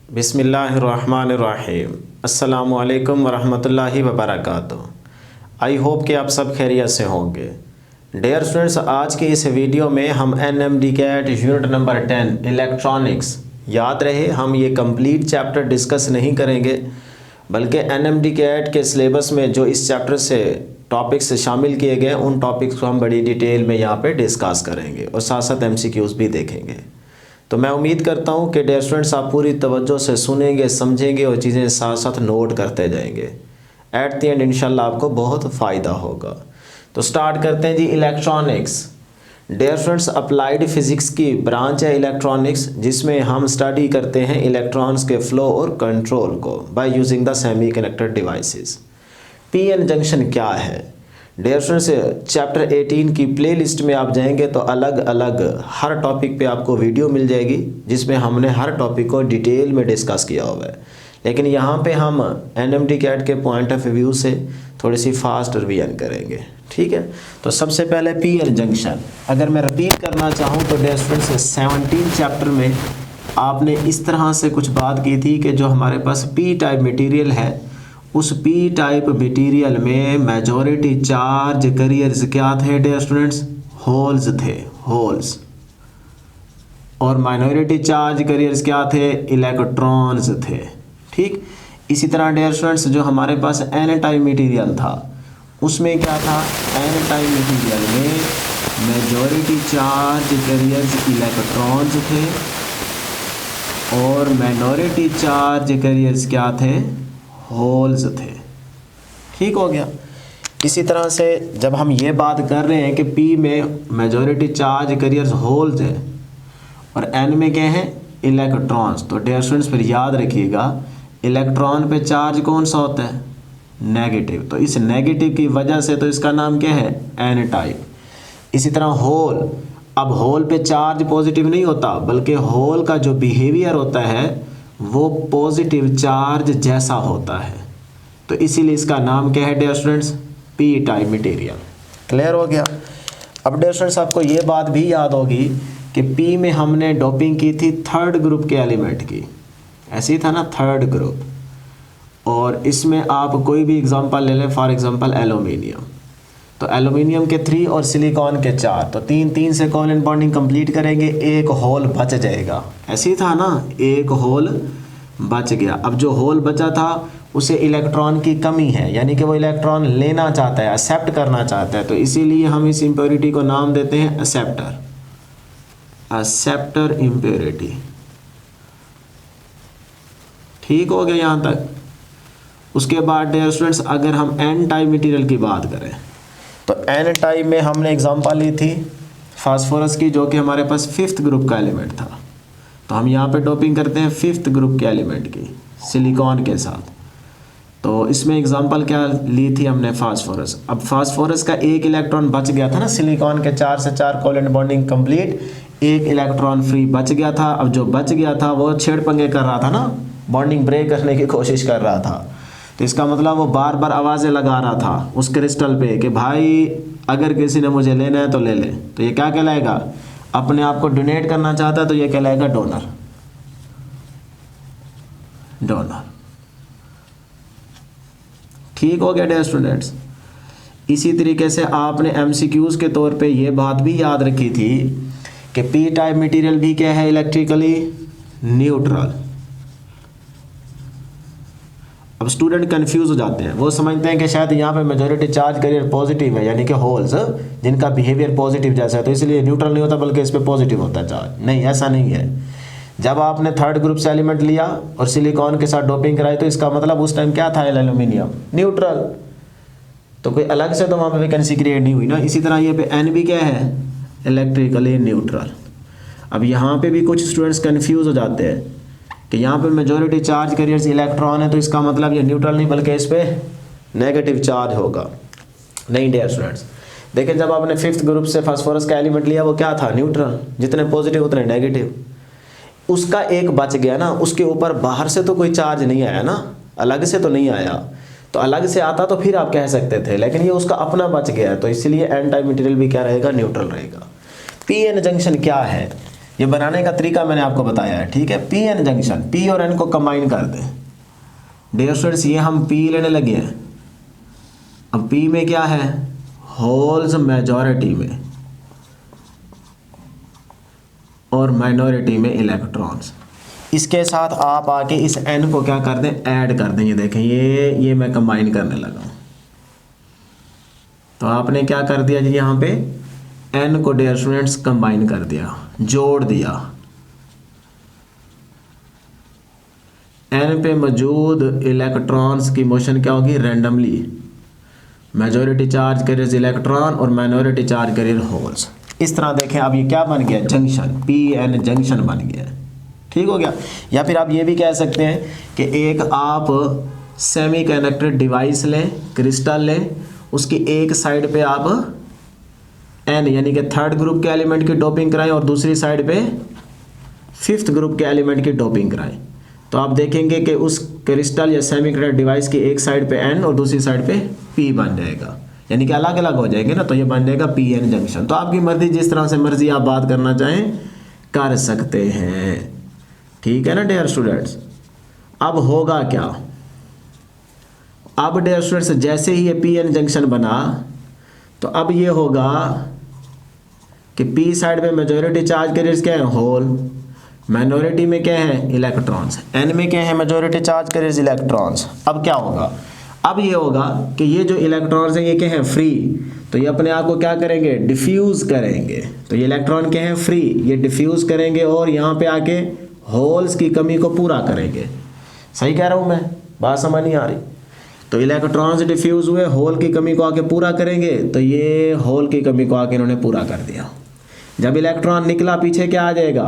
बिस्मिल्लाहिर्रहमानिर्रहीम। अस्सलामुअलैकुम वरहमतुल्लाहि वबरकातुहू। आई होप कि आप सब खैरियत से होंगे। डियर स्टूडेंट्स, आज की इस वीडियो में हम NMDCAT यूनिट नंबर 10 इलेक्ट्रॉनिक्स, याद रहे हम ये कंप्लीट चैप्टर डिस्कस नहीं करेंगे, बल्कि NMDCAT के सिलेबस में जो इस चैप्टर से टॉपिक्स शामिल किए गए उन टॉपिक्स को हम बड़ी डिटेल में यहाँ पे डिस्कस करेंगे और साथ साथ MCQs भी देखेंगे। तो मैं उम्मीद करता हूँ कि डियर स्टूडेंट्स आप पूरी तवज्जो से सुनेंगे, समझेंगे और चीज़ें साथ साथ नोट करते जाएंगे। एट द एंड इंशाल्लाह आपको बहुत फ़ायदा होगा। तो स्टार्ट करते हैं जी। Electronics, dear students applied physics की ब्रांच है इलेक्ट्रॉनिक्स, जिसमें हम स्टडी करते हैं इलेक्ट्रॉन्स के फ़्लो और कंट्रोल को by using the semiconductor devices. PN junction क्या है? डियर स्टूडेंट्स चैप्टर 18 की प्लेलिस्ट में आप जाएंगे तो अलग अलग हर टॉपिक पे आपको वीडियो मिल जाएगी, जिसमें हमने हर टॉपिक को डिटेल में डिस्कस किया हुआ है। लेकिन यहाँ पे हम NMDCAT के पॉइंट ऑफ व्यू से थोड़ी सी फास्ट रिवीजन करेंगे, ठीक है। तो सबसे पहले PN जंक्शन अगर मैं रिपीट करना चाहूँ तो डियर स्टूडेंट्स 17 चैप्टर में आपने इस तरह से कुछ बात की थी कि जो हमारे पास P टाइप मटीरियल है, उस P टाइप मटीरियल में मेजॉरिटी चार्ज कैरियर्स क्या थे डियर स्टूडेंट्स? होल्स थे, होल्स। और माइनॉरिटी चार्ज कैरियर्स क्या थे? इलेक्ट्रॉन्स थे, ठीक। इसी तरह डियर स्टूडेंट्स जो हमारे पास N टाइप मटीरियल था, उसमें क्या था? N टाइप मटीरियल में मेजॉरिटी चार्ज कैरियर्स इलेक्ट्रॉन्स थे और माइनॉरिटी चार्ज कैरियर्स क्या थे? होल्स थे, ठीक हो गया। इसी तरह से जब हम ये बात कर रहे हैं कि P में मेजॉरिटी चार्ज कैरियर्स होल्स है और N में क्या है? इलेक्ट्रॉन्स। तो डियर स्टूडेंट्स फिर याद रखिएगा इलेक्ट्रॉन पे चार्ज कौन सा होता है? नेगेटिव। तो इस नेगेटिव की वजह से तो इसका नाम क्या है? N type. इसी तरह होल, अब होल पे चार्ज पॉजिटिव नहीं होता, बल्कि होल का जो बिहेवियर होता है वो पॉजिटिव चार्ज जैसा होता है, तो इसीलिए इसका नाम क्या है dear students? P type material. Clear हो गया। अब डियर स्टूडेंट्स आपको ये बात भी याद होगी कि P में हमने डोपिंग की थी थर्ड ग्रुप के एलिमेंट की, ऐसे ही था ना, थर्ड ग्रुप। और इसमें आप कोई भी एग्जांपल ले लें, फॉर एग्जांपल एल्यूमिनियम, तो एल्यूमिनियम के 3 और सिलिकॉन के 4, तो 3 से कोवैलेंट बॉन्डिंग कंप्लीट करेंगे, एक होल बच जाएगा। ऐसे ही था ना, एक होल बच गया। अब जो होल बचा था उसे इलेक्ट्रॉन की कमी है, यानी कि वो इलेक्ट्रॉन लेना चाहता है, एक्सेप्ट करना चाहता है, तो इसीलिए हम इस इम्प्योरिटी को नाम देते हैं एक्सेप्टर, एक्सेप्टर इम्प्योरिटी। ठीक हो गया यहाँ तक। उसके बाद डियर स्टूडेंट्स अगर हम N टाइप मटेरियल की बात करें तो N टाइप में हमने एग्जांपल ली थी फास्फोरस की, जो कि हमारे पास 5th ग्रुप का एलिमेंट था। तो हम यहाँ पे डोपिंग करते हैं 5th ग्रुप के एलिमेंट की सिलिकॉन के साथ। तो इसमें एग्जांपल क्या ली थी हमने? फास्फोरस। अब फास्फोरस का एक इलेक्ट्रॉन बच गया था ना, सिलिकॉन के 4 से 4 कोवैलेंट बॉन्डिंग कंप्लीट, एक इलेक्ट्रॉन फ्री बच गया था। अब जो बच गया था वो छेड़पंगे कर रहा था ना, बॉन्डिंग ब्रेक करने की कोशिश कर रहा था। तो इसका मतलब वो बार बार आवाज़ें लगा रहा था उस क्रिस्टल पे कि भाई अगर किसी ने मुझे लेना है तो ले ले। तो ये क्या कहलाएगा? अपने आप को डोनेट करना चाहता है तो ये कहलाएगा डोनर, डोनर। ठीक हो गया डियर स्टूडेंट्स। इसी तरीके से आपने MCQs के तौर पे ये बात भी याद रखी थी कि P टाइप मटेरियल भी क्या है? Electrically neutral. अब स्टूडेंट कंफ्यूज हो जाते हैं, वो समझते हैं कि शायद यहाँ पे मेजॉरिटी चार्ज कैरियर पॉजिटिव है, यानी कि होल्स जिनका बिहेवियर पॉजिटिव जैसा है, तो इसलिए न्यूट्रल नहीं होता बल्कि इस पे पॉजिटिव होता है चार्ज। नहीं, ऐसा नहीं है। जब आपने थर्ड ग्रुप से एलिमेंट लिया और सिलिकॉन के साथ डोपिंग कराई तो इसका मतलब उस टाइम क्या था? Aluminium neutral. तो कोई अलग से तो वहाँ पे वैकेंसी क्रिएट नहीं हुई ना। इसी तरह ये पे N भी क्या है? Electrically neutral. अब यहाँ पे भी कुछ स्टूडेंट्स कन्फ्यूज हो जाते हैं कि यहाँ पे मेजॉरिटी चार्ज कैरियर्स इलेक्ट्रॉन है, तो इसका मतलब ये न्यूट्रल नहीं बल्कि इस पर नेगेटिव चार्ज होगा। नहीं डियर स्टूडेंट्स, देखिए जब आपने 5th ग्रुप से फास्फोरस का एलिमेंट लिया वो क्या था? न्यूट्रल। जितने पॉजिटिव उतने नेगेटिव। उसका एक बच गया ना, उसके ऊपर बाहर से तो कोई चार्ज नहीं आया ना, अलग से तो नहीं आया। तो अलग से आता तो फिर आप कह सकते थे, लेकिन ये उसका अपना बच गया है, तो इसलिए N टाइप मटेरियल भी क्या रहेगा? न्यूट्रल रहेगा। PN जंक्शन क्या है? ये बनाने का तरीका मैंने आपको बताया है, ठीक है। पी एन जंक्शन, पी और एन को कंबाइन कर दें। डियर स्टूडेंट्स, ये हम पी लेने लगे हैं। अब पी में क्या है, होल्स मेजॉरिटी में और माइनॉरिटी में इलेक्ट्रॉन्स। इसके साथ आप आके इस एन को क्या कर दें, ऐड कर दें। ये देखें, ये मैं कंबाइन करने लगा हूं। तो आपने क्या कर दिया जी, यहाँ पे एन को डियर स्टूडेंट्स कंबाइन कर दिया, जोड़ दिया। एन पे मौजूद इलेक्ट्रॉन्स की मोशन क्या होगी, randomly. Majority charge carriers electron और माइनॉरिटी चार्ज कैरियर होल्स। इस तरह देखें, अब ये क्या बन गया, जंक्शन, पी एन जंक्शन बन गया, ठीक हो गया। या फिर आप ये भी कह सकते हैं कि एक आप सेमीकंडक्टर डिवाइस लें, क्रिस्टल लें, उसकी एक साइड पे आप एन यानी कि थर्ड ग्रुप के एलिमेंट की डोपिंग कराएं और दूसरी साइड पे फिफ्थ ग्रुप के एलिमेंट की डोपिंग कराएं। तो आप देखेंगे कि उस क्रिस्टल या सेमीकंडक्टर डिवाइस की एक साइड पे एन और दूसरी साइड पे पी बन जाएगा, यानी कि अलग अलग हो जाएंगे ना, तो ये बन जाएगा पी एन जंक्शन। तो आपकी मर्जी, जिस तरह से मर्जी आप बात करना चाहें कर सकते हैं, ठीक है ना डियर स्टूडेंट्स। अब होगा क्या, अब डियर स्टूडेंट्स जैसे ही ये पी एन जंक्शन बना, तो अब ये होगा कि पी साइड में मेजॉरिटी चार्ज कैरियर्स क्या है, होल, माइनॉरिटी में क्या है, इलेक्ट्रॉन्स, एन में क्या है, मेजॉरिटी चार्ज कैरियर्स इलेक्ट्रॉन्स। अब क्या होगा, अब ये होगा कि ये जो इलेक्ट्रॉन्स हैं ये क्या है, फ्री। तो ये अपने आप को क्या करेंगे, डिफ्यूज करेंगे। तो ये इलेक्ट्रॉन क्या है, फ्री, ये डिफ्यूज करेंगे और यहाँ पे आके होल्स की कमी को पूरा करेंगे। सही कह रहा हूँ मैं, बात समझ नहीं आ रही। तो इलेक्ट्रॉन्स डिफ्यूज हुए, होल की कमी को आके पूरा करेंगे। तो ये होल की कमी को आके इन्होंने पूरा कर दिया। जब इलेक्ट्रॉन निकला, पीछे क्या आ जाएगा,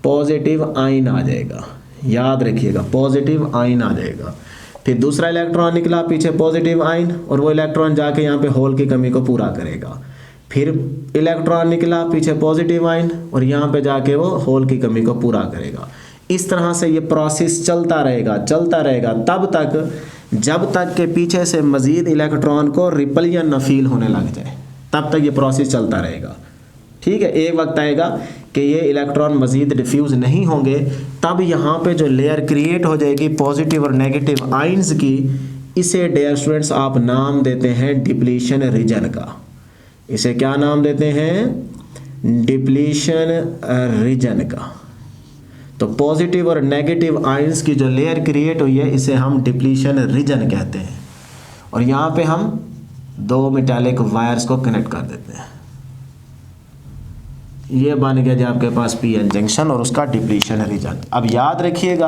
पॉजिटिव आइन आ जाएगा। याद रखिएगा, पॉजिटिव आइन आ जाएगा। फिर दूसरा इलेक्ट्रॉन निकला, पीछे पॉजिटिव आइन, और वो इलेक्ट्रॉन जाके यहाँ पे होल की कमी को पूरा करेगा। फिर इलेक्ट्रॉन निकला, पीछे पॉजिटिव आइन, और यहाँ पे जाके वो होल की कमी को पूरा करेगा। इस तरह से ये प्रोसेस चलता रहेगा तब तक जब तक के पीछे से मज़ीद इलेक्ट्रॉन को रिपल्शन न फील होने लग जाए, तब तक ये प्रोसेस चलता रहेगा, ठीक है। एक वक्त आएगा कि ये इलेक्ट्रॉन मज़ीद डिफ्यूज़ नहीं होंगे, तब यहाँ पे जो लेयर क्रिएट हो जाएगी पॉजिटिव और नेगेटिव आइंस की, इसे डियर स्टूडेंट्स आप नाम देते हैं डिप्लीशन रीजन का। इसे क्या नाम देते हैं, डिप्लीशन रीजन का। तो पॉजिटिव और नेगेटिव आइंस की जो लेयर क्रिएट हुई है, इसे हम डिप्लीशन रीजन कहते हैं। और यहाँ पे हम दो मेटालिक वायर्स को कनेक्ट कर देते हैं। ये बन गया जी आपके पास पी एन जंक्शन और उसका डिप्लीशन रीजन। अब याद रखिएगा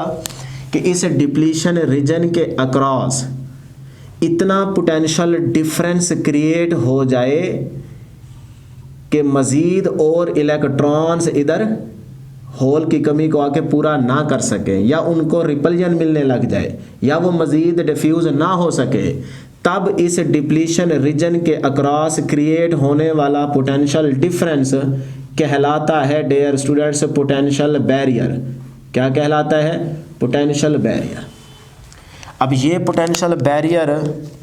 कि इस डिप्लीशन रीजन के अक्रॉस इतना पोटेंशियल डिफरेंस क्रिएट हो जाए कि मज़ीद और इलेक्ट्रॉन्स इधर होल की कमी को आके पूरा ना कर सके, या उनको रिपल्शन मिलने लग जाए, या वो मज़ीद डिफ्यूज़ ना हो सके, तब इस डिप्लीशन रीजन के अक्रॉस क्रिएट होने वाला पोटेंशियल डिफरेंस कहलाता है डियर स्टूडेंट्स पोटेंशियल बैरियर। क्या कहलाता है, पोटेंशियल बैरियर। अब ये पोटेंशियल बैरियर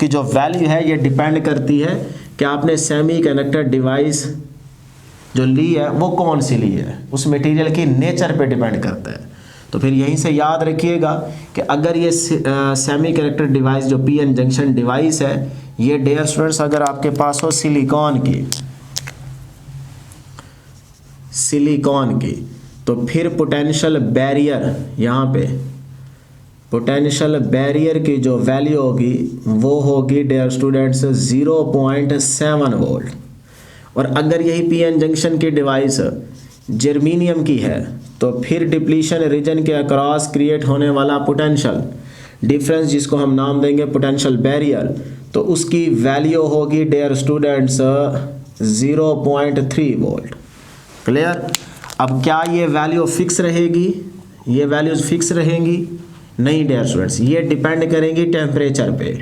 की जो वैल्यू है ये डिपेंड करती है कि आपने सेमीकंडक्टर डिवाइस जो ली है वो कौन सी ली है, उस मटेरियल की नेचर पे डिपेंड करता है। तो फिर यहीं से याद रखिएगा कि अगर ये सेमीकंडक्टर डिवाइस जो पी एन जंक्शन डिवाइस है, ये डियर स्टूडेंट्स अगर आपके पास हो सिलिकॉन की, तो फिर पोटेंशियल बैरियर, यहाँ पे पोटेंशियल बैरियर की जो वैल्यू होगी वो होगी डियर स्टूडेंट्स 0.7 वोल्ट। और अगर यही पी एन जंक्शन की डिवाइस जर्मीनियम की है, तो फिर डिप्लीशन रीजन के अक्रॉस क्रिएट होने वाला पोटेंशियल डिफरेंस, जिसको हम नाम देंगे पोटेंशियल बैरियर, तो उसकी वैल्यू होगी डियर स्टूडेंट्स 0.3 वोल्ट। क्लियर। अब क्या ये वैल्यू फिक्स रहेगी, ये वैल्यूज फिक्स रहेंगी? नहीं डियर स्टूडेंट्स, ये डिपेंड करेंगी टेम्परेचर पे,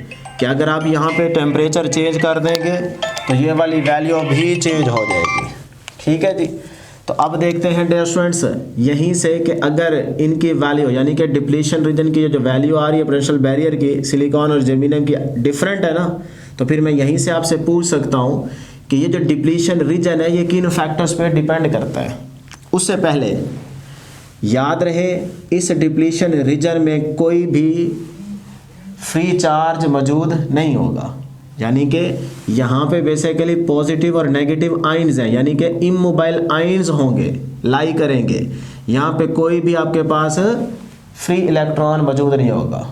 कि अगर आप यहाँ पे टेम्परेचर चेंज कर देंगे तो ये वाली वैल्यू भी चेंज हो जाएगी, ठीक है जी। तो अब देखते हैं डियर स्टूडेंट्स यहीं से कि अगर इनकी वैल्यू यानी कि डिप्लीशन रीजन की जो वैल्यू आ रही है पोटेंशियल बैरियर की सिलिकॉन और जर्मेनियम की डिफरेंट है ना, तो फिर मैं यहीं से आपसे पूछ सकता हूँ कि ये जो डिप्लीशन रीजन है ये किन फैक्टर्स पे डिपेंड करता है। उससे पहले याद रहे इस डिप्लीशन रीजन में कोई भी फ्री चार्ज मौजूद नहीं होगा, यानी कि यहाँ पे बेसिकली पॉजिटिव और नेगेटिव आयंस हैं, यानी कि इमोबाइल आयंस होंगे, लाई करेंगे। यहाँ पे कोई भी आपके पास फ्री इलेक्ट्रॉन मौजूद नहीं होगा,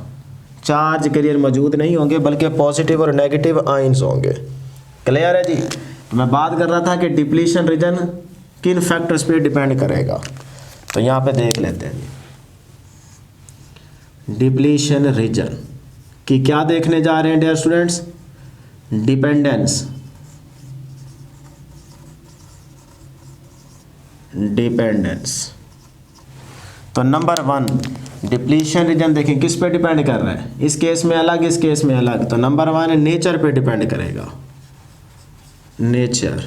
चार्ज कैरियर मौजूद नहीं होंगे, बल्कि पॉजिटिव और नेगेटिव आयंस होंगे। क्लियर है जी। तो मैं बात कर रहा था कि डिप्लीशन रीजन किन फैक्टर्स पे डिपेंड करेगा, तो यहाँ पे देख लेते हैं। डिप्लीशन रीजन कि क्या देखने जा रहे हैं डियर स्टूडेंट्स, डिपेंडेंस, तो नंबर 1 डिप्लीशन रीजन देखें किस पे डिपेंड कर रहा है, इस केस में अलग, इस केस में अलग। तो नंबर 1 नेचर पे डिपेंड करेगा, nature.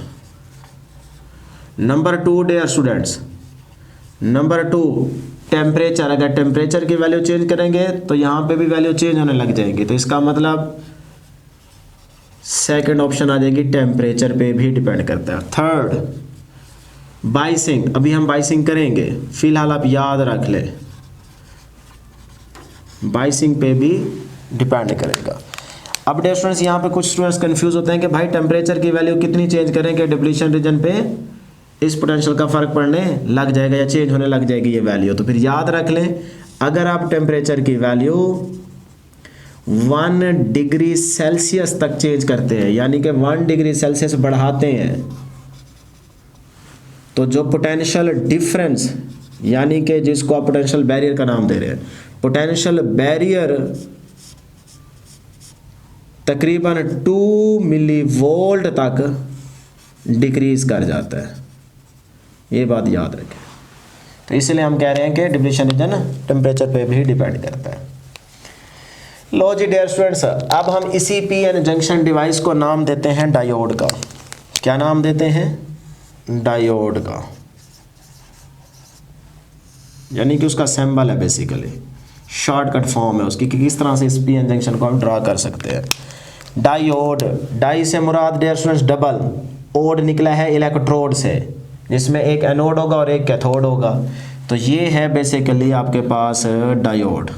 Number 2 dear students, number 2 temperature. अगर टेम्परेचर की वैल्यू चेंज करेंगे तो यहाँ पे भी वैल्यू चेंज होने लग जाएगी, तो इसका मतलब सेकंड ऑप्शन आ जाएगी, टेम्परेचर पे भी डिपेंड करता है। थर्ड बाइसिंग, अभी हम बाइसिंग करेंगे, फिलहाल आप याद रख ले, बाइसिंग पे भी डिपेंड करेगा। अब डियर स्टूडेंट्स यहाँ पे कुछ स्टूडेंट्स कंफ्यूज होते हैं कि भाई टेम्परेचर की वैल्यू कितनी चेंज करेंगे डिप्लीशन रीजन पे इस पोटेंशियल का फर्क पड़ने लग जाएगा या चेंज होने लग जाएगी ये वैल्यू। तो फिर याद रख लें, अगर आप टेम्परेचर की वैल्यू 1 डिग्री सेल्सियस तक चेंज करते हैं, यानी कि 1 डिग्री सेल्सियस बढ़ाते हैं, तो जो पोटेंशियल डिफरेंस, यानी कि जिसको आप पोटेंशियल बैरियर का नाम दे रहे हैं, पोटेंशियल बैरियर तकरीबन 2 मिलीवोल्ट तक डिक्रीज कर जाता है, ये बात याद रखें। तो इसलिए हम कह रहे हैं कि डिप्लीशन रीजन टेम्परेचर पे भी डिपेंड करता है। लो जी डियर स्टूडेंट्स, अब हम इसी पीएन जंक्शन डिवाइस को नाम देते हैं डायोड का। क्या नाम देते हैं? डायोड का, यानी कि उसका सिंबल है, बेसिकली शॉर्टकट फॉर्म है उसकी कि किस तरह से इस पीएन जंक्शन को हम ड्रा कर सकते हैं। डायोड, डाई से मुराद डियर स्टूडेंट्स डबल, ओड निकला है इलेक्ट्रोड से, जिसमें एक एनोड होगा और एक कैथोड होगा। तो ये है बेसिकली आपके पास डायोड।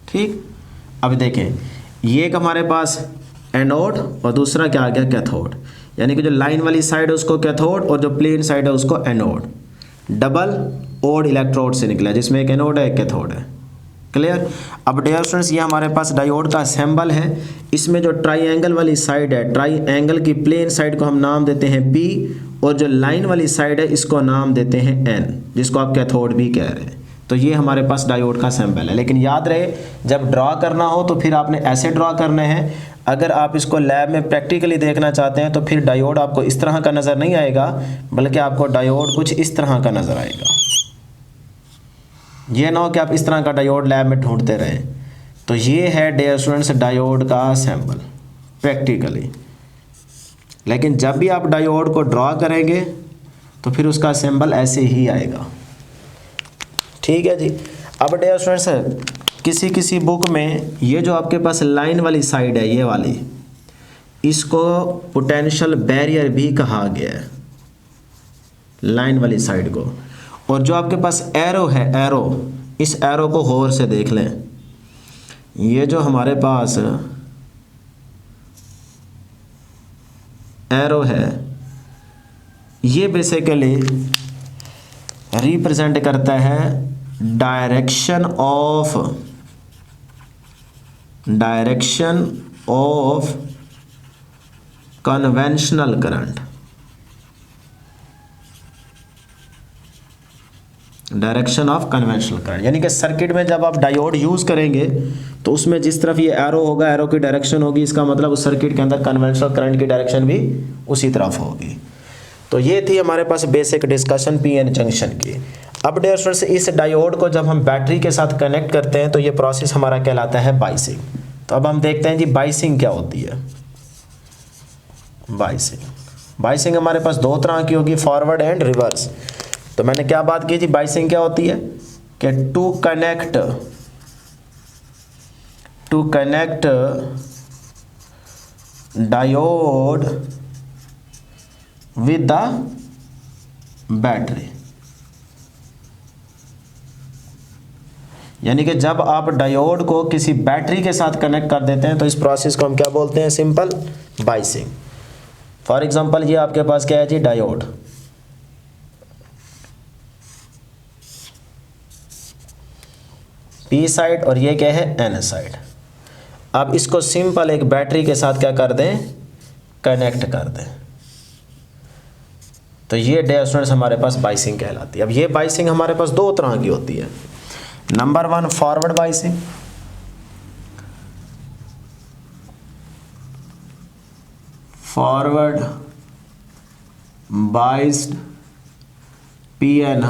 ठीक, अब देखें, ये एक हमारे पास एनोड और दूसरा क्या आ गया, कैथोड, यानी कि जो लाइन वाली साइड है उसको कैथोड और जो प्लेन साइड है उसको एनोड। डबल ओड इलेक्ट्रोड से निकला, जिसमें एक एनोड है एक कैथोड है। क्लियर। अब डियर स्टूडेंट्स ये हमारे पास डायोड का सिंबल है, इसमें जो ट्राइंगल वाली साइड है, ट्राइंगल की प्लेन साइड को हम नाम देते हैं P, और जो लाइन वाली साइड है इसको नाम देते हैं N, जिसको आप कैथोड भी कह रहे हैं। तो ये हमारे पास डायोड का सिंबल है। लेकिन याद रहे, जब ड्रा करना हो तो फिर आपने ऐसे ड्रा करने हैं। अगर आप इसको लैब में प्रैक्टिकली देखना चाहते हैं तो फिर डायोड आपको इस तरह का नज़र नहीं आएगा, बल्कि आपको डायोड कुछ इस तरह का नज़र आएगा। ये ना हो कि आप इस तरह का डायोड लैब में ढूंढते रहें। तो ये है डियर स्टूडेंट्स डायोड का सिंबल प्रैक्टिकली। लेकिन जब भी आप डायोड को ड्रा करेंगे तो फिर उसका सिंबल ऐसे ही आएगा। ठीक है जी। अब डियर स्टूडेंट्स किसी किसी बुक में ये जो आपके पास लाइन वाली साइड है, ये वाली, इसको पोटेंशियल बैरियर भी कहा गया है, लाइन वाली साइड को। और जो आपके पास एरो है, एरो, इस एरो को गौर से देख लें। ये जो हमारे पास एरो है, ये बेसिकली रिप्रेजेंट करता है direction of conventional current. Direction of conventional current, यानी कि सर्किट में जब आप डायोड यूज़ करेंगे तो उसमें जिस तरफ ये एरो होगा, एरो की डायरेक्शन होगी, इसका मतलब उस सर्किट के अंदर कन्वेंशनल करंट की डायरेक्शन भी उसी तरफ होगी। तो ये थी हमारे पास बेसिक डिस्कशन पीएन जंक्शन की। अब डियर स्टूडेंट्स इस डायोड को जब हम बैटरी के साथ कनेक्ट करते हैं तो ये प्रोसेस हमारा कहलाता है बाइसिंग। तो अब हम देखते हैं जी बाइसिंग क्या होती है। बाइसिंग हमारे पास दो तरह की होगी, फॉरवर्ड एंड रिवर्स। तो मैंने क्या बात की जी, बाइसिंग क्या होती है कि to connect diode with the battery, यानी कि जब आप डायोड को किसी बैटरी के साथ कनेक्ट कर देते हैं तो इस प्रोसेस को हम क्या बोलते हैं? Simple biasing. फॉर एग्जांपल ये आपके पास क्या है जी? डायोड। पी साइड और ये क्या है? N side. अब इसको सिंपल एक बैटरी के साथ क्या कर दें? कनेक्ट कर दें। तो ये डियर स्टूडेंट्स हमारे पास बाइसिंग कहलाती है। अब ये बाइसिंग हमारे पास दो तरह की होती है। Number 1 forward biasing, forward biased PN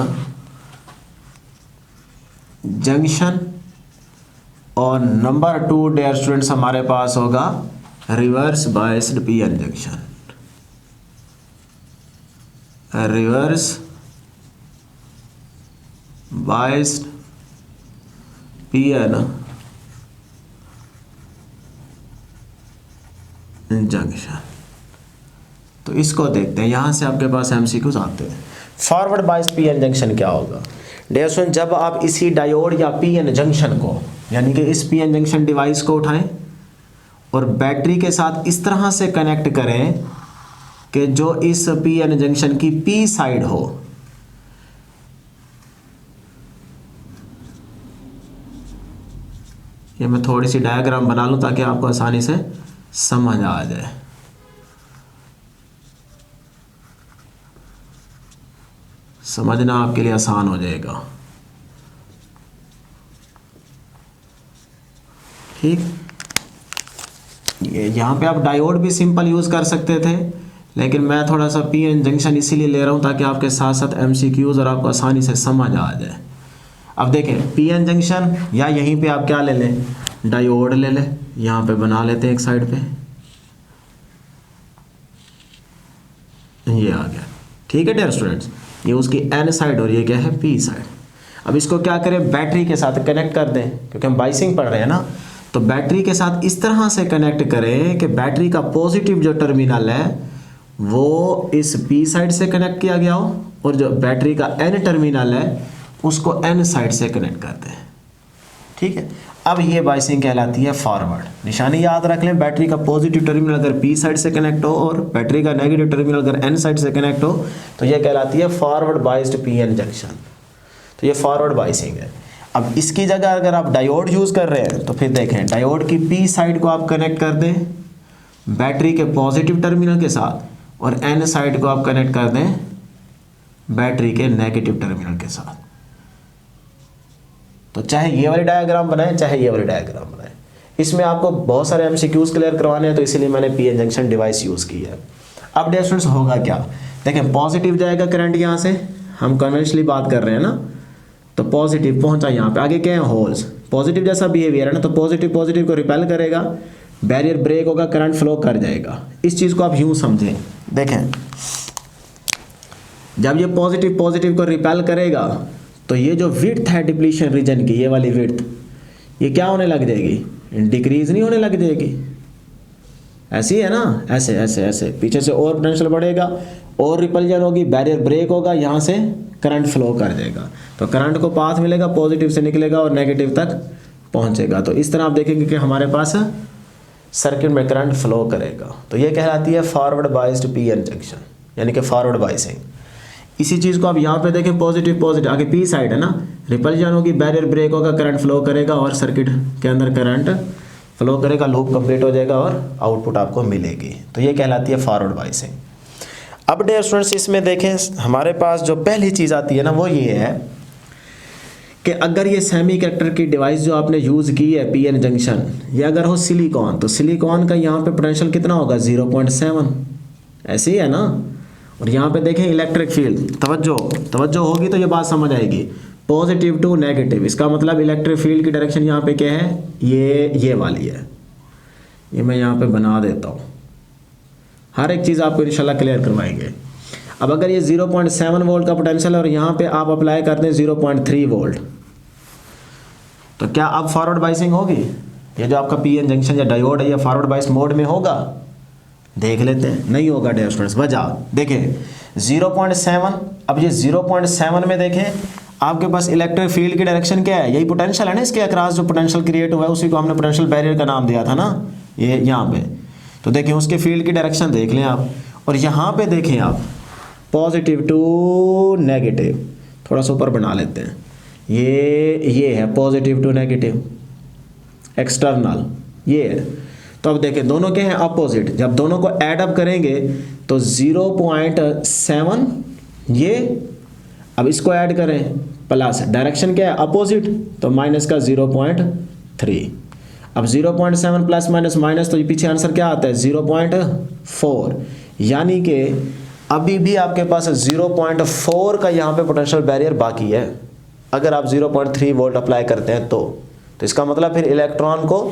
junction, और नंबर 2 डियर स्टूडेंट्स हमारे पास होगा reverse biased PN junction. Reverse biased PN junction. तो इसको देखते हैं, यहां से आपके पास एमसीक्यूज आते हैं। फॉरवर्ड बाइस्ड पीएन जंक्शन क्या होगा? डियर स्टूडेंट, जब आप इसी डायोड या पीएन जंक्शन को, यानी कि इस पीएन जंक्शन डिवाइस को उठाएं और बैटरी के साथ इस तरह से कनेक्ट करें कि जो इस पीएन जंक्शन की पी साइड हो, ये मैं थोड़ी सी डायग्राम बना लूं ताकि आपको आसानी से समझ आ जाए। समझना आपके लिए आसान हो जाएगा। ठीक, यहाँ पे आप डायोड भी सिंपल यूज़ कर सकते थे, लेकिन मैं थोड़ा सा पीएन जंक्शन इसीलिए ले रहा हूँ ताकि आपके साथ साथ एमसीक्यूज और आपको आसानी से समझ आ जाए। अब देखें, पीएन जंक्शन, या यहीं पे आप क्या ले लें? डायोड ले लें। यहाँ पे बना लेते हैं एक साइड पे, ये आ गया। ठीक है डियर स्टूडेंट्स, ये उसकी एन साइड और ये क्या है? P side. अब इसको क्या करें? बैटरी के साथ कनेक्ट कर दें, क्योंकि हम बाइसिंग पढ़ रहे हैं ना। तो बैटरी के साथ इस तरह से कनेक्ट करें कि बैटरी का पॉजिटिव जो टर्मिनल है वो इस पी साइड से कनेक्ट किया गया हो, और जो बैटरी का एन टर्मिनल है उसको एन साइड से कनेक्ट करते हैं। ठीक है, अब ये बाइसिंग कहलाती है फॉरवर्ड। निशानी याद रख लें, बैटरी का पॉजिटिव टर्मिनल अगर पी साइड से कनेक्ट हो और बैटरी का नेगेटिव टर्मिनल अगर एन साइड से कनेक्ट हो तो ये कहलाती है फॉरवर्ड बाइस्ड पीएन जंक्शन। तो ये फॉरवर्ड बाइसिंग है। अब इसकी जगह अगर आप डायोड यूज़ कर रहे हैं तो फिर देखें, डायोड की पी साइड को आप कनेक्ट कर दें बैटरी के पॉजिटिव टर्मिनल के साथ, और एन साइड को आप कनेक्ट कर दें बैटरी के नेगेटिव टर्मिनल के साथ। तो चाहे ये वाली डायग्राम बनाएं चाहे ये वाली डायग्राम बनाएं, इसमें आपको बहुत सारे एमसीक्यूज क्लियर करवाने हैं, तो इसीलिए मैंने पीएन जंक्शन डिवाइस यूज़ की है। अब डियर स्टूडेंट्स होगा क्या? देखें, पॉजिटिव जाएगा करंट यहाँ से, हम कन्वेंशनली बात कर रहे हैं ना, तो पॉजिटिव पहुंचा यहाँ पे, आगे क्या है? होल्स। पॉजिटिव जैसा बिहेवियर है ना, तो पॉजिटिव पॉजिटिव को रिपेल करेगा, बैरियर ब्रेक होगा, करंट फ्लो कर जाएगा। इस चीज़ को आप यूँ समझें। देखें, जब ये पॉजिटिव पॉजिटिव को रिपेल करेगा तो ये जो विड्थ है डिप्लीशन रीजन की, ये वाली विड्थ, ये क्या होने लग जाएगी? डिक्रीज नहीं होने लग जाएगी? ऐसी है ना, ऐसे ऐसे ऐसे पीछे से और पोटेंशियल बढ़ेगा और रिपल्जन होगी, बैरियर ब्रेक होगा, यहाँ से करंट फ्लो कर जाएगा। तो करंट को पाथ मिलेगा, पॉजिटिव से निकलेगा और नेगेटिव तक पहुँचेगा। तो इस तरह आप देखेंगे कि हमारे पास सर्किट में करंट फ्लो करेगा। तो ये कहलाती है फॉरवर्ड बाइस्ड पीएन जंक्शन, यानी कि फॉरवर्ड बाइसिंग। इसी चीज़ को आप यहाँ पे देखें, पॉजिटिव पॉजिटिव, आगे पी साइड है ना, रिपल्जन होगी, बैरियर ब्रेक होगा, करंट फ्लो करेगा और सर्किट के अंदर करंट फ्लो करेगा, लूप कंप्लीट हो जाएगा और आउटपुट आपको मिलेगी। तो ये कहलाती है फॉरवर्ड बाइसिंग। अब डियर स्टूडेंट्स, इसमें देखें हमारे पास जो पहली चीज़ आती है ना, वो ये है कि अगर ये सेमी कंडक्टर की डिवाइस जो आपने यूज़ की है पीएन जंक्शन, ये अगर हो सिलिकॉन, तो सिलिकॉन का यहाँ पे पोटेंशियल कितना होगा? 0.7, ऐसे ही है ना। और यहाँ पे देखें इलेक्ट्रिक फील्ड, तवज्जो होगी तो ये बात समझ आएगी, पॉजिटिव टू नेगेटिव। इसका मतलब इलेक्ट्रिक फील्ड की डायरेक्शन यहाँ पे क्या है? ये वाली है। ये मैं यहाँ पे बना देता हूँ, हर एक चीज़ आपको इंशाल्लाह क्लियर करवाएंगे। अब अगर ये 0.7 वोल्ट का पोटेंशियल है और यहाँ पे आप अप्लाई करते हैं 0.3 वोल्ट, तो क्या अब फॉरवर्ड बाइसिंग होगी? ये जो आपका पीएन जंक्शन या डायोड है, ये फॉरवर्ड बाइस मोड में होगा? देख लेते हैं, नहीं होगा डियर स्टूडेंट्स। वजह देखें 0.7, अब ये 0.7 में देखें आपके पास इलेक्ट्रिक फील्ड की डायरेक्शन क्या है, यही पोटेंशियल है ना, इसके अक्रॉस जो पोटेंशियल क्रिएट हुआ है उसी को हमने पोटेंशियल बैरियर का नाम दिया था ना, ये यहाँ पे। तो देखें उसके फील्ड की डायरेक्शन देख लें आप, और यहाँ पे देखें आप पॉजिटिव टू नेगेटिव, थोड़ा सा ऊपर बना लेते हैं, ये है पॉजिटिव टू नेगेटिव एक्सटर्नल, ये है। तो अब देखें दोनों के हैं अपोजिट, जब दोनों को ऐड अप करेंगे तो 0.7 ये, अब इसको ऐड करें प्लस, डायरेक्शन क्या है अपोजिट, तो माइनस का 0.3। अब 0.7 प्लस माइनस माइनस, तो ये पीछे आंसर क्या आता है 0.4, यानी कि अभी भी आपके पास 0.4 का यहाँ पे पोटेंशियल बैरियर बाकी है। अगर आप 0.3 वोल्ट अप्लाई करते हैं तो इसका मतलब फिर इलेक्ट्रॉन को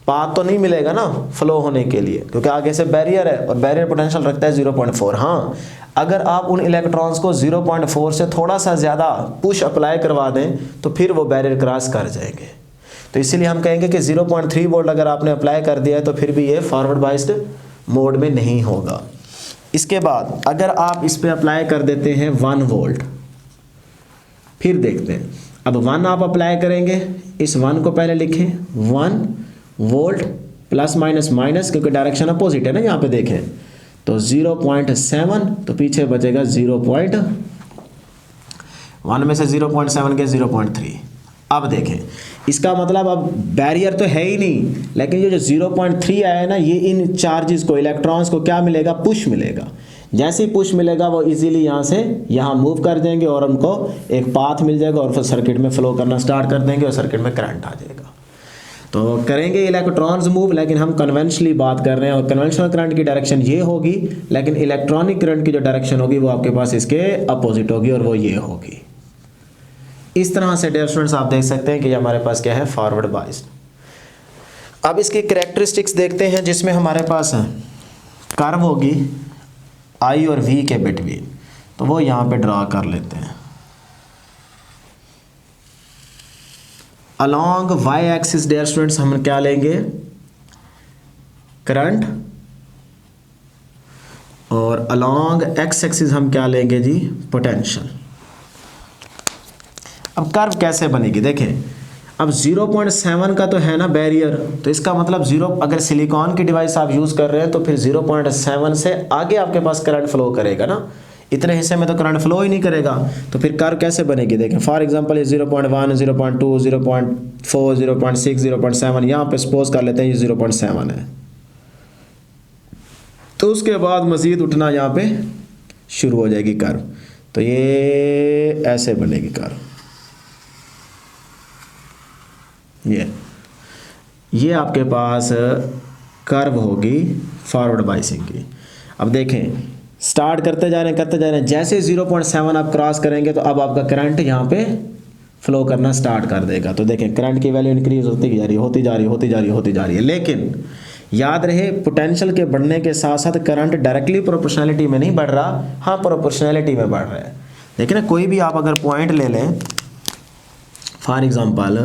पाथ तो नहीं मिलेगा ना फ्लो होने के लिए, क्योंकि आगे से बैरियर है और बैरियर पोटेंशियल रखता है 0.4। हाँ, अगर आप उन इलेक्ट्रॉन्स को 0.4 से थोड़ा सा ज़्यादा पुश अप्लाई करवा दें तो फिर वो बैरियर क्रॉस कर जाएंगे। तो इसीलिए हम कहेंगे कि 0.3 वोल्ट अगर आपने अप्लाई कर दिया है तो फिर भी ये फॉरवर्ड बाइस्ड मोड में नहीं होगा। इसके बाद अगर आप इस पर अप्लाई कर देते हैं 1 वोल्ट, फिर देखते हैं। अब 1 आप अप्लाई करेंगे, इस 1 को पहले लिखें 1 वोल्ट प्लस माइनस माइनस, क्योंकि डायरेक्शन अपोजिट है ना यहाँ पे देखें, तो 0.7, तो पीछे बचेगा 0.1 में से 0.7 के 0.3। अब देखें इसका मतलब अब बैरियर तो है ही नहीं, लेकिन ये जो 0.3 आया है ना, ये इन चार्जेस को, इलेक्ट्रॉन्स को क्या मिलेगा, पुश मिलेगा। जैसे ही पुश मिलेगा वो इजीली यहाँ से यहाँ मूव कर देंगे और उनको एक पाथ मिल जाएगा और फिर सर्किट में फ्लो करना स्टार्ट कर देंगे और सर्किट में करंट आ जाएगा। तो करेंगे इलेक्ट्रॉन्स मूव, लेकिन हम कन्वेंशनली बात कर रहे हैं, और कन्वेंशनल करंट की डायरेक्शन ये होगी, लेकिन इलेक्ट्रॉनिक करंट की जो डायरेक्शन होगी वो आपके पास इसके अपोजिट होगी, और वो ये होगी। इस तरह से डियर स्टूडेंट्स आप देख सकते हैं कि हमारे पास क्या है, फॉरवर्ड बाइस्ड। अब इसकी कैरेक्टरिस्टिक्स देखते हैं, जिसमें हमारे पास कर्व होगी आई और वी के बिटवीन, तो वो यहाँ पे ड्रा कर लेते हैं। Along Y axis dear students हम क्या लेंगे, करंट, और अलोंग एक्स एक्सिस हम क्या लेंगे जी, पोटेंशियल। अब कर्व कैसे बनेगी देखें, अब 0.7 का तो है ना बैरियर, तो इसका मतलब अगर सिलिकॉन की डिवाइस आप यूज़ कर रहे हैं तो फिर 0.7 से आगे आपके पास करंट फ्लो करेगा ना, इतने हिस्से में तो करंट फ्लो ही नहीं करेगा। तो फिर कर्व कैसे बनेगी देखें, फॉर एग्जांपल ये 0.1, 0.2, 0.4, 0.6, 0.7, यहाँ पे सपोज कर लेते हैं ये 0.7 है, तो उसके बाद मज़ीद उठना यहाँ पे शुरू हो जाएगी कर्व। तो ये ऐसे बनेगी कर्व, ये आपके पास कर्व होगी फॉरवर्ड बाइसिंग की। अब देखें स्टार्ट करते जा रहे हैं, जैसे 0.7 आप क्रॉस करेंगे तो अब आपका करंट यहाँ पे फ्लो करना स्टार्ट कर देगा। तो देखें करंट की वैल्यू इंक्रीज होती जा रही है, लेकिन याद रहे पोटेंशियल के बढ़ने के साथ साथ करंट डायरेक्टली प्रोपोर्शनैलिटी में नहीं बढ़ रहा, हाँ प्रोपोर्शनैलिटी में बढ़ रहा है। देखिए ना, कोई भी आप अगर पॉइंट ले लें, फॉर एग्जांपल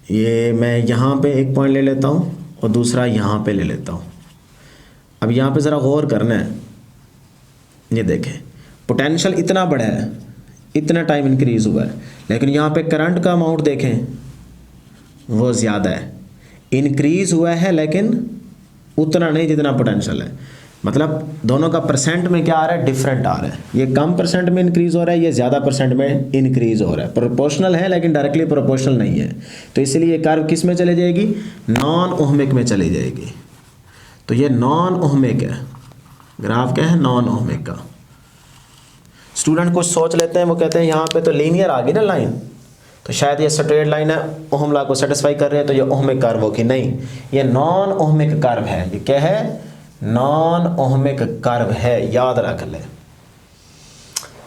ये मैं यहाँ पे एक पॉइंट ले लेता हूँ और दूसरा यहाँ पे ले लेता हूँ। अब यहाँ पे ज़रा गौर करना है, ये देखें पोटेंशियल इतना बड़ा है, इतना टाइम इंक्रीज हुआ है, लेकिन यहाँ पे करंट का अमाउंट देखें वो ज़्यादा है, इंक्रीज हुआ है लेकिन उतना नहीं जितना पोटेंशियल है। मतलब दोनों का परसेंट में क्या आ रहा है, डिफरेंट आ रहा है। ये कम परसेंट में इंक्रीज हो रहा है, ये ज़्यादा परसेंट में इंक्रीज हो रहा है। प्रोपोर्शनल है लेकिन डायरेक्टली प्रोपोर्शनल नहीं है। तो इसलिए ये कर्व किस में चले जाएगी, नॉन ओहमिक में चली जाएगी। तो ये नॉन ओहमिक है, ग्राफ क्या है, नॉन ओहमिक का। स्टूडेंट कुछ सोच लेते हैं, वो कहते हैं यहाँ पे तो लीनियर आ गई ना लाइन, तो शायद ये स्ट्रेट लाइन है, ओहम लॉ को सेटिस्फाई कर रहे हैं, तो ये ओहमिक कर्व होगी। नहीं, ये नॉन ओहमिक कर्व है। ये क्या है, नॉन ओहमिक कर्व है, याद रख ले।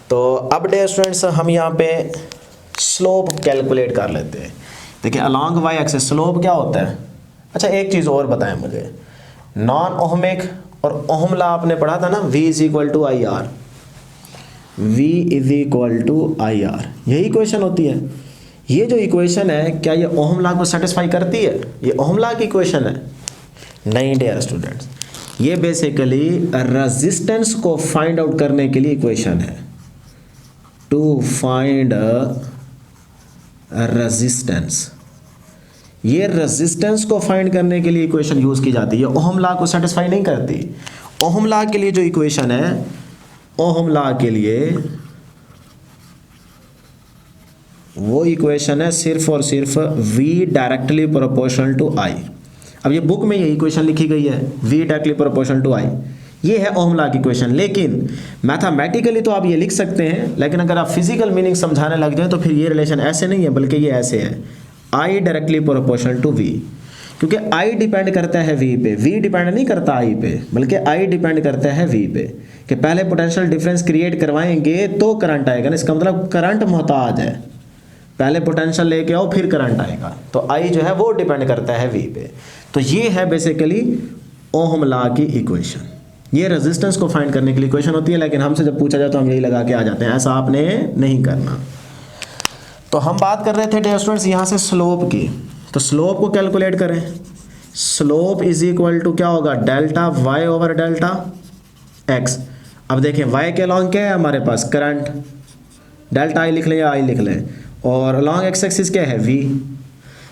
तो अब डियर स्टूडेंट्स हम यहाँ पे स्लोप कैलकुलेट कर लेते हैं। देखिए अलोंग वाई एक्सिस स्लोप क्या होता है। अच्छा एक चीज़ और बताएं मुझे, नॉन ओहमिक और ओहम लॉ आपने पढ़ा था ना, V is equal to I R, V is equal to I R, यही इक्वेशन होती है। ये जो इक्वेशन है क्या ये ओहम लॉ को सेटिस्फाई करती है, ये ओहम लॉ की इक्वेशन है। नहीं डियर स्टूडेंट्स, ये बेसिकली रेजिस्टेंस को फाइंड आउट करने के लिए इक्वेशन है। टू फाइंड रेजिस्टेंस, ये रेजिस्टेंस को फाइंड करने के लिए इक्वेशन यूज की जाती है। ओहम लॉ को सेटिस्फाई नहीं करती। ओहम लॉ के लिए जो इक्वेशन है, ओहम लॉ के लिए वो इक्वेशन है सिर्फ और सिर्फ V directly proportional to I। अब ये बुक में ये इक्वेशन लिखी गई है, V directly proportional to I, ये है ओहम लॉ की इक्वेशन। लेकिन मैथमेटिकली तो आप ये लिख सकते हैं, लेकिन अगर आप फिजिकल मीनिंग समझाने लग जाए तो फिर ये रिलेशन ऐसे नहीं है, बल्कि ये ऐसे है, I directly proportional to V। क्योंकि I डिपेंड करता है V पे, V डिपेंड नहीं करता I पे, बल्कि I डिपेंड करता है V पे। कि पहले पोटेंशियल डिफरेंस क्रिएट करवाएंगे तो करंट आएगा ना, इसका मतलब करंट मोहताज है, पहले पोटेंशियल लेके आओ फिर करंट आएगा। तो I जो है वो डिपेंड करता है V पे। तो ये है बेसिकली ओहम लॉ की इक्वेशन। ये रेजिस्टेंस को फाइंड करने के लिए इक्वेशन होती है, लेकिन हमसे जब पूछा जाए तो हम यही लगा के आ जाते हैं, ऐसा आपने नहीं करना। तो हम बात कर रहे थे डियर स्टूडेंट्स यहाँ से स्लोप की। तो स्लोप को कैलकुलेट करें, स्लोप इज इक्वल टू क्या होगा, delta y over delta x। अब देखें y के अलॉन्ग क्या है हमारे पास, करंट, डेल्टा I लिख लें या I लिख लें, और अलॉन्ग x एक्सिस क्या है, v।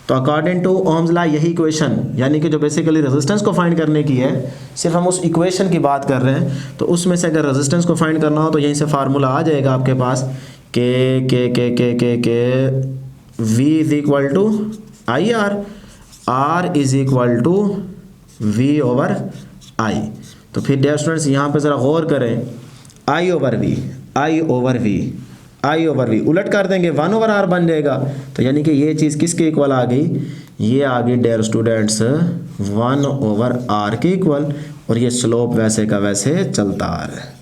तो अकॉर्डिंग टू ओम्स लॉ यही इक्वेशन, यानी कि जो बेसिकली रेजिस्टेंस को फाइंड करने की है, सिर्फ हम उस इक्वेशन की बात कर रहे हैं। तो उसमें से अगर रेजिस्टेंस को फाइंड करना हो तो यहीं से फार्मूला आ जाएगा आपके पास, के v is equal to I R, r is equal to v over I। तो फिर डियर स्टूडेंट्स यहाँ पे ज़रा गौर करें, I over v, I over v, I over v उलट कर देंगे 1 ओवर r बन जाएगा। तो यानी कि ये चीज़ किसके इक्वल आ गई, ये आ गई डियर स्टूडेंट्स 1 ओवर r के इक्वल, और ये स्लोप वैसे का वैसे चलता आ रहा है।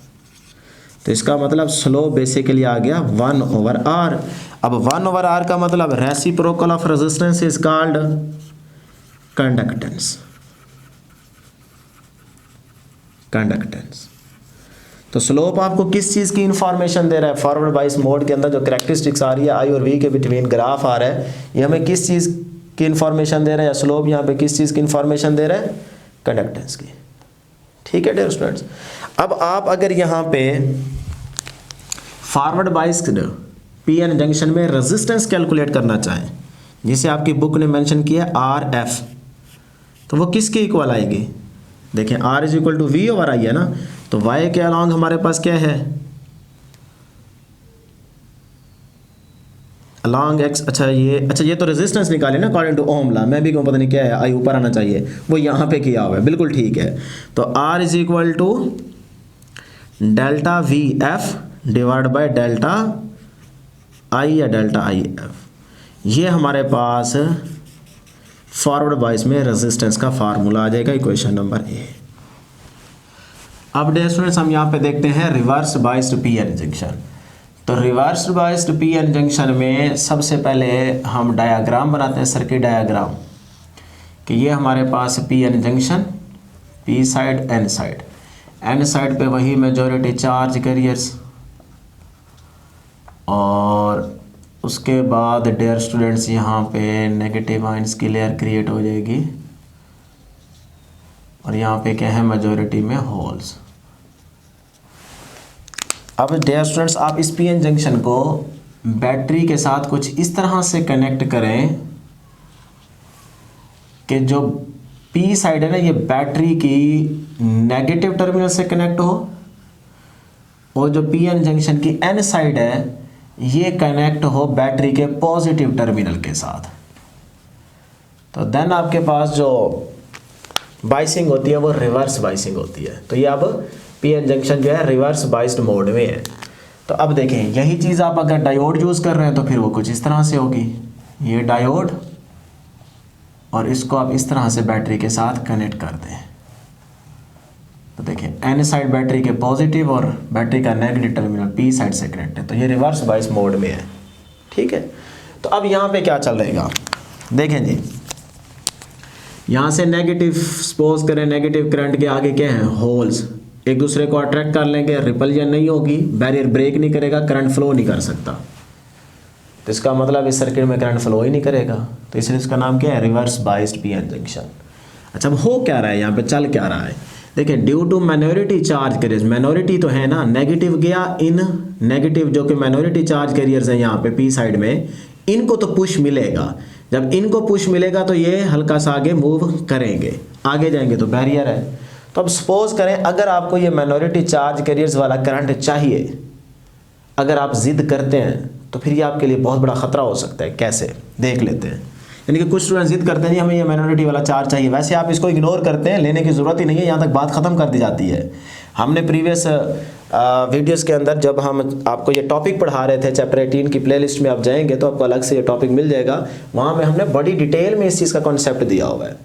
तो इसका मतलब स्लोप बेसिकली आ गया 1 ओवर r। अब 1 ओवर r का मतलब reciprocal of resistance is called conductance, conductance. तो स्लोप आपको किस चीज़ की इंफॉर्मेशन दे रहा है, फॉरवर्ड बाइस मोड के अंदर जो कैरेक्टरिस्टिक्स आ रही है I और V के बिटवीन ग्राफ आ रहा है, ये हमें किस चीज़ की इंफॉर्मेशन दे रहा है, या स्लोप यहाँ पे किस चीज़ की इंफॉर्मेशन दे रहा है, कंडक्टेंस की। ठीक है डियर स्टूडेंट्स। अब आप अगर यहाँ पे फॉरवर्ड बाइस्ड PN जंक्शन में रेजिस्टेंस कैलकुलेट करना चाहें, जिसे आपकी बुक ने मेंशन किया है RF, तो वो किसके इक्वल आएगी, देखें R is equal to V over I है ना। तो Y के अलॉन्ग हमारे पास क्या है, अलॉन्ग x, अच्छा ये तो रेजिस्टेंस निकाले ना अकॉर्डिंग टू ओम लॉ, मैं भी कहूँ पता नहीं क्या है, I ऊपर आना चाहिए, वो यहाँ पे किया हुआ है, बिल्कुल ठीक है। तो R is equal to delta VF divide by delta I या डेल्टा IF, ये हमारे पास फॉरवर्ड बाइस में रेजिस्टेंस का फार्मूला आ जाएगा, इक्वेशन नंबर A। अब डियर स्टूडेंट्स हम यहाँ पे देखते हैं रिवर्स बाइस्ड PN जंक्शन। तो रिवर्स बाइस्ड PN जंक्शन में सबसे पहले हम डायग्राम बनाते हैं, सर्किट डायग्राम, कि ये हमारे पास PN junction, P side N side, N side पे वही मेजॉरिटी चार्ज कैरियर्स, और उसके बाद डियर स्टूडेंट्स यहाँ पे नेगेटिव आयंस की लेयर क्रिएट हो जाएगी, और यहाँ पे क्या है, मेजॉरिटी में होल्स। अब डियर स्टूडेंट्स आप इस PN जंक्शन को बैटरी के साथ कुछ इस तरह से कनेक्ट करें कि जो P साइड है ना, ये बैटरी की नेगेटिव टर्मिनल से कनेक्ट हो, और जो PN जंक्शन की N साइड है ये कनेक्ट हो बैटरी के पॉजिटिव टर्मिनल के साथ। तो देन आपके पास जो बाइसिंग होती है वो रिवर्स बाइसिंग होती है। तो ये अब PN जंक्शन जो है रिवर्स बाइस्ड मोड में है। तो अब देखें यही चीज़ आप अगर डायोड यूज़ कर रहे हैं तो फिर वो कुछ इस तरह से होगी, ये डायोड, और इसको आप इस तरह से बैटरी के साथ कनेक्ट कर दें। तो देखिए N साइड बैटरी के पॉजिटिव और बैटरी का नेगेटिव टर्मिनल P साइड से कनेक्ट है, तो ये रिवर्स बाइस मोड में है। ठीक है, तो अब यहाँ पे क्या चल रहेगा, देखें जी, यहाँ से नेगेटिव सपोज करें, नेगेटिव करंट के आगे क्या है, होल्स एक दूसरे को अट्रैक्ट कर लेंगे, रिपल्जन नहीं होगी, बैरियर ब्रेक नहीं करेगा, करंट फ्लो नहीं कर सकता। तो इसका मतलब इस सर्किट में करंट फ्लो ही नहीं करेगा, तो इसलिए इसका नाम क्या है, रिवर्स बाइस्ड PN जंक्शन। अच्छा, अब हो क्या रहा है यहाँ पे, चल क्या रहा है, देखिए due to minority charge carriers, minority तो है ना, नेगेटिव गया इन नेगेटिव, जो कि माइनॉरिटी चार्ज कैरियर्स हैं यहाँ पे पी साइड में, इनको तो पुश मिलेगा। जब इनको पुश मिलेगा तो ये हल्का सा आगे मूव करेंगे, आगे जाएंगे तो बैरियर है। तो अब सपोज करें अगर आपको ये माइनॉरिटी चार्ज कैरियर्स वाला करंट चाहिए, अगर आप जिद करते हैं तो फिर ये आपके लिए बहुत बड़ा खतरा हो सकता है। कैसे, देख लेते हैं। यानी कि कुछ स्टूडेंट जिद करते हैं जी हमें ये माइनॉरिटी वाला चार्ज चाहिए, वैसे आप इसको इग्नोर करते हैं, लेने की ज़रूरत ही नहीं है, यहाँ तक बात ख़त्म कर दी जाती है। हमने प्रीवियस वीडियोस के अंदर जब हम आपको ये टॉपिक पढ़ा रहे थे, चैप्टर 18 की प्लेलिस्ट में आप जाएंगे तो आपको अलग से ये टॉपिक मिल जाएगा, वहाँ पे हमने बड़ी डिटेल में इस चीज़ का कॉन्सेप्ट दिया हुआ है,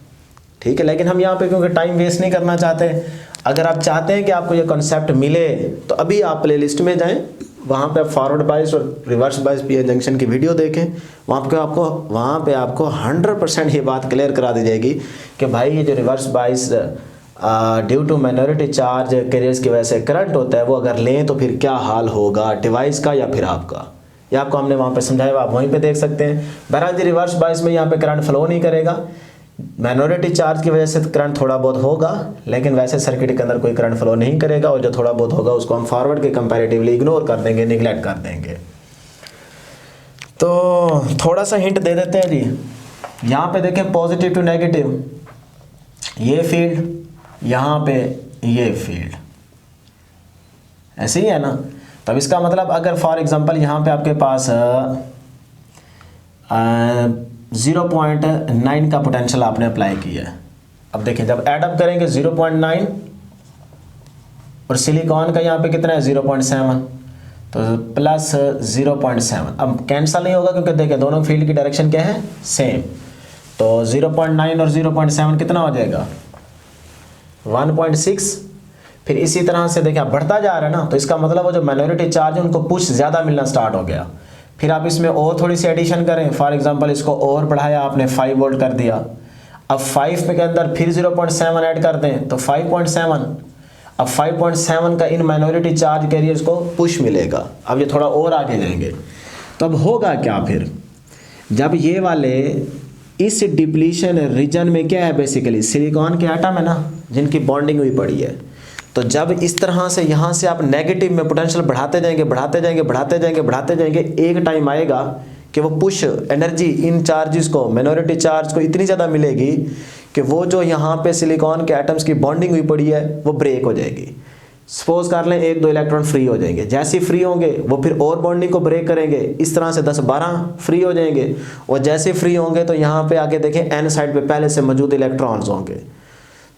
ठीक है। लेकिन हम यहाँ पे क्योंकि टाइम वेस्ट नहीं करना चाहते, अगर आप चाहते हैं कि आपको ये कॉन्सेप्ट मिले तो अभी आप प्लेलिस्ट में जाएं, वहाँ पे आप फॉरवर्ड बाइस और रिवर्स बाइस पीएन जंक्शन की वीडियो देखें, वहाँ पे आपको 100% ये बात क्लियर करा दी जाएगी कि भाई ये जो reverse bias due to minority charge carriers की वजह से करंट होता है, वो अगर लें तो फिर क्या हाल होगा डिवाइस का या फिर आपका, ये आपको हमने वहाँ पे समझाया, आप वहीं पे देख सकते हैं। बहरहाल जी रिवर्स बाइस में यहाँ पे करंट फ्लो नहीं करेगा, माइनॉरिटी चार्ज की वजह से करंट थोड़ा बहुत होगा, लेकिन वैसे सर्किट के अंदर कोई करंट फ्लो नहीं करेगा, और जो थोड़ा बहुत होगा उसको हम फॉरवर्ड के कंपैरेटिवली इग्नोर कर देंगे, निगलेक्ट कर देंगे। तो थोड़ा सा हिंट दे देते हैं जी, यहाँ पे देखें पॉजिटिव टू नेगेटिव, ये फील्ड, यहाँ पे ये फील्ड, ऐसे ही है ना। तब इसका मतलब अगर फॉर एग्जांपल यहाँ पे आपके पास 0.9 का पोटेंशियल आपने अप्लाई किया है, अब देखिए जब ऐड अप करेंगे 0.9 और सिलिकॉन का यहाँ पे कितना है 0.7, तो प्लस 0.7, अब कैंसिल नहीं होगा क्योंकि देखिए दोनों फील्ड की डायरेक्शन क्या है, सेम। तो 0.9 और 0.7 कितना हो जाएगा 1.6। फिर इसी तरह से देखिए बढ़ता जा रहा है ना, तो इसका मतलब वो जो माइनॉरिटी चार्ज है उनको पुश ज़्यादा मिलना स्टार्ट हो गया। फिर आप इसमें और थोड़ी सी एडिशन करें, फॉर एग्जांपल इसको और बढ़ाया आपने 5 वोल्ट कर दिया, अब 5 के अंदर फिर 0.7 ऐड कर दें तो 5.7, अब 5.7 का इन माइनॉरिटी चार्ज कैरियर्स को पुश मिलेगा। अब ये थोड़ा और आगे जाएंगे तो अब होगा क्या, फिर जब ये वाले इस डिप्लीशन रीजन में क्या है, बेसिकली सिलिकॉन के एटम है ना जिनकी बॉन्डिंग हुई पड़ी है, तो जब इस तरह से यहाँ से आप नेगेटिव में पोटेंशियल बढ़ाते जाएंगे बढ़ाते जाएंगे बढ़ाते जाएंगे बढ़ाते जाएंगे, एक टाइम आएगा कि वो पुश एनर्जी इन चार्जेस को, माइनॉरिटी चार्ज को इतनी ज़्यादा मिलेगी कि वो जो यहाँ पे सिलिकॉन के एटम्स की बॉन्डिंग हुई पड़ी है वो ब्रेक हो जाएगी। सपोज कर लें 1-2 इलेक्ट्रॉन फ्री हो जाएंगे, जैसे ही फ्री होंगे वो फिर और बॉन्डिंग को ब्रेक करेंगे, इस तरह से 10-12 फ्री हो जाएंगे, और जैसे फ्री होंगे तो यहाँ पे आके देखें एन साइड पे पहले से मौजूद इलेक्ट्रॉन्स होंगे,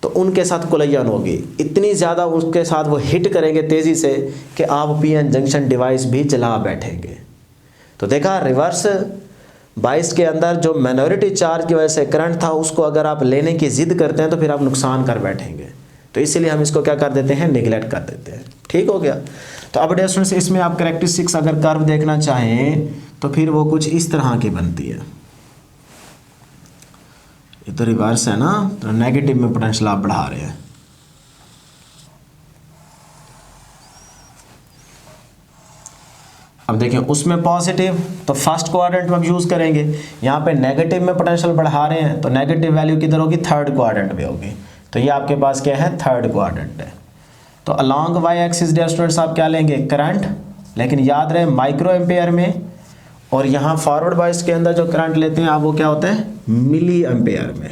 तो उनके साथ कोलिजन होगी, इतनी ज़्यादा उसके साथ वो हिट करेंगे तेज़ी से कि आप पीएन जंक्शन डिवाइस भी जला बैठेंगे। तो देखा रिवर्स बाइस के अंदर जो माइनॉरिटी चार्ज की वजह से करंट था उसको अगर आप लेने की ज़िद करते हैं तो फिर आप नुकसान कर बैठेंगे, तो इसीलिए हम इसको क्या कर देते हैं, निगलेक्ट कर देते हैं। ठीक हो गया। तो अब डियर स्टूडेंट्स इसमें आप कैरेक्टरिस्टिक्स अगर कर्व देखना चाहें तो फिर वो कुछ इस तरह की बनती है, ये तो रिवर्स है ना, तो नेगेटिव में पोटेंशियल आप बढ़ा रहे हैं। अब देखिए उसमें पॉजिटिव, तो फर्स्ट क्वाड्रेंट में यूज़ करेंगे, यहाँ पे नेगेटिव में पोटेंशियल बढ़ा रहे हैं तो नेगेटिव वैल्यू किधर होगी, थर्ड क्वाड्रेंट में होगी, तो ये आपके पास क्या है, थर्ड क्वाड्रेंट है। तो along Y axis dear students आप क्या लेंगे, करंट, लेकिन याद रहे माइक्रो एम्पेयर में, और यहाँ फॉरवर्ड बाइस के अंदर जो करंट लेते हैं आप वो क्या होता है, मिली एम्पेयर में।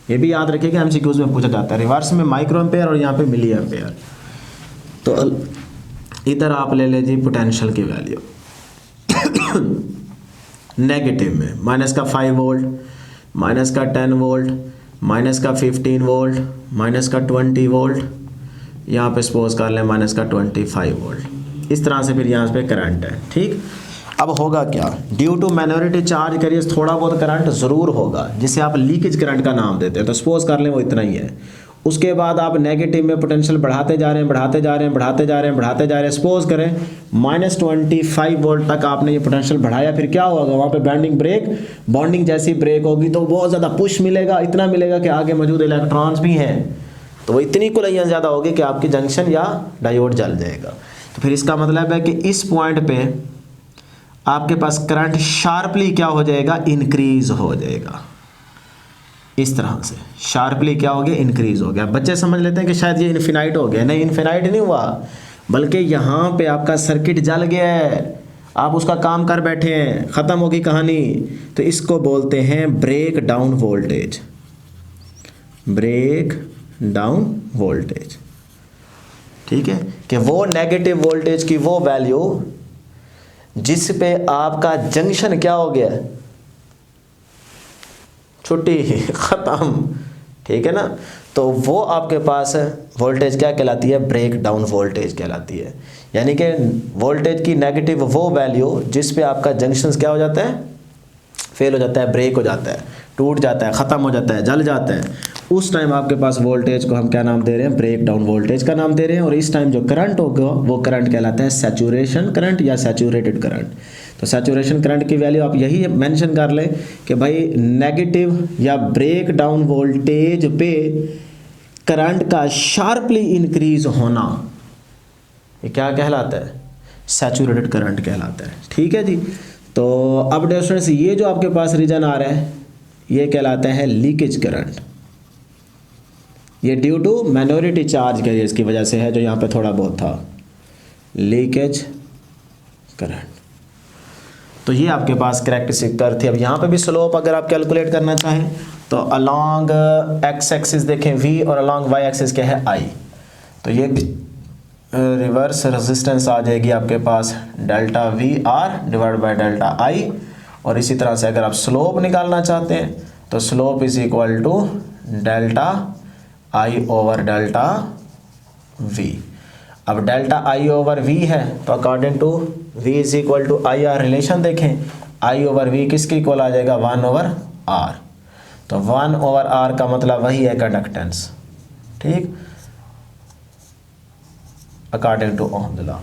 ये भी याद रखिएगा एमसीक्यूज में पूछा जाता है, रिवर्स में माइक्रो एम्पेयर और यहाँ पे मिली एम्पेयर। तो इधर आप ले लीजिए पोटेंशियल की वैल्यू नेगेटिव में माइनस का 5 वोल्ट, माइनस का 10 वोल्ट, माइनस का 15 वोल्ट, माइनस का 20 वोल्ट, यहाँ पे सपोज कर लें माइनस का 25 वोल्ट, इस तरह से फिर यहाँ पे करंट है। ठीक, अब होगा क्या, due to minority charge carriers थोड़ा बहुत करंट ज़रूर होगा जिसे आप लीकेज करंट का नाम देते हैं, तो सपोज कर लें वो इतना ही है। उसके बाद आप नेगेटिव में पोटेंशियल बढ़ाते जा रहे हैं बढ़ाते जा रहे हैं बढ़ाते जा रहे हैं बढ़ाते जा रहे हैं, सपोज करें -25 वोल्ट तक आपने ये पोटेंशियल बढ़ाया, फिर क्या होगा, वहाँ पे बॉन्डिंग जैसी ब्रेक होगी तो बहुत ज़्यादा पुश मिलेगा, इतना मिलेगा कि आगे मौजूद इलेक्ट्रॉन्स भी हैं तो वो इतनी कोलिजन ज़्यादा होगी कि आपकी जंक्शन या डायोड जल जाएगा। तो फिर इसका मतलब है कि इस पॉइंट पे आपके पास करंट शार्पली क्या हो जाएगा, इंक्रीज हो जाएगा। इस तरह से शार्पली क्या हो गया, इंक्रीज हो गया। बच्चे समझ लेते हैं कि शायद ये इन्फिनाइट हो गया, नहीं इन्फिनाइट नहीं हुआ, बल्कि यहाँ पे आपका सर्किट जल गया है, आप उसका काम कर बैठे हैं, ख़त्म होगी कहानी। तो इसको बोलते हैं breakdown voltage, breakdown voltage. ठीक है, कि वो नेगेटिव वोल्टेज की वो वैल्यू जिस पे आपका जंक्शन क्या हो गया, छुट्टी, ख़त्म। ठीक है ना, तो वो आपके पास वोल्टेज क्या कहलाती है, ब्रेक डाउन वोल्टेज कहलाती है। यानी कि वोल्टेज की नेगेटिव वो वैल्यू जिस पे आपका जंक्शन क्या हो जाता है, फेल हो जाता है, ब्रेक हो जाता है, टूट जाता है, ख़त्म हो जाता है, जल जाता है, उस टाइम आपके पास वोल्टेज को हम क्या नाम दे रहे हैं, ब्रेक डाउन वोल्टेज का नाम दे रहे हैं। और इस टाइम जो करंट होगा वो करंट कहलाता है सैचुरेशन करंट या सैचुरेटेड करंट। तो सैचुरेशन करंट की वैल्यू आप यही मेंशन कर लें कि भाई नेगेटिव या ब्रेक डाउन वोल्टेज पे करंट का शार्पली इंक्रीज होना, ये क्या कहलाता है, सैचुरेटेड करंट कहलाता है। ठीक है जी। तो अब डियर स्टूडेंट्स, ये जो आपके पास रीजन आ रहा है ये कहलाता है लीकेज करंट। ये ड्यू टू माइनॉरिटी चार्ज के इसकी वजह से है, जो यहाँ पे थोड़ा बहुत था, लीकेज करंट। तो ये आपके पास कैरेक्टरिस्टिक कर्व थी। अब यहाँ पे भी स्लोप अगर आप कैलकुलेट करना चाहें तो अलोंग एक्स एक्सिस देखें v और अलोंग वाई एक्सिस क्या है i। तो ये रिवर्स रेजिस्टेंस आ जाएगी आपके पास delta V R divide by delta i। और इसी तरह से अगर आप स्लोप निकालना चाहते हैं तो slope is equal to delta i over delta v। अब डेल्टा i ओवर v है तो according to v is equal to I R relation देखें, i ओवर v किसके इक्वल आ जाएगा, 1 ओवर r। तो 1 ओवर r का मतलब वही है कंडक्टेंस। ठीक, अकॉर्डिंग टू ओह्म लॉ।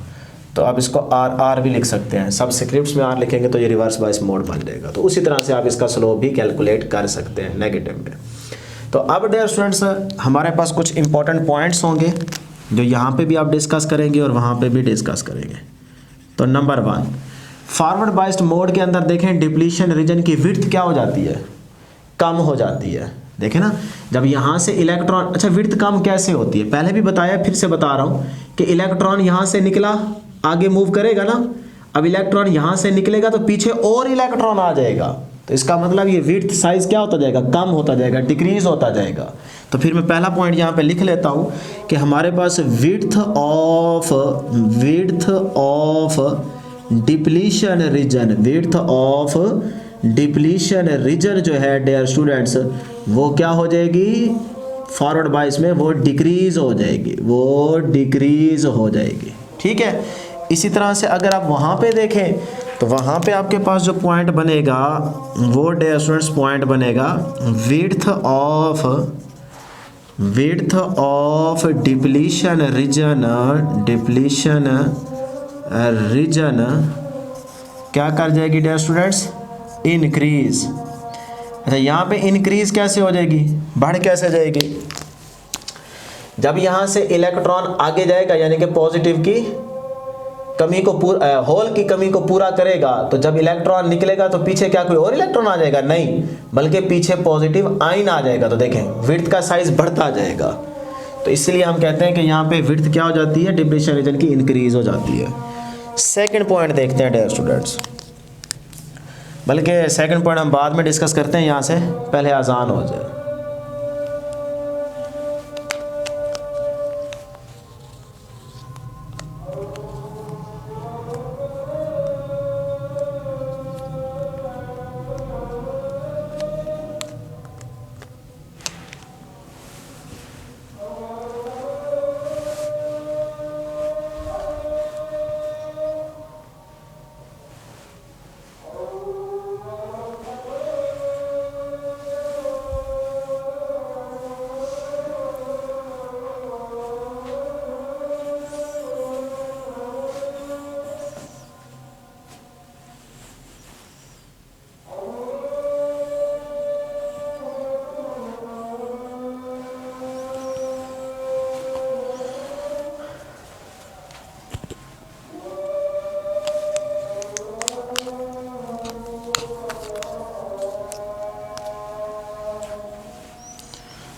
तो आप इसको r भी लिख सकते हैं, सबस्क्रिप्ट्स में r लिखेंगे तो ये रिवर्स बायस मोड बन जाएगा। तो उसी तरह से आप इसका स्लोप भी कैलकुलेट कर सकते हैं नेगेटिव में। तो अब डियर स्टूडेंट्स, हमारे पास कुछ इंपॉर्टेंट पॉइंट्स होंगे जो यहाँ पे भी आप डिस्कस करेंगे और वहाँ पे भी डिस्कस करेंगे। तो नंबर 1, फॉरवर्ड बायस्ड मोड के अंदर देखें डिप्लीशन रीजन की विड्थ क्या हो जाती है, कम हो जाती है। देखें ना, जब यहाँ से इलेक्ट्रॉन, अच्छा विड्थ कम कैसे होती है, पहले भी बताया फिर से बता रहा हूँ कि इलेक्ट्रॉन यहाँ से निकला, आगे मूव करेगा ना, अब इलेक्ट्रॉन यहाँ से निकलेगा तो पीछे और इलेक्ट्रॉन आ जाएगा, तो इसका मतलब ये विड्थ साइज क्या होता जाएगा, कम होता जाएगा, डिक्रीज होता जाएगा। तो फिर मैं पहला पॉइंट यहाँ पे लिख लेता हूँ कि हमारे पास width of depletion region, width of depletion region जो है डियर स्टूडेंट्स, वो क्या हो जाएगी, फॉरवर्ड बायस में वो डिक्रीज हो जाएगी, वो डिक्रीज हो जाएगी। ठीक है, इसी तरह से अगर आप वहाँ पे देखें तो वहाँ पे आपके पास जो पॉइंट बनेगा वो डियर स्टूडेंट्स पॉइंट बनेगा विड्थ ऑफ डिप्लीशन रीजन क्या कर जाएगी डियर स्टूडेंट्स, इंक्रीज। अच्छा, यहाँ पे इंक्रीज कैसे हो जाएगी, बढ़ कैसे जाएगी, जब यहाँ से इलेक्ट्रॉन आगे जाएगा यानी कि पॉजिटिव की कमी को होल की कमी को पूरा करेगा, तो जब इलेक्ट्रॉन निकलेगा तो पीछे क्या कोई और इलेक्ट्रॉन आ जाएगा, नहीं, बल्कि पीछे पॉजिटिव आयन आ जाएगा। तो देखें विड्थ का साइज बढ़ता जाएगा। तो इसलिए हम कहते हैं कि यहाँ पे विड्थ क्या हो जाती है, डिप्लीशन रीजन की इंक्रीज हो जाती है। सेकंड पॉइंट देखते हैं डियर स्टूडेंट्स, बल्कि सेकंड पॉइंट हम बाद में डिस्कस करते हैं, यहाँ से पहले आसान हो जाए।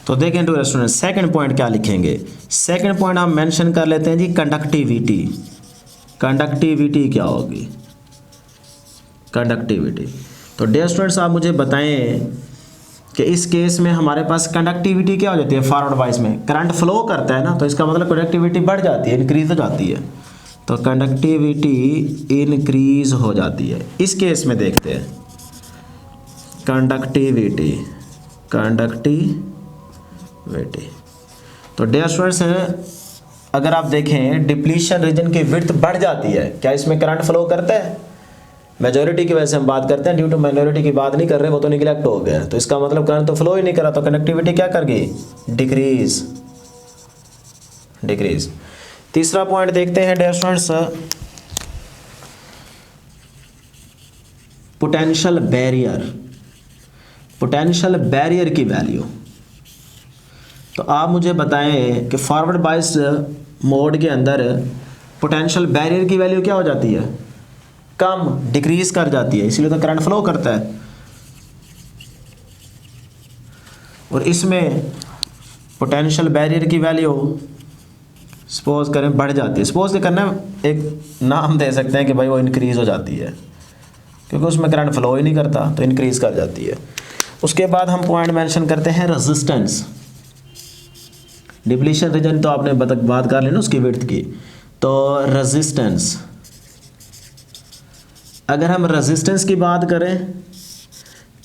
तो देखें टू स्टूडेंट, सेकंड पॉइंट क्या लिखेंगे? सेकंड पॉइंट हम मेंशन कर लेते हैं जी कंडक्टिविटी। कंडक्टिविटी क्या होगी? कंडक्टिविटी। तो डियर स्टूडेंट्स आप मुझे बताएं कि इस केस में हमारे पास कंडक्टिविटी क्या हो जाती है? फॉरवर्ड वाइज में करंट फ्लो करता है ना, तो इसका मतलब कंडक्टिविटी बढ़ जाती है, इंक्रीज हो जाती है। तो कंडक्टिविटी इंक्रीज हो जाती है। इस केस में देखते हैं कंडक्टिविटी। तो डियर स्टूडेंट्स अगर आप देखें डिप्लीशन रीजन की विड्थ बढ़ जाती है, क्या इसमें करंट फ्लो करता है? मेजॉरिटी की वजह से हम बात करते हैं, ड्यू टू माइनॉरिटी की बात नहीं कर रहे, वो तो निगलेक्ट हो गया। तो इसका मतलब करंट तो फ्लो ही नहीं करा, तो कनेक्टिविटी क्या कर गई? डिक्रीज। तीसरा पॉइंट देखते हैं डियर स्टूडेंट्स, पोटेंशियल बैरियर की वैल्यू। तो आप मुझे बताएं कि फॉरवर्ड बायस मोड के अंदर पोटेंशियल बैरियर की वैल्यू क्या हो जाती है? कम, डिक्रीज कर जाती है, इसीलिए तो करंट फ्लो करता है। और इसमें पोटेंशियल बैरियर की वैल्यू सपोज करें बढ़ जाती है। सपोज करना एक नाम दे सकते हैं कि भाई वो इंक्रीज हो जाती है, क्योंकि उसमें करंट फ्लो ही नहीं करता, तो इंक्रीज कर जाती है। उसके बाद हम पॉइंट मेंशन करते हैं रेजिस्टेंस। डिप्लीशन रीजन तो आपने बात कर ली ना उसकी विड्थ की। तो रेजिस्टेंस, अगर हम रेजिस्टेंस की बात करें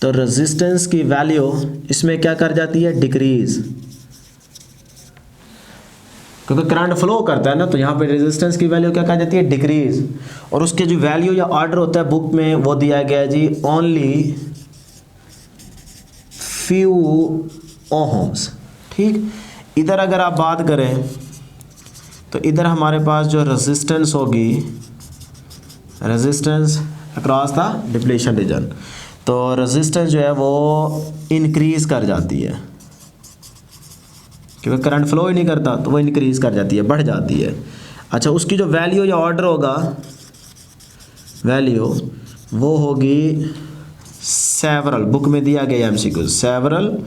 तो रेजिस्टेंस की वैल्यू इसमें क्या कर जाती है? डिक्रीज, क्योंकि करंट फ्लो करता है ना, तो यहाँ पे रेजिस्टेंस की वैल्यू क्या कर जाती है? डिक्रीज। और उसके जो वैल्यू या ऑर्डर होता है बुक में वो दिया गया है जी ओनली फ्यू ओहम्स। ठीक, इधर अगर आप बात करें तो इधर हमारे पास जो रेजिस्टेंस होगी, resistance across the depletion region, तो रेजिस्टेंस जो है वो इंक्रीज कर जाती है, क्योंकि करंट फ्लो ही नहीं करता, तो वो इंक्रीज कर जाती है, बढ़ जाती है। अच्छा, उसकी जो वैल्यू या ऑर्डर होगा, वैल्यू वो होगी सेवरल, बुक में दिया गया MCQ, several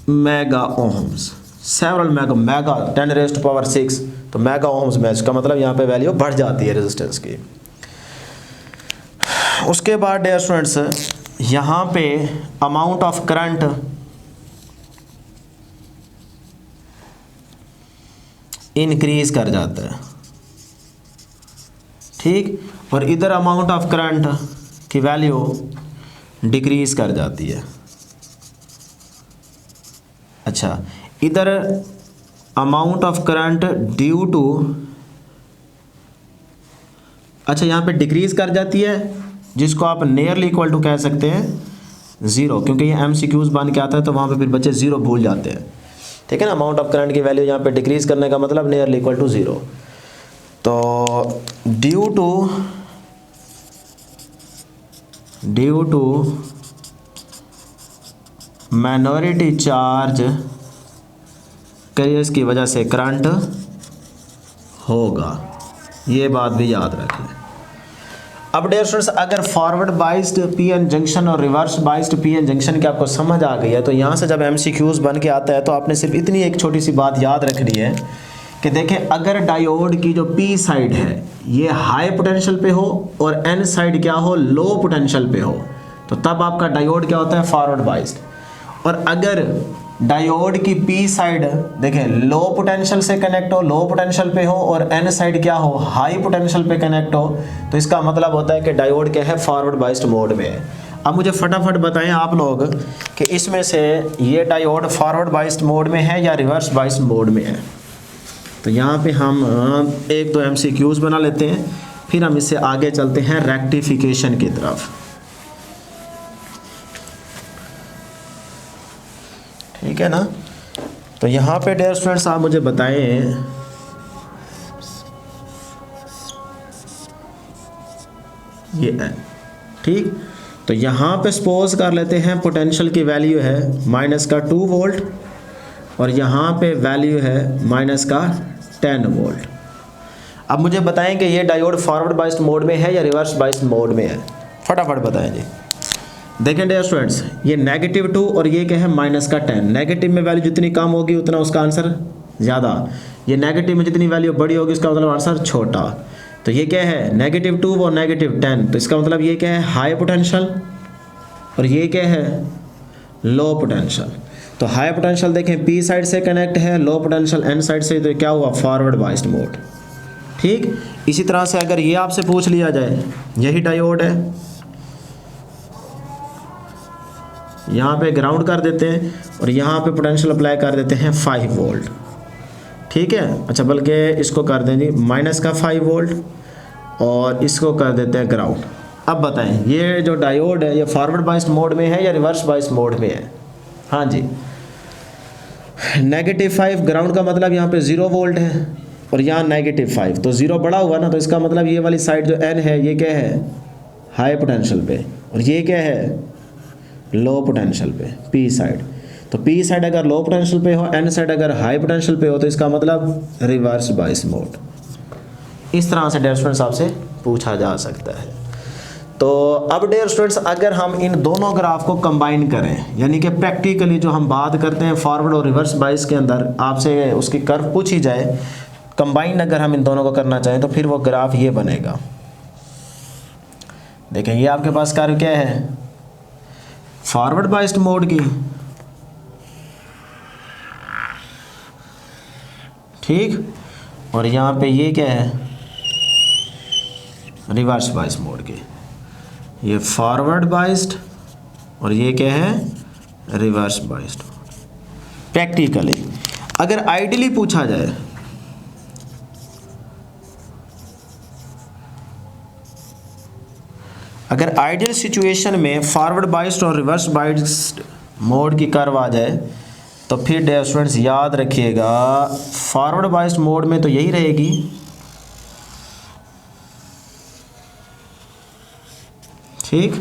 mega ohms. Several mega 10⁻⁶, तो मेगा ओम्स में, इसका मतलब यहाँ पे वैल्यू बढ़ जाती है रेजिस्टेंस की। उसके बाद डियर स्टूडेंट्स यहाँ पे अमाउंट ऑफ करंट इंक्रीज कर जाता है। ठीक, और इधर अमाउंट ऑफ करंट की वैल्यू डिक्रीज कर जाती है। अच्छा, इधर amount of current due to, अच्छा यहाँ पे डिक्रीज कर जाती है, जिसको आप नियरली इक्वल टू कह सकते हैं 0, क्योंकि ये एमसीक्यूज बन के आता है तो वहाँ पे फिर बच्चे 0 भूल जाते हैं। ठीक है ना, अमाउंट ऑफ करंट की वैल्यू यहाँ पे डिक्रीज करने का मतलब नियरली इक्वल टू 0। तो due to minority charge carriers की वजह से करंट होगा, ये बात भी याद रखें। अब डियर स्टूडेंट्स अगर फॉरवर्ड बाइस्ड पीएन जंक्शन और रिवर्स बाइस्ड पीएन जंक्शन की आपको समझ आ गई है, तो यहाँ से जब एमसीक्यूज बन के आता है तो आपने सिर्फ इतनी एक छोटी सी बात याद रखनी है कि देखें अगर डायोड की जो पी साइड है ये हाई पोटेंशियल पे हो और एन साइड क्या हो? लो पोटेंशियल पे हो, तो तब आपका डायोड क्या होता है? Forward biased. और अगर डायोड की पी साइड देखें लो पोटेंशियल से कनेक्ट हो, लो पोटेंशियल पे हो, और एन साइड क्या हो? हाई पोटेंशियल पे कनेक्ट हो, तो इसका मतलब होता है कि डायोड क्या है? फॉरवर्ड बाइस्ड मोड में है। अब मुझे फटाफट बताएं आप लोग कि इसमें से ये डायोड फॉरवर्ड बाइस्ड मोड में है या रिवर्स बाइस्ड मोड में है। तो यहाँ पे हम एक दो एमसीक्यूज बना लेते हैं, फिर हम इससे आगे चलते हैं रेक्टिफिकेशन की तरफ। ठीक है ना, तो यहाँ पे डियर स्टूडेंट्स आप मुझे बताएं ये है। ठीक, तो यहाँ पे सपोज कर लेते हैं पोटेंशियल की वैल्यू है -2 वोल्ट और यहाँ पे वैल्यू है -10 वोल्ट। अब मुझे बताएं कि ये डायोड फॉरवर्ड बाइस्ड मोड में है या रिवर्स बाइस्ड मोड में है? फटाफट बताएं जी। देखें डियर स्टूडेंट्स, ये -2 और ये क्या है -10। नेगेटिव में वैल्यू जितनी कम होगी उतना उसका आंसर ज़्यादा, ये नेगेटिव में जितनी वैल्यू बड़ी होगी उसका मतलब आंसर छोटा। तो ये क्या है -2 और -10, तो इसका मतलब ये क्या है हाई पोटेंशियल और ये क्या है लो पोटेंशियल। तो हाई पोटेंशियल देखें पी साइड से कनेक्ट है, लो पोटेंशियल एन साइड से, तो क्या हुआ फॉरवर्ड बाइस्ड मोड। ठीक, इसी तरह से अगर ये आपसे पूछ लिया जाए, यही डायोड है, यहाँ पे ग्राउंड कर देते हैं और यहाँ पे पोटेंशियल अप्लाई कर देते हैं 5 वोल्ट। ठीक है, अच्छा बल्कि इसको कर दें जी -5 वोल्ट और इसको कर देते हैं ग्राउंड। अब बताएं ये जो डायोड है ये फॉरवर्ड बाइस्ड मोड में है या रिवर्स बाइस्ड मोड में है? हाँ जी, -5 ग्राउंड का मतलब यहाँ पे 0 वोल्ट है और यहाँ -5, तो 0 बड़ा हुआ ना, तो इसका मतलब ये वाली साइड जो N है ये क्या है हाई पोटेंशियल पे और ये क्या है लो पोटेंशियल पे P साइड। तो P साइड अगर लो पोटेंशियल पे हो, N साइड अगर हाई पोटेंशियल पे हो, तो इसका मतलब रिवर्स बाइस मोड। इस तरह से डियर स्टूडेंट्स आपसे पूछा जा सकता है। तो अब डियर स्टूडेंट्स अगर हम इन दोनों ग्राफ को कंबाइन करें, यानी कि प्रैक्टिकली जो हम बात करते हैं फॉरवर्ड और रिवर्स बाइस के अंदर, आपसे उसकी कर्व पूछी जाए, कंबाइन अगर हम इन दोनों को करना चाहें तो फिर वो ग्राफ ये बनेगा। देखें ये आपके पास कर्व क्या है फॉरवर्ड बाइस्ड मोड की, ठीक, और यहाँ पे ये क्या है रिवर्स बाइस्ड मोड की। ये फॉरवर्ड बाइस्ड और ये क्या है रिवर्स बाइस्ड। प्रैक्टिकली अगर आइडियली पूछा जाए, अगर आइडियल सिचुएशन में फॉरवर्ड बाइस्ड और रिवर्स बाइस्ड मोड की कर्व आ जाए, तो फिर डियर स्टूडेंट्स याद रखिएगा फॉरवर्ड बाइस्ड मोड में तो यही रहेगी, ठीक,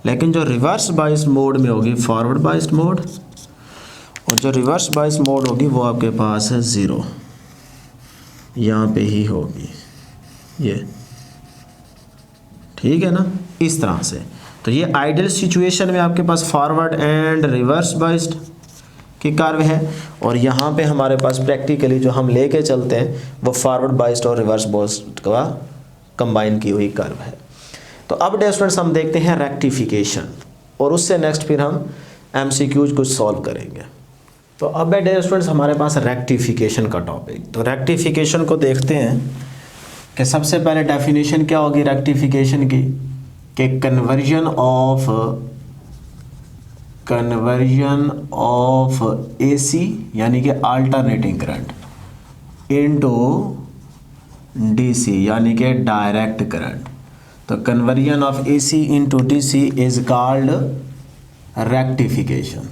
लेकिन जो रिवर्स बाइस्ड मोड में होगी फॉरवर्ड बाइस्ड मोड, और जो रिवर्स बाइस्ड मोड होगी वो आपके पास है 0, यहाँ पे ही होगी ये, ठीक है ना, इस तरह से। तो ये आइडियल सिचुएशन में आपके पास फॉरवर्ड एंड रिवर्स बाइस्ड की कर्व है, और यहाँ पे हमारे पास प्रैक्टिकली जो हम लेके चलते हैं वो फॉरवर्ड बाइस्ड और रिवर्स बाइस्ड का कंबाइन की हुई कर्व है। तो अब डियर स्टूडेंट्स हम देखते हैं रेक्टिफिकेशन, और उससे नेक्स्ट फिर हम MCQs कुछ सॉल्व करेंगे। तो अब है डियर स्टूडेंट्स हमारे पास रेक्टिफिकेशन का टॉपिक। तो रेक्टिफिकेशन को देखते हैं कि सबसे पहले डेफिनेशन क्या होगी रेक्टिफिकेशन की, कि कन्वर्जन ऑफ AC यानी कि अल्टरनेटिंग करंट इनटू DC यानी कि डायरेक्ट करंट। तो conversion of AC into DC is called rectification.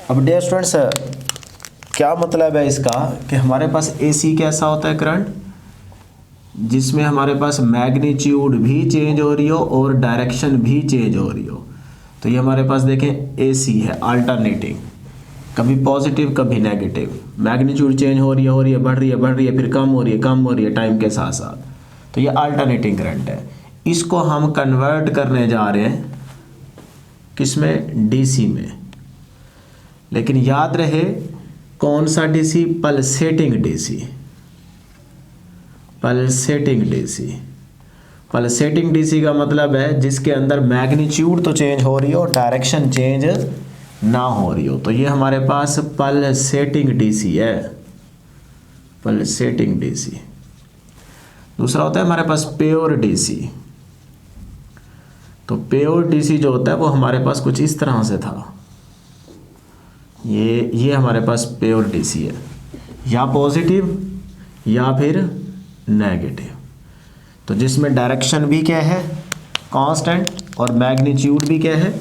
अब डियर स्टूडेंट्स क्या मतलब है इसका, कि हमारे पास AC कैसा होता है करंट, जिसमें हमारे पास मैग्नीट्यूड भी चेंज हो रही हो और डायरेक्शन भी चेंज हो रही हो। तो ये हमारे पास देखें AC है अल्टरनेटिंग, कभी पॉजिटिव कभी नेगेटिव, मैग्नीट्यूड चेंज हो रही है, बढ़ रही है, फिर कम हो रही है टाइम के साथ साथ। तो ये अल्टरनेटिंग करंट है। इसको हम कन्वर्ट करने जा रहे हैं किसमें, DC में। लेकिन याद रहे कौन सा DC, pulsating DC। Pulsating DC का मतलब है जिसके अंदर मैग्नीट्यूड तो चेंज हो रही हो, डायरेक्शन चेंज ना हो रही हो। तो ये हमारे पास पल्सेटिंग DC है, पल्सेटिंग DC। दूसरा होता है हमारे पास प्योर DC। तो प्योर DC जो होता है वो हमारे पास कुछ इस तरह से था, ये हमारे पास प्योर DC है, या पॉजिटिव या फिर नेगेटिव। तो जिसमें डायरेक्शन भी क्या है कांस्टेंट और मैग्नीट्यूड भी क्या है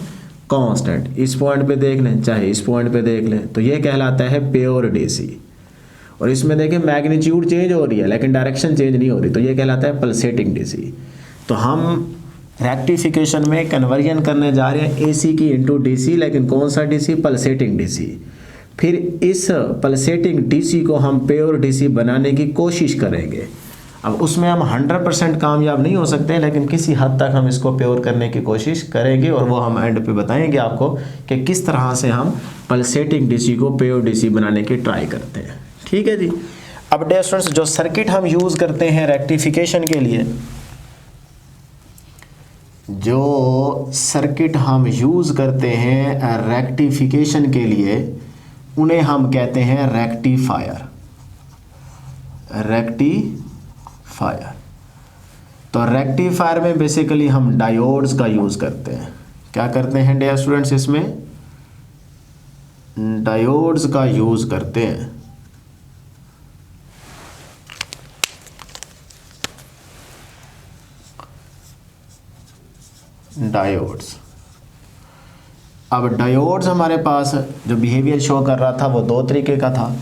कांस्टेंट। इस पॉइंट पे देख लें चाहे इस पॉइंट पे देख लें, तो ये कहलाता है प्योर DC। और इसमें देखें मैग्नीट्यूड चेंज हो रही है लेकिन डायरेक्शन चेंज नहीं हो रही, तो ये कहलाता है पल्सेटिंग DC। तो हम रेक्टिफिकेशन में कन्वर्जन करने जा रहे हैं AC की इंटू DC, लेकिन कौन सा DC, पल्सेटिंग DC। फिर इस पल्सेटिंग DC को हम प्योर DC बनाने की कोशिश करेंगे। अब उसमें हम 100% कामयाब नहीं हो सकते, लेकिन किसी हद तक हम इसको प्योर करने की कोशिश करेंगे और वो हम एंड पे बताएंगे आपको कि किस तरह से हम पल्सेटिंग डीसी को प्योर डीसी बनाने की ट्राई करते हैं। ठीक है जी। अब डियर स्टूडेंट्स, जो सर्किट हम यूज़ करते हैं रेक्टिफिकेशन के लिए, जो सर्किट हम यूज़ करते हैं रेक्टिफिकेशन के लिए, उन्हें हम कहते हैं रेक्टिफायर। रेक्टिफायर। तो रेक्टिफायर में बेसिकली हम डायोड्स का यूज़ करते हैं। क्या करते हैं डियर स्टूडेंट्स? इसमें डायोड्स का यूज़ करते हैं। डायोड्स। अब डायोड्स हमारे पास जो बिहेवियर शो कर रहा था वो दो तरीके का था।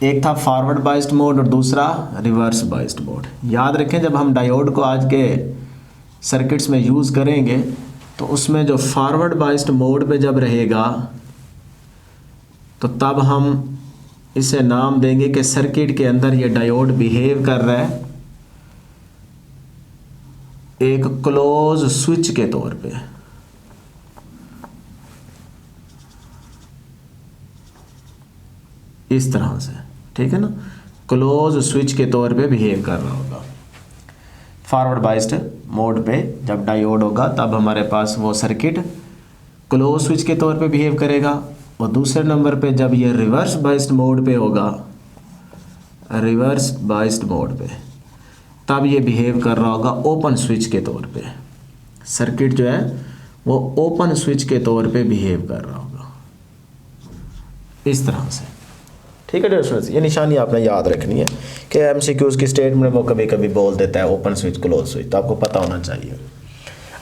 एक था फॉरवर्ड बाइस्ड मोड और दूसरा रिवर्स बाइस्ड मोड। याद रखें, जब हम डायोड को आज के सर्किट्स में यूज़ करेंगे तो उसमें जो फॉरवर्ड बाइस्ड मोड पे जब रहेगा तो तब हम इसे नाम देंगे कि सर्किट के अंदर ये डायोड बिहेव कर रहा है एक क्लोज स्विच के तौर पे। इस तरह से, ठीक है ना, क्लोज स्विच के तौर पे बिहेव कर रहा होगा। फॉरवर्ड बाइस्ड मोड पे जब डायोड होगा तब हमारे पास वो सर्किट क्लोज स्विच के तौर पे बिहेव करेगा, और दूसरे नंबर पे जब ये रिवर्स बाइस्ड मोड पे होगा, रिवर्स बाइस्ड मोड पे, तब ये बिहेव कर रहा होगा ओपन स्विच के तौर पे। सर्किट जो है वो ओपन स्विच के तौर पे बिहेव कर रहा होगा इस तरह से। ठीक है डियर स्टूडेंट्स, ये निशानी आपने याद रखनी है कि एमसीक्यूज की स्टेटमेंट वो कभी कभी बोल देता है ओपन स्विच क्लोज स्विच, तो आपको पता होना चाहिए।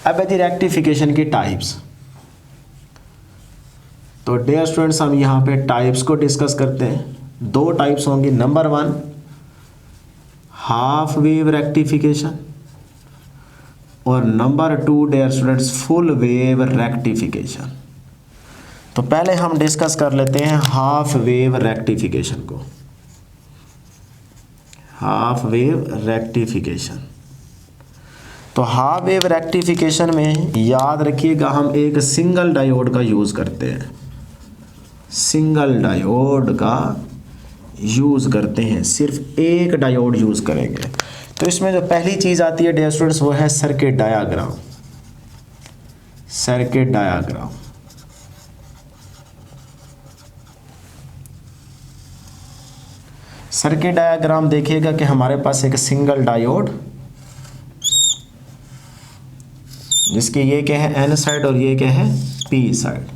अब यदि रेक्टिफिकेशन की टाइप्स, तो डियर स्टूडेंट्स हम यहाँ पे टाइप्स को डिस्कस करते हैं। दो टाइप्स होंगी। नंबर 1 हाफ वेव रेक्टिफिकेशन और number 2 dear students full wave rectification. तो पहले हम डिस्कस कर लेते हैं हाफ वेव रेक्टिफिकेशन को। हाफ वेव रेक्टिफिकेशन, तो हाफ वेव रेक्टिफिकेशन में याद रखिएगा हम एक सिंगल डायोड का यूज़ करते हैं। सिंगल डायोड का यूज़ करते हैं, सिर्फ एक डायोड यूज़ करेंगे। तो इसमें जो पहली चीज़ आती है डियर स्टूडेंट्स वो है circuit diagram. Circuit diagram, circuit diagram देखिएगा कि हमारे पास एक सिंगल डायोड, जिसकी ये क्या है एन साइड और ये क्या है पी साइड।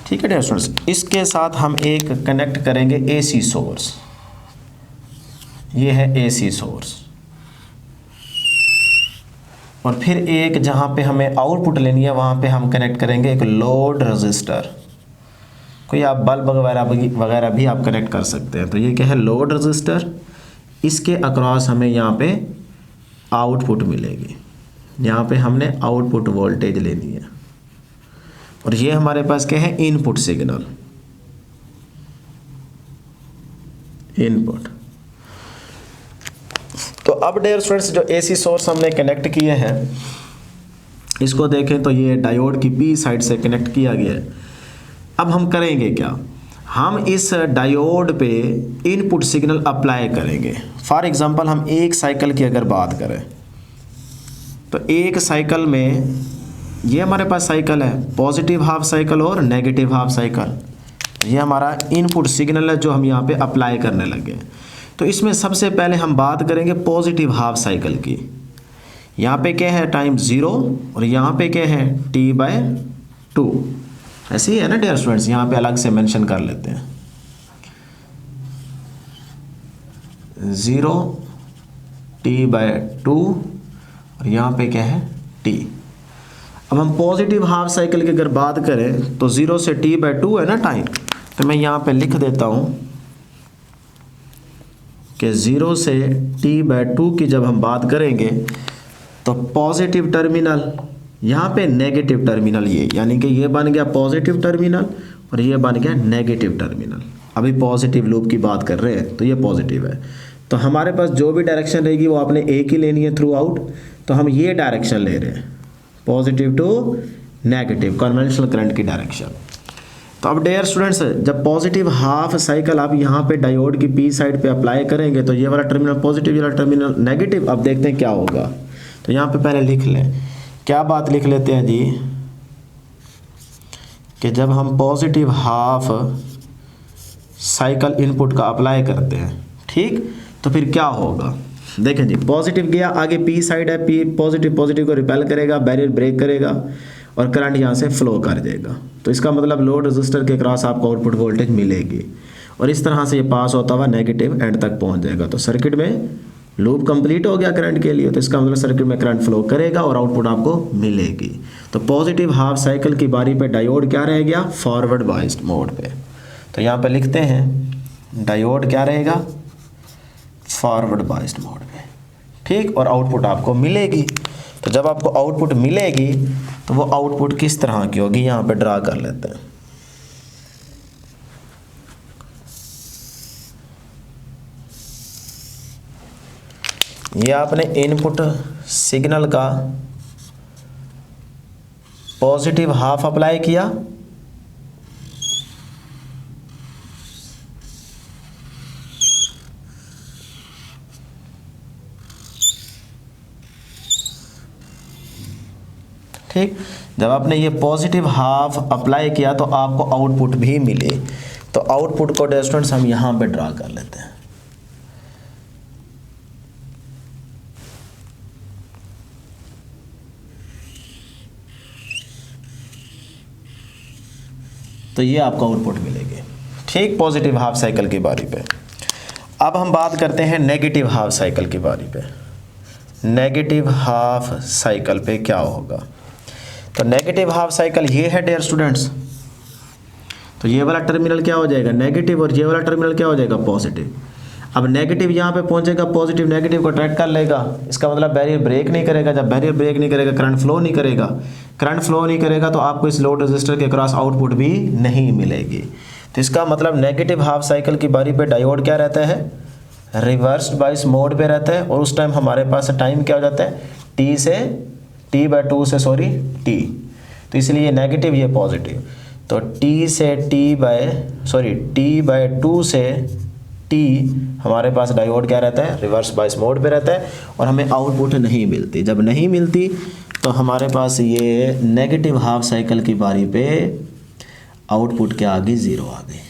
ठीक है डियर स्टूडेंट्स, इसके साथ हम एक कनेक्ट करेंगे एसी सोर्स। ये है एसी सोर्स, और फिर एक जहां पे हमें आउटपुट लेनी है वहां पे हम कनेक्ट करेंगे एक लोड रजिस्टर। कोई आप बल्ब वगैरह भी आप कनेक्ट कर सकते हैं। तो ये क्या है लोड रजिस्टर, इसके अक्रॉस हमें यहाँ पे आउटपुट मिलेगी। यहाँ पे हमने आउटपुट वोल्टेज लेनी है, और ये हमारे पास क्या है इनपुट सिग्नल। इनपुट। तो अब डियर स्टूडेंट्स जो एसी सोर्स हमने कनेक्ट किए हैं, इसको देखें तो ये डायोड की पी साइड से कनेक्ट किया गया है। अब हम करेंगे क्या, हम इस डायोड पे इनपुट सिग्नल अप्लाई करेंगे। फॉर एग्जांपल हम एक साइकिल की अगर बात करें तो एक साइकिल में ये हमारे पास साइकिल है पॉजिटिव हाफ साइकिल और नेगेटिव हाफ साइकिल। ये हमारा इनपुट सिग्नल है जो हम यहाँ पे अप्लाई करने लगे। तो इसमें सबसे पहले हम बात करेंगे पॉजिटिव हाफ साइकिल की। यहाँ पे क्या है टाइम 0 और यहाँ पे क्या है T/2। ऐसे ही है ना डियर स्टूडेंट्स, यहाँ पे अलग से मेंशन कर लेते हैं 0 T/2 और यहाँ पे क्या है T। अब हम पॉजिटिव हाफ साइकिल की अगर बात करें तो 0 से T/2 है ना टाइम, तो मैं यहाँ पे लिख देता हूँ कि 0 से T/2 की जब हम बात करेंगे तो पॉजिटिव टर्मिनल यहाँ पे नेगेटिव टर्मिनल, ये यानी कि ये बन गया पॉजिटिव टर्मिनल और ये बन गया नेगेटिव टर्मिनल। अभी पॉजिटिव लूप की बात कर रहे हैं तो ये पॉजिटिव है। तो हमारे पास जो भी डायरेक्शन रहेगी वो आपने एक ही लेनी है थ्रू आउट। तो हम ये डायरेक्शन ले रहे हैं, positive to negative, conventional current की डायरेक्शन। तो अब डियर स्टूडेंट्स, जब पॉजिटिव हाफ साइकिल आप यहाँ पे डायोड की पी साइड पे अप्लाई करेंगे तो ये वाला टर्मिनल पॉजिटिव, ये वाला टर्मिनल नेगेटिव। अब देखते हैं क्या होगा। तो यहाँ पे पहले लिख लें, क्या बात लिख लेते हैं जी, कि जब हम पॉजिटिव हाफ साइकिल इनपुट का अप्लाई करते हैं, ठीक, तो फिर क्या होगा। देखें जी, पॉजिटिव गया, आगे पी साइड है, पी पॉजिटिव को रिपेल करेगा, बैरियर ब्रेक करेगा और करंट यहाँ से फ्लो कर देगा। तो इसका मतलब लोड रेजिस्टर के क्रॉस आपको आउटपुट वोल्टेज मिलेगी और इस तरह से ये पास होता हुआ नेगेटिव एंड तक पहुँच जाएगा। तो सर्किट में लूप कंप्लीट हो गया करंट के लिए। तो इसका मतलब सर्किट में करंट फ्लो करेगा और आउटपुट आपको मिलेगी। तो पॉजिटिव हाफ साइकिल की बारी पे डायोड क्या रह गया, फॉरवर्ड बाइस्ड मोड पे। तो यहाँ पे लिखते हैं डायोड क्या रहेगा, फॉरवर्ड बाइस्ड मोड पे, ठीक, और आउटपुट आपको मिलेगी। तो जब आपको आउटपुट मिलेगी तो वो आउटपुट किस तरह की होगी, यहाँ पे ड्रा कर लेते हैं। ये आपने इनपुट सिग्नल का पॉजिटिव हाफ अप्लाई किया, ठीक। जब आपने ये पॉजिटिव हाफ अप्लाई किया तो आपको आउटपुट भी मिले। तो आउटपुट को स्टूडेंट्स हम यहाँ पे ड्रा कर लेते हैं। तो ये आपको आउटपुट मिलेगी, ठीक, पॉजिटिव हाफ साइकिल की बारी पे। अब हम बात करते हैं नेगेटिव हाफ साइकिल की बारी पे। नेगेटिव हाफ साइकिल पे क्या होगा। तो नेगेटिव हाफ साइकिल ये है डियर स्टूडेंट्स। तो ये वाला टर्मिनल क्या हो जाएगा, नेगेटिव, और ये वाला टर्मिनल क्या हो जाएगा, पॉजिटिव। अब नेगेटिव यहाँ पे पहुँचेगा, पॉजिटिव नेगेटिव को अट्रैक्ट कर लेगा। इसका मतलब बैरियर ब्रेक नहीं करेगा। जब बैरियर ब्रेक नहीं करेगा, करंट फ्लो नहीं करेगा। करंट फ्लो नहीं करेगा तो आपको इस लोड रेजिस्टर के क्रॉस आउटपुट भी नहीं मिलेगी। तो इसका मतलब नेगेटिव हाफ साइकिल की बारी पे डायोड क्या रहता है, रिवर्स्ड बाइस मोड पे रहता है। और उस टाइम हमारे पास टाइम क्या हो जाता है, T/2 से T। तो इसलिए ये नेगेटिव, ये पॉजिटिव। तो T/2 से T हमारे पास डायोड क्या रहता है, रिवर्स बाइस मोड पे रहता है और हमें आउटपुट नहीं मिलती। जब नहीं मिलती तो हमारे पास ये नेगेटिव हाफ साइकिल की बारी पे आउटपुट क्या आ गई, 0 आ गई।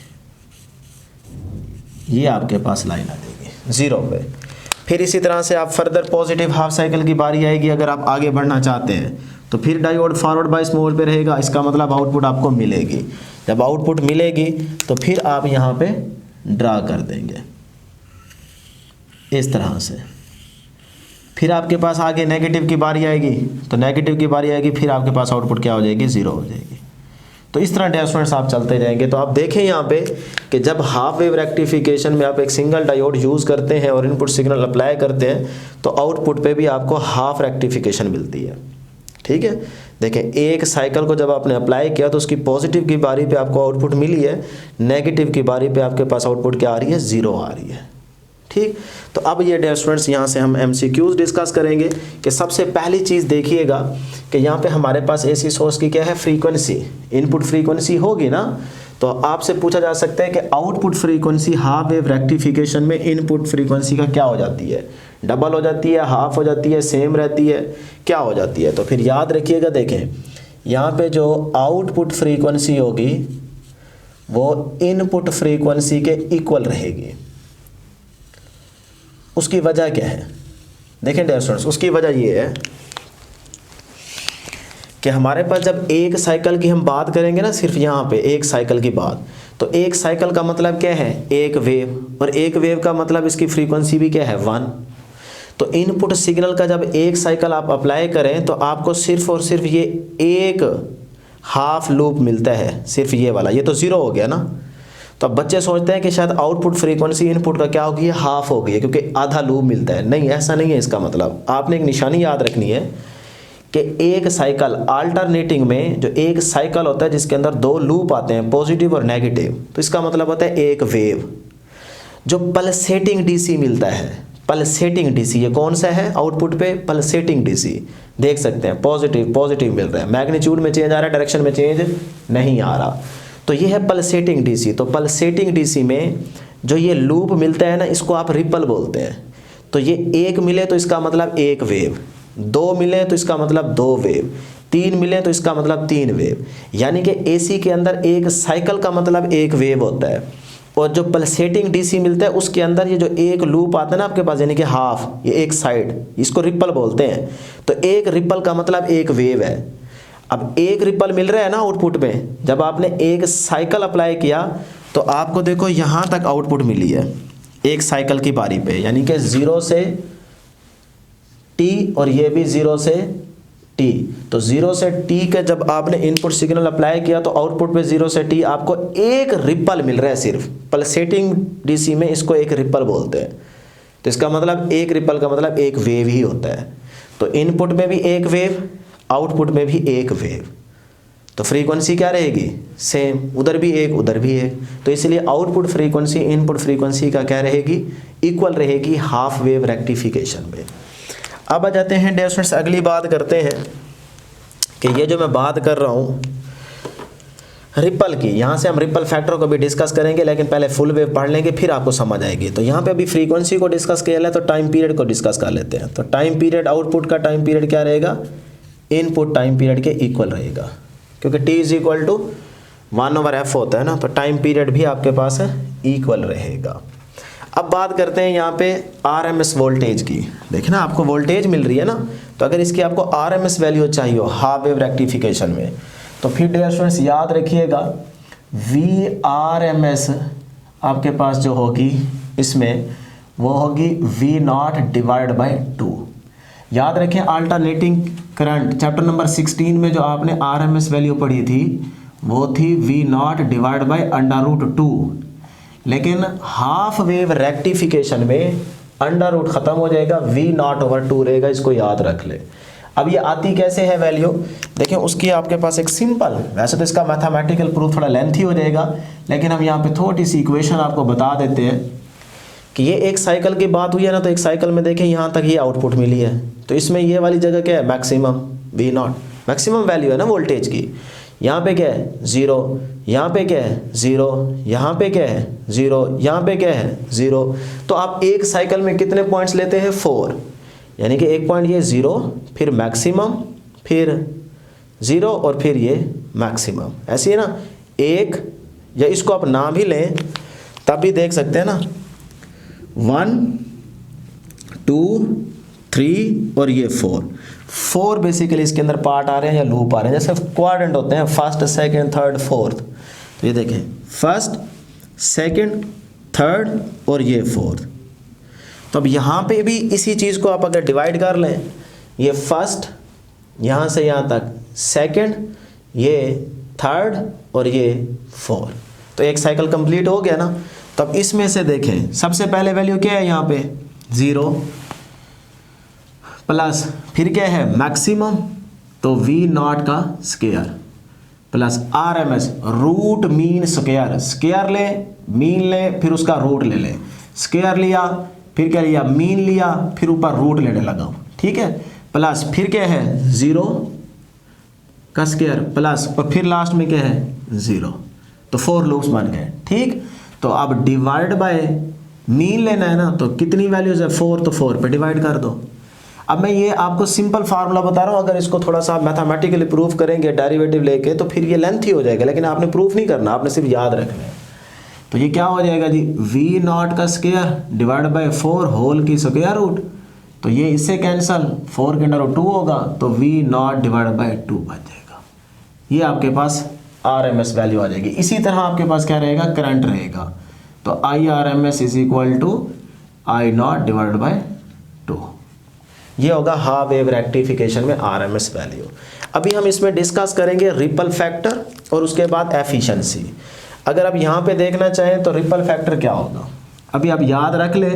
ये आपके पास लाइन आ जाएगी 0 पे। फिर इसी तरह से आप फर्दर पॉजिटिव हाफ साइकिल की बारी आएगी। अगर आप आगे बढ़ना चाहते हैं तो फिर डायोड फॉरवर्ड बाइस मोड पे रहेगा। इसका मतलब आउटपुट आपको मिलेगी। जब आउटपुट मिलेगी तो फिर आप यहाँ पे ड्रा कर देंगे इस तरह से। फिर आपके पास आगे नेगेटिव की बारी आएगी। तो नेगेटिव की बारी आएगी, फिर आपके पास आउटपुट क्या हो जाएगी, 0 हो जाएगी। तो इस तरह डियर स्टूडेंट्स आप चलते जाएंगे। तो आप देखें यहाँ पे कि जब हाफ वेव रेक्टिफिकेशन में आप एक सिंगल डायोड यूज़ करते हैं और इनपुट सिग्नल अप्लाई करते हैं तो आउटपुट पे भी आपको हाफ रेक्टिफिकेशन मिलती है, ठीक है। देखें, एक साइकिल को जब आपने अप्लाई किया तो उसकी पॉजिटिव की बारी पे आपको आउटपुट मिली है, नेगेटिव की बारी पे आपके पास आउटपुट क्या आ रही है, 0 आ रही है, ठीक। तो अब ये डियर स्टूडेंट्स यहाँ से हम MCQs डिस्कस करेंगे कि सबसे पहली चीज़ देखिएगा कि यहाँ पे हमारे पास AC सोर्स की क्या है, फ्रीक्वेंसी, इनपुट फ्रीक्वेंसी होगी ना। तो आपसे पूछा जा सकता है कि output frequency half wave rectification में इनपुट फ्रीक्वेंसी का क्या हो जाती है, डबल हो जाती है, हाफ हो जाती है, सेम रहती है, क्या हो जाती है। तो फिर याद रखिएगा, देखें यहाँ पे जो आउटपुट फ्रीक्वेंसी होगी वो इनपुट फ्रीक्वेंसी के इक्वल रहेगी। उसकी वजह क्या है, देखें डियर स्टूडेंट्स, उसकी वजह ये है कि हमारे पास जब एक साइकिल की हम बात करेंगे ना, सिर्फ यहाँ पे एक साइकिल की बात, तो एक साइकिल का मतलब क्या है, एक वेव, और एक वेव का मतलब इसकी फ्रीक्वेंसी भी क्या है, 1। तो इनपुट सिग्नल का जब एक साइकिल आप अप्लाई करें तो आपको सिर्फ और सिर्फ ये एक हाफ लूप मिलता है, सिर्फ ये वाला, ये तो 0 हो गया ना। तो अब बच्चे सोचते हैं कि शायद आउटपुट फ्रीक्वेंसी इनपुट का क्या होगी, हाफ हो गई है क्योंकि आधा लूप मिलता है। नहीं, ऐसा नहीं है। इसका मतलब आपने एक निशानी याद रखनी है कि एक साइकिल अल्टरनेटिंग में जो एक साइकिल होता है जिसके अंदर 2 लूप आते हैं, पॉजिटिव और नेगेटिव, तो इसका मतलब होता है एक वेव। जो पल्सेटिंग डीसी मिलता है, पल्सेटिंग डीसी, ये कौन सा है आउटपुट पे, पल्सेटिंग डीसी, देख सकते हैं पॉजिटिव पॉजिटिव मिल रहा है, मैग्नीट्यूड में चेंज आ रहा है, डायरेक्शन में चेंज नहीं आ रहा, तो ये है पल्सेटिंग डीसी। तो पल्सेटिंग डीसी में जो ये लूप मिलता है ना, इसको आप रिपल बोलते हैं। तो ये एक मिले तो इसका मतलब एक वेव, दो मिले तो इसका मतलब दो वेव, तीन मिले तो इसका मतलब तीन वेव, यानी कि एसी के अंदर एक साइकिल का मतलब एक वेव होता है, और जो पल्सेटिंग डीसी मिलता है उसके अंदर ये जो एक लूप आता है ना आपके पास, यानी कि हाफ, ये एक साइड, इसको रिपल बोलते हैं। तो एक रिपल का मतलब एक वेव है। अब एक रिपल मिल रहा है ना आउटपुट में, जब आपने एक साइकिल अप्लाई किया तो आपको देखो यहाँ तक आउटपुट मिली है एक साइकिल की बारी पे, यानी कि 0 से t और ये भी 0 से t। तो 0 से t के जब आपने इनपुट सिग्नल अप्लाई किया तो आउटपुट पे 0 से t आपको एक रिपल मिल रहा है सिर्फ। पल्सेटिंग डीसी में इसको एक रिपल बोलते हैं। तो इसका मतलब एक रिपल का मतलब एक वेव ही होता है। तो इनपुट में भी एक वेव, आउटपुट में भी एक वेव, तो फ्रीक्वेंसी क्या रहेगी, सेम, उधर भी एक उधर भी एक। तो इसलिए आउटपुट फ्रीक्वेंसी इनपुट फ्रीक्वेंसी का क्या रहेगी, इक्वल रहेगी हाफ वेव रेक्टिफिकेशन में। अब आ जाते हैं डियर स्टूडेंट्स, अगली बात करते हैं कि ये जो मैं बात कर रहा हूँ रिपल की, यहाँ से हम रिपल फैक्टर को भी डिस्कस करेंगे, लेकिन पहले फुल वेव पढ़ लेंगे फिर आपको समझ आएगी। तो यहाँ पे अभी फ्रीक्वेंसी को डिस्कस किया है, तो टाइम पीरियड को डिस्कस कर लेते हैं। तो टाइम पीरियड, आउटपुट का टाइम पीरियड क्या रहेगा, इनपुट टाइम पीरियड के इक्वल रहेगा, क्योंकि t is equal to 1/f होता है ना, तो टाइम पीरियड भी आपके पास है इक्वल रहेगा। अब बात करते हैं यहाँ पे RMS वोल्टेज की। देखिए ना आपको वोल्टेज मिल रही है ना, तो अगर इसकी आपको RMS वैल्यू चाहिए हो हाफ वेव रेक्टिफिकेशन में, तो फिर डियर स्टूडेंट्स याद रखिएगा VRMS आपके पास जो होगी इसमें वो होगी V0 डिवाइड बाई 2। याद रखें अल्टरनेटिंग करंट चैप्टर नंबर 16 में जो आपने RMS वैल्यू पढ़ी थी वो थी V0 डिवाइड बाई √2, लेकिन हाफ वेव रेक्टिफिकेशन में अंडर रूट खत्म हो जाएगा, V0/2 रहेगा, इसको याद रख ले। अब ये आती कैसे है वैल्यू, देखिए उसकी आपके पास एक सिंपल, वैसे तो इसका मैथमेटिकल प्रूफ थोड़ा लेंथी हो जाएगा, लेकिन हम यहाँ पे थोड़ी सी इक्वेशन आपको बता देते हैं कि ये एक साइकिल की बात हुई है ना, तो एक साइकिल में देखें यहाँ तक ये आउटपुट मिली है, तो इसमें ये वाली जगह क्या है, मैक्सिमम V0, मैक्सिमम वैल्यू है ना वोल्टेज की। यहाँ पे क्या है 0, यहाँ पे क्या है 0, यहाँ पे क्या है 0, यहाँ पे क्या है 0। तो आप एक साइकिल में कितने पॉइंट्स लेते हैं 4, यानी कि एक पॉइंट ये 0, फिर मैक्सिमम, फिर 0 और फिर ये मैक्सिमम, ऐसे ही ना एक, या इसको आप नाम ही लें तब भी देख सकते हैं ना, 1 2 3 और ये 4 बेसिकली इसके अंदर पार्ट आ रहे हैं या लूप आ रहे हैं, जैसे क्वाड्रेंट होते हैं, फर्स्ट सेकंड थर्ड फोर्थ। तो ये देखें फर्स्ट सेकंड थर्ड और ये फोर्थ। तो अब यहाँ पे भी इसी चीज़ को आप अगर डिवाइड कर लें, ये फर्स्ट यहाँ से यहाँ तक, सेकंड, ये थर्ड और ये फोर्थ, तो एक साइकिल कंप्लीट हो गया ना। तो अब इसमें से देखें सबसे पहले वैल्यू क्या है यहाँ पे 0 प्लस फिर क्या है मैक्सिमम, तो V0 का square plus RMS root mean square, square ले मीन ले फिर उसका रूट ले ले, स्क्वायर लिया फिर क्या लिया मीन लिया फिर ऊपर रूट लेने लगा, ठीक है, प्लस फिर क्या है 0 का स्क्वायर प्लस और फिर लास्ट में क्या है 0। तो 4 लूप्स बन गए, ठीक। तो अब डिवाइड बाय मीन लेना है ना, तो कितनी वैल्यूज है 4, तो 4 पे डिवाइड कर दो। अब मैं ये आपको सिंपल फार्मूला बता रहा हूँ, अगर इसको थोड़ा सा मैथमेटिकली प्रूफ करेंगे डेरिवेटिव लेके तो फिर ये लेंथी हो जाएगा, लेकिन आपने प्रूफ नहीं करना, आपने सिर्फ याद रखना है। तो ये क्या हो जाएगा जी V0 का स्क्वायर डिवाइड बाय 4 होल की स्क्वायर रूट, तो ये इससे कैंसल, 4 के अंडर 2 होगा, तो V0 डिवाइड बाय 2 बच जाएगा। ये आपके पास RMS वैल्यू आ जाएगी। इसी तरह आपके पास क्या रहेगा करंट रहेगा, तो IRMS is equal to I0 divide by 2। ये होगा हाफ वेव रेक्टिफिकेशन में RMS वैल्यू। अभी हम इसमें डिस्कस करेंगे रिपल फैक्टर और उसके बाद एफिशिएंसी। अगर आप यहाँ पे देखना चाहें तो रिपल फैक्टर क्या होगा अभी आप याद रख ले,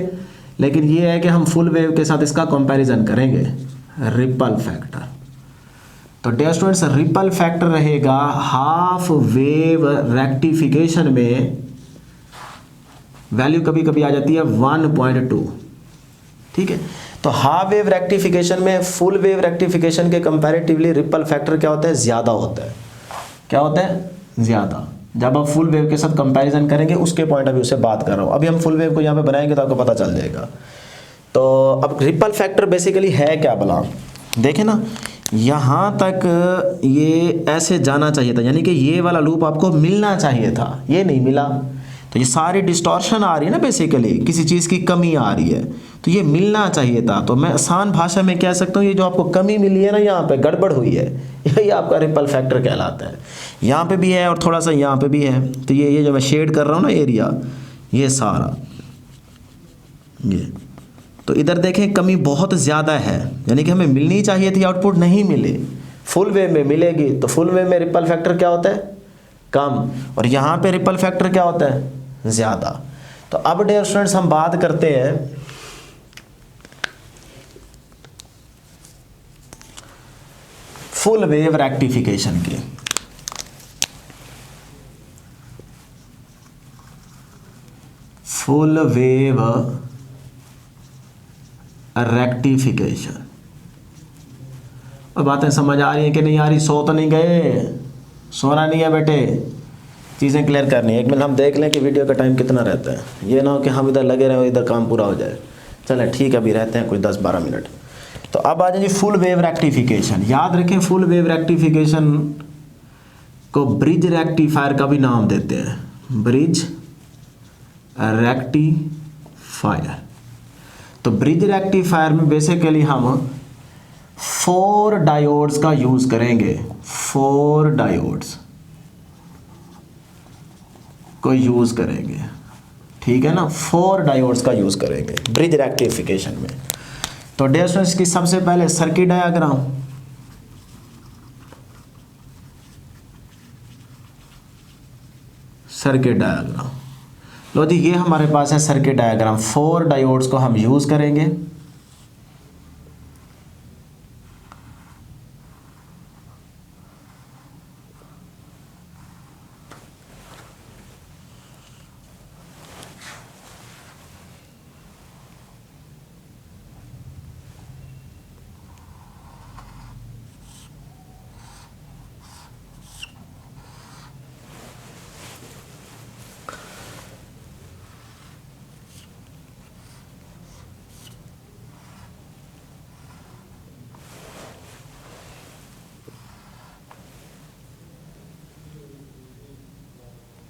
लेकिन ये है कि हम फुल वेव के साथ इसका कंपैरिजन करेंगे। रिपल फैक्टर, तो डियर स्टूडेंट्स रिपल फैक्टर रहेगा हाफ वेव रेक्टिफिकेशन में वैल्यू कभी कभी आ जाती है 1.2। ठीक है, तो हाफ वेव रेक्टिफिकेशन में फुल वेव रेक्टिफिकेशन के कंपैरेटिवली रिपल फैक्टर क्या होता है, ज़्यादा होता है। क्या होता है, ज़्यादा। जब आप फुल वेव के साथ कंपैरिजन करेंगे उसके पॉइंट ऑफ व्यू से बात कर रहा हूँ। अभी हम फुल वेव को यहाँ पे बनाएंगे तो आपको पता चल जाएगा। तो अब रिपल फैक्टर बेसिकली है क्या भला, देखें ना, यहाँ तक ये ऐसे जाना चाहिए था, यानी कि ये वाला लूप आपको मिलना चाहिए था, ये नहीं मिला। तो ये सारी डिस्टॉर्शन आ रही है ना, बेसिकली किसी चीज़ की कमी आ रही है, तो ये मिलना चाहिए था। तो मैं आसान भाषा में कह सकता हूँ ये जो आपको कमी मिली है ना, यहाँ पे गड़बड़ हुई है, यही आपका रिपल फैक्टर कहलाता है। यहाँ पे भी है और थोड़ा सा यहाँ पे भी है। तो ये जो मैं शेड कर रहा हूँ ना एरिया, ये सारा ये, तो इधर देखें कमी बहुत ज़्यादा है, यानी कि हमें मिलनी चाहिए थी, आउटपुट नहीं मिले। फुल वेव में मिलेगी तो फुल वेव में रिपल फैक्टर क्या होता है, कम, और यहाँ पे रिपल फैक्टर क्या होता है, ज़्यादा। तो अब डियर स्टूडेंट्स हम बात करते हैं फुल वेव रेक्टिफिकेशन की। फुल वेव रेक्टिफिकेशन, और बातें समझ आ रही हैं कि नहीं आ रही? सो तो नहीं गए, सोना नहीं है बेटे, चीज़ें क्लियर करनी है। एक मिनट हम देख लें कि वीडियो का टाइम कितना रहता है, ये ना हो कि हम इधर लगे रहें इधर काम पूरा हो जाए। चलें ठीक है, अभी रहते हैं कुछ 10-12 मिनट। तो अब आ जाइए फुल वेव रेक्टिफिकेशन। याद रखें फुल वेव रेक्टिफिकेशन को ब्रिज रेक्टिफायर का भी नाम देते हैं, ब्रिज रेक्टिफायर। तो ब्रिज रेक्टिफायर में बेसिकली हम 4 डायोड्स का यूज़ करेंगे, 4 डायोड्स को यूज़ करेंगे। ठीक है ना, 4 डायोड्स का यूज़ करेंगे ब्रिज रेक्टिफिकेशन में। तो डियर स्टूडेंट्स की सबसे पहले सर्किट डायग्राम, सर्किट डायग्राम लो जी, ये हमारे पास है सर्किट डायग्राम। 4 डायोड्स को हम यूज़ करेंगे।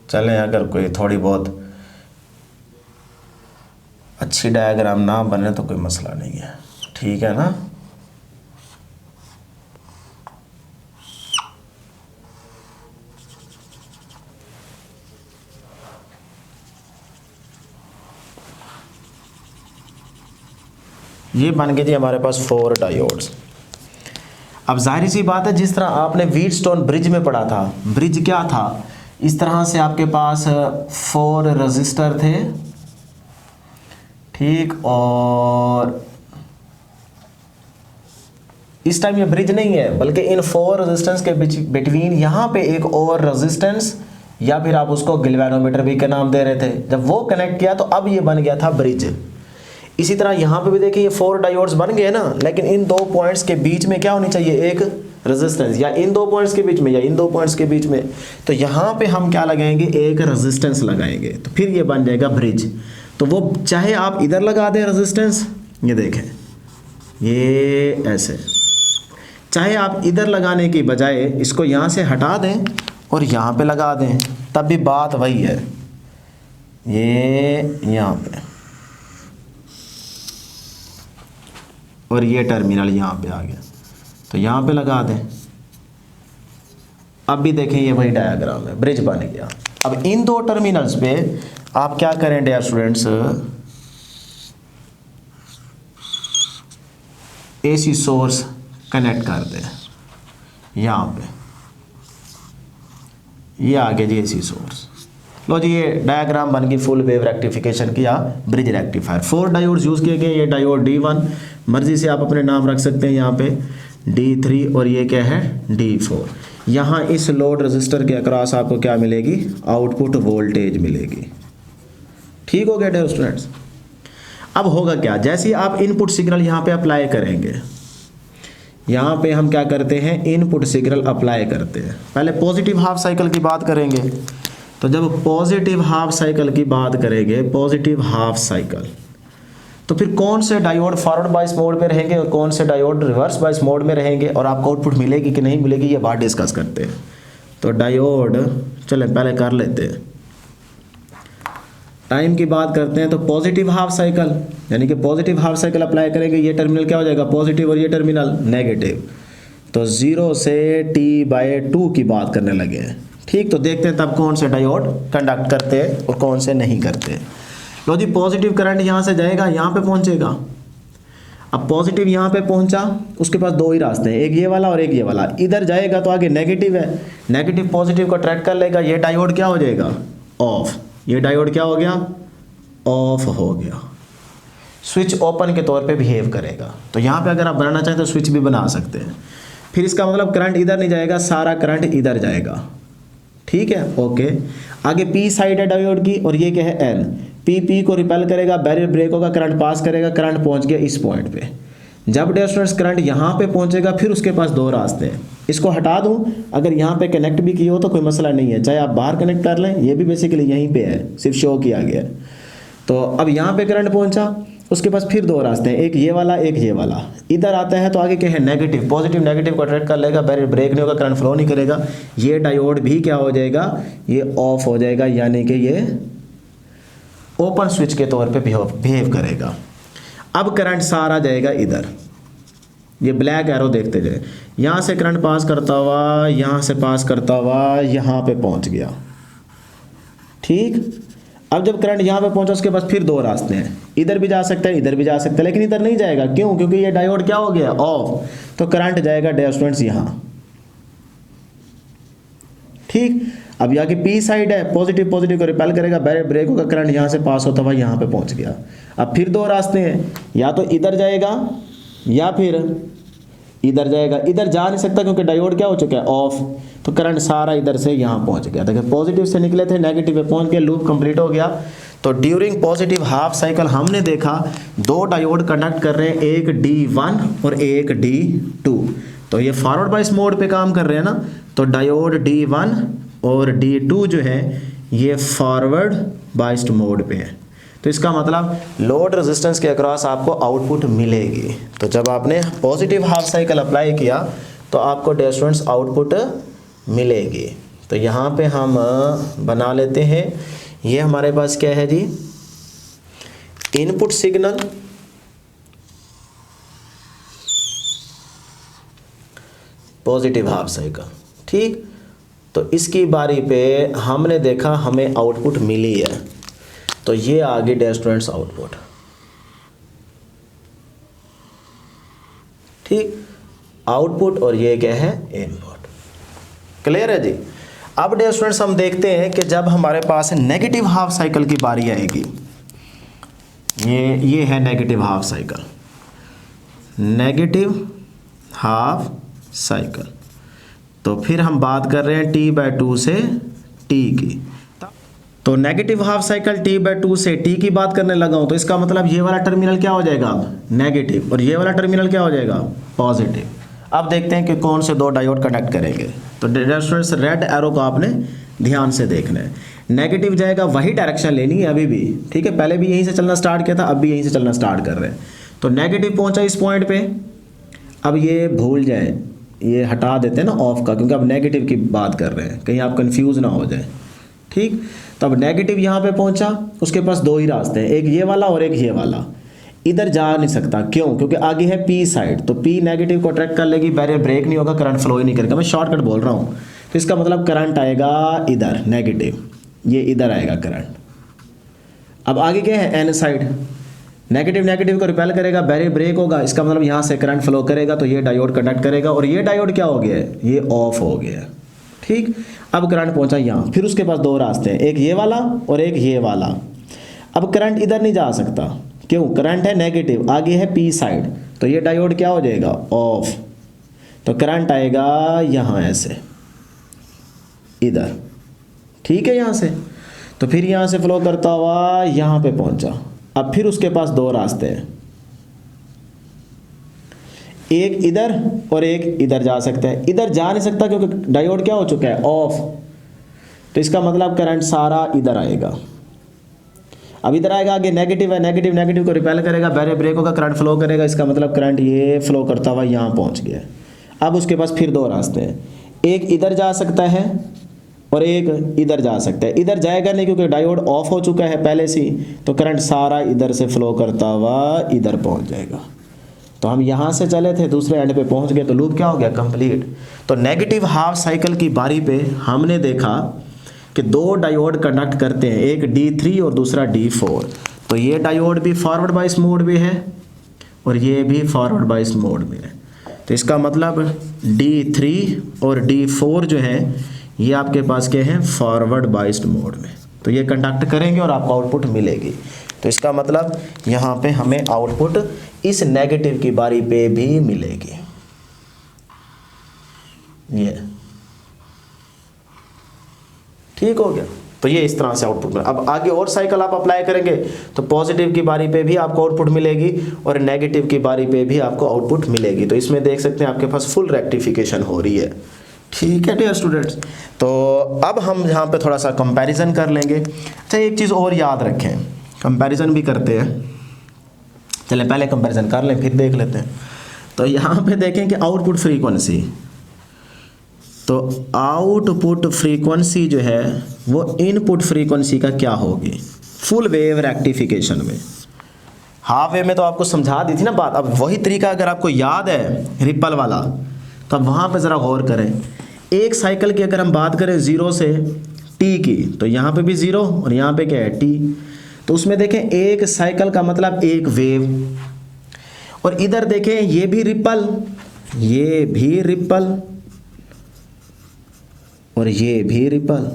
चलें, अगर कोई थोड़ी बहुत अच्छी डायग्राम ना बने तो कोई मसला नहीं है, ठीक है ना। ये बन गए जी हमारे पास 4 डायोड्स। अब जाहिर सी बात है, जिस तरह आपने व्हीटस्टोन ब्रिज में पढ़ा था, ब्रिज क्या था, इस तरह से आपके पास 4 रजिस्टर थे, ठीक, और इस टाइम ये ब्रिज नहीं है बल्कि इन 4 रेजिस्टेंस के बिटवीन यहाँ पे एक और रेजिस्टेंस, या फिर आप उसको गिल्वेनोमीटर भी के नाम दे रहे थे। जब वो कनेक्ट किया तो अब ये बन गया था ब्रिज। इसी तरह यहाँ पे भी देखिए ये 4 डायोड्स बन गए ना, लेकिन इन 2 पॉइंट्स के बीच में क्या होनी चाहिए, एक रेजिस्टेंस, या इन 2 पॉइंट्स के बीच में, या इन 2 पॉइंट्स के बीच में। तो यहाँ पे हम क्या लगाएंगे, एक रेजिस्टेंस लगाएंगे, तो फिर ये बन जाएगा ब्रिज। तो वो चाहे आप इधर लगा दें रेजिस्टेंस, ये देखें ये ऐसे, चाहे आप इधर लगाने की बजाय इसको यहाँ से हटा दें और यहाँ पे लगा दें, तब भी बात वही है। ये यहाँ पे और ये टर्मिनल यहाँ पे आ गया, तो यहाँ पे लगा दें। अब भी देखें ये वही डायग्राम है, ब्रिज बन गया। अब इन 2 टर्मिनल्स पे आप क्या करें dear students, AC source connect कर दें यहाँ पे, ये आ गया जी एसी सोर्स। लो जी, ये डायग्राम बन गई फुल वेव रेक्टिफिकेशन की या ब्रिज रेक्टिफायर। 4 डायोड्स यूज़ किए गए। ये डायोड D1, मर्जी से आप अपने नाम रख सकते हैं यहाँ पे, D3, और ये क्या है D4। यहाँ इस लोड रजिस्टर के अक्रॉस आपको क्या मिलेगी, आउटपुट वोल्टेज मिलेगी, ठीक हो गया डियर स्टूडेंट्स। अब होगा क्या, जैसे ही आप इनपुट सिग्नल यहाँ पे अप्लाई करेंगे, यहाँ पे हम क्या करते हैं, इनपुट सिग्नल अप्लाई करते हैं। पहले पॉजिटिव हाफ साइकिल की बात करेंगे। तो जब पॉजिटिव हाफ साइकिल की बात करेंगे, पॉजिटिव हाफ साइकिल, तो फिर कौन से डायोड फॉरवर्ड बायस मोड पे रहेंगे और कौन से डायोड रिवर्स बायस मोड में रहेंगे, और आपको आउटपुट मिलेगी कि नहीं मिलेगी, ये बात डिस्कस करते हैं। तो डायोड चलें पहले कर लेते हैं। टाइम की बात करते हैं तो पॉजिटिव हाफ साइकिल, यानी कि पॉजिटिव हाफ साइकिल अप्लाई करेंगे, ये टर्मिनल क्या हो जाएगा, पॉजिटिव, और ये टर्मिनल नेगेटिव। तो 0 से T/2 की बात करने लगे हैं। ठीक, तो देखते हैं तब कौन से डायोड कंडक्ट करते हैं और कौन से नहीं करते। लो जी, पॉजिटिव करंट यहाँ से जाएगा, यहाँ पे पहुँचेगा। अब पॉजिटिव यहाँ पे पहुँचा, उसके पास दो ही रास्ते हैं, एक ये वाला और एक ये वाला। इधर जाएगा तो आगे नेगेटिव है, नेगेटिव पॉजिटिव को अट्रैक्ट कर लेगा, ये डायोड क्या हो जाएगा, ऑफ। ये डायोड क्या हो गया, ऑफ हो गया। स्विच ओपन के तौर पे बिहेव करेगा। तो यहाँ पे अगर आप बनाना चाहें तो स्विच भी बना सकते हैं। फिर इसका मतलब करंट इधर नहीं जाएगा, सारा करंट इधर जाएगा। ठीक है, ओके। आगे पी साइड है डायोड की, और ये क्या है, एन। पी को रिपेल करेगा, बैरियर ब्रेक होगा, करंट पास करेगा, करंट पहुंच गया इस पॉइंट पे। जब डियर स्टूडेंट्स करंट यहाँ पे पहुंचेगा, फिर उसके पास दो रास्ते हैं। इसको हटा दूं, अगर यहाँ पे कनेक्ट भी किए हो तो कोई मसला नहीं है, चाहे आप बाहर कनेक्ट कर लें, ये भी बेसिकली यहीं पे है, सिर्फ शो किया गया है। तो अब यहाँ पे करंट पहुंचा, उसके पास फिर दो रास्ते हैं, एक ये वाला एक ये वाला। इधर आता है तो आगे क्या है, नेगेटिव, पॉजिटिव नेगेटिव को अट्रैक्ट कर लेगा, बैरियर ब्रेक नहीं होगा, करंट फ्लो नहीं करेगा, ये डायोड भी क्या हो जाएगा, ये ऑफ हो जाएगा, यानी कि ये ओपन स्विच के तौर पे बिहेव करेगा। अब करंट सारा जाएगा इधर, ये ब्लैक एरो देखते जाए, यहाँ से करंट पास करता हुआ, यहाँ से पास करता हुआ, यहाँ पे पहुँच गया। ठीक, अब जब करंट यहाँ पे पहुँचा, उसके पास फिर दो रास्ते हैं, इधर भी जा सकता है, इधर भी जा सकता है, लेकिन इधर नहीं जाएगा। क्यों, क्योंकि ये डायोड क्या हो गया, ऑफ। तो करंट जाएगा डियर स्टूडेंट्स यहाँ। ठीक, अब यहाँ की पी साइड है, पॉजिटिव पॉजिटिव को रिपेल करेगा, बैरियर ब्रेक होगा, करंट यहाँ से पास होता हुआ यहाँ पे पहुँच गया। अब फिर दो रास्ते हैं, या तो इधर जाएगा या फिर इधर जाएगा। इधर जा नहीं सकता क्योंकि डायोड क्या हो चुका है, ऑफ। तो करंट सारा इधर से यहाँ पहुँच गया। देखिए पॉजिटिव से निकले थे, नेगेटिव पे पहुँच गए, लूप कंप्लीट हो गया। तो ड्यूरिंग पॉजिटिव हाफ साइकिल हमने देखा दो डायोड कंडक्ट कर रहे हैं, एक D1 और एक D2। तो ये फॉरवर्ड बायस मोड पे काम कर रहे हैं ना, तो डायोड D1 और D2 जो है ये फॉरवर्ड बायस्ड मोड पे है। तो इसका मतलब लोड रेजिस्टेंस के अक्रॉस आपको आउटपुट मिलेगी। तो जब आपने पॉजिटिव हाफ साइकिल अप्लाई किया तो आपको डियर स्टूडेंट्स आउटपुट मिलेगी। तो यहाँ पे हम बना लेते हैं, ये हमारे पास क्या है जी, input signal, positive half cycle. ठीक, तो इसकी बारी पे हमने देखा हमें आउटपुट मिली है, तो ये आ गई डियर स्टूडेंट्स आउटपुट। ठीक, आउटपुट और ये क्या है, इनपुट। क्लियर है जी। अब डियर स्टूडेंट्स हम देखते हैं कि जब हमारे पास नेगेटिव हाफ साइकिल की बारी आएगी, ये है negative half cycle, negative half cycle. तो फिर हम बात कर रहे हैं T/2 से T की। तो नेगेटिव हाफ साइकिल T/2 से T की बात करने लगा हूं, तो इसका मतलब ये वाला टर्मिनल क्या हो जाएगा, नेगेटिव, और ये वाला टर्मिनल क्या हो जाएगा, पॉजिटिव। अब देखते हैं कि कौन से दो डायोड कनेक्ट करेंगे। तो डियर स्टूडेंट्स रेड एरो को आपने ध्यान से देखना है, नेगेटिव जाएगा, वही डायरेक्शन लेनी है अभी भी। ठीक है, पहले भी यहीं से चलना स्टार्ट किया था, अब भी यहीं से चलना स्टार्ट कर रहे हैं। तो नेगेटिव पहुंचा इस पॉइंट पे, अब ये भूल जाए, ये हटा देते हैं ना ऑफ का, क्योंकि अब नेगेटिव की बात कर रहे हैं, कहीं आप कंफ्यूज ना हो जाए। ठीक, तो अब नेगेटिव यहाँ पे पहुंचा, उसके पास दो ही रास्ते हैं, एक ये वाला और एक ये वाला। इधर जा नहीं सकता, क्यों, क्योंकि आगे है पी साइड, तो पी नेगेटिव को अट्रैक्ट कर लेगी, बैरियर ब्रेक नहीं होगा, करंट फ्लो ही नहीं करेगा। मैं शॉर्टकट बोल रहा हूँ, तो इसका मतलब करंट आएगा इधर, नेगेटिव, ये इधर आएगा करंट। अब आगे क्या है, एन साइड, नेगेटिव नेगेटिव को रिपेल करेगा, बैरियर ब्रेक होगा, इसका मतलब यहाँ से करंट फ्लो करेगा, तो ये डायोड कंडक्ट करेगा, और ये डायोड क्या हो गया है, ये ऑफ हो गया। ठीक, अब करंट पहुंचा यहाँ, फिर उसके पास दो रास्ते हैं, एक ये वाला और एक ये वाला। अब करंट इधर नहीं जा सकता, क्यों, करंट है नेगेटिव, आगे है पी साइड, तो ये डायोड क्या हो जाएगा, ऑफ। तो करंट आएगा यहाँ ऐसे इधर। ठीक है, यहाँ से तो फिर यहाँ से फ्लो करता हुआ यहाँ पे पहुँचा। अब फिर उसके पास दो रास्ते हैं, एक इधर और एक इधर जा सकता है। इधर जा नहीं सकता क्योंकि डायोड क्या हो चुका है, ऑफ। तो इसका मतलब करंट सारा इधर आएगा। अब इधर आएगा, आगे नेगेटिव है, नेगेटिव नेगेटिव को रिपेल करेगा, बैरियर ब्रेक होगा, करंट फ्लो करेगा। इसका मतलब करंट ये फ्लो करता हुआ यहाँ पहुँच गया। अब उसके पास फिर दो रास्ते हैं, एक इधर जा सकता है और एक इधर जा सकता है। इधर जाएगा नहीं क्योंकि डायोड ऑफ हो चुका है पहले से ही, तो करंट सारा इधर से फ्लो करता हुआ इधर पहुँच जाएगा। तो हम यहाँ से चले थे, दूसरे एंड पे पहुँच गए, तो लूप क्या हो गया, कंप्लीट। तो नेगेटिव हाफ साइकिल की बारी पे हमने देखा कि दो डायोड कंडक्ट करते हैं, एक D3 और दूसरा D4। तो ये डायोड भी फॉरवर्ड बाइस मोड में है और ये भी फॉरवर्ड बाइस मोड में है। तो इसका मतलब D3 और D4 जो है ये आपके पास क्या है, फॉरवर्ड बाइस्ड मोड में। तो ये कंडक्ट करेंगे और आपको आउटपुट मिलेगी। तो इसका मतलब यहाँ पे हमें आउटपुट इस नेगेटिव की बारी पे भी मिलेगी। ये ठीक हो गया। तो ये इस तरह से आउटपुट में। अब आगे और साइकिल आप अप्लाई करेंगे तो पॉजिटिव की बारी पे भी आपको आउटपुट मिलेगी और नेगेटिव की बारी पे भी आपको आउटपुट मिलेगी। तो इसमें देख सकते हैं आपके पास फुल रेक्टिफिकेशन हो रही है। ठीक है डियर स्टूडेंट्स। तो अब हम यहाँ पे थोड़ा सा कंपैरिजन कर लेंगे। अच्छा, एक चीज़ और याद रखें, कंपैरिजन भी करते हैं। चलें पहले कंपैरिजन कर लें फिर देख लेते हैं। तो यहाँ पे देखें कि आउटपुट फ्रीक्वेंसी, तो आउटपुट फ्रीक्वेंसी जो है वो इनपुट फ्रीक्वेंसी का क्या होगी फुल वेव रेक्टिफिकेशन में। हाफ वेव में तो आपको समझा दी थी ना बात। अब वही तरीका अगर आपको याद है रिपल वाला, तो अब वहाँ पे ज़रा गौर करें। एक साइकिल की अगर हम बात करें 0 से t की, तो यहाँ पे भी 0 और यहाँ पे क्या है t। तो उसमें देखें एक साइकिल का मतलब एक वेव, और इधर देखें ये भी रिपल, ये भी रिपल और ये भी रिपल।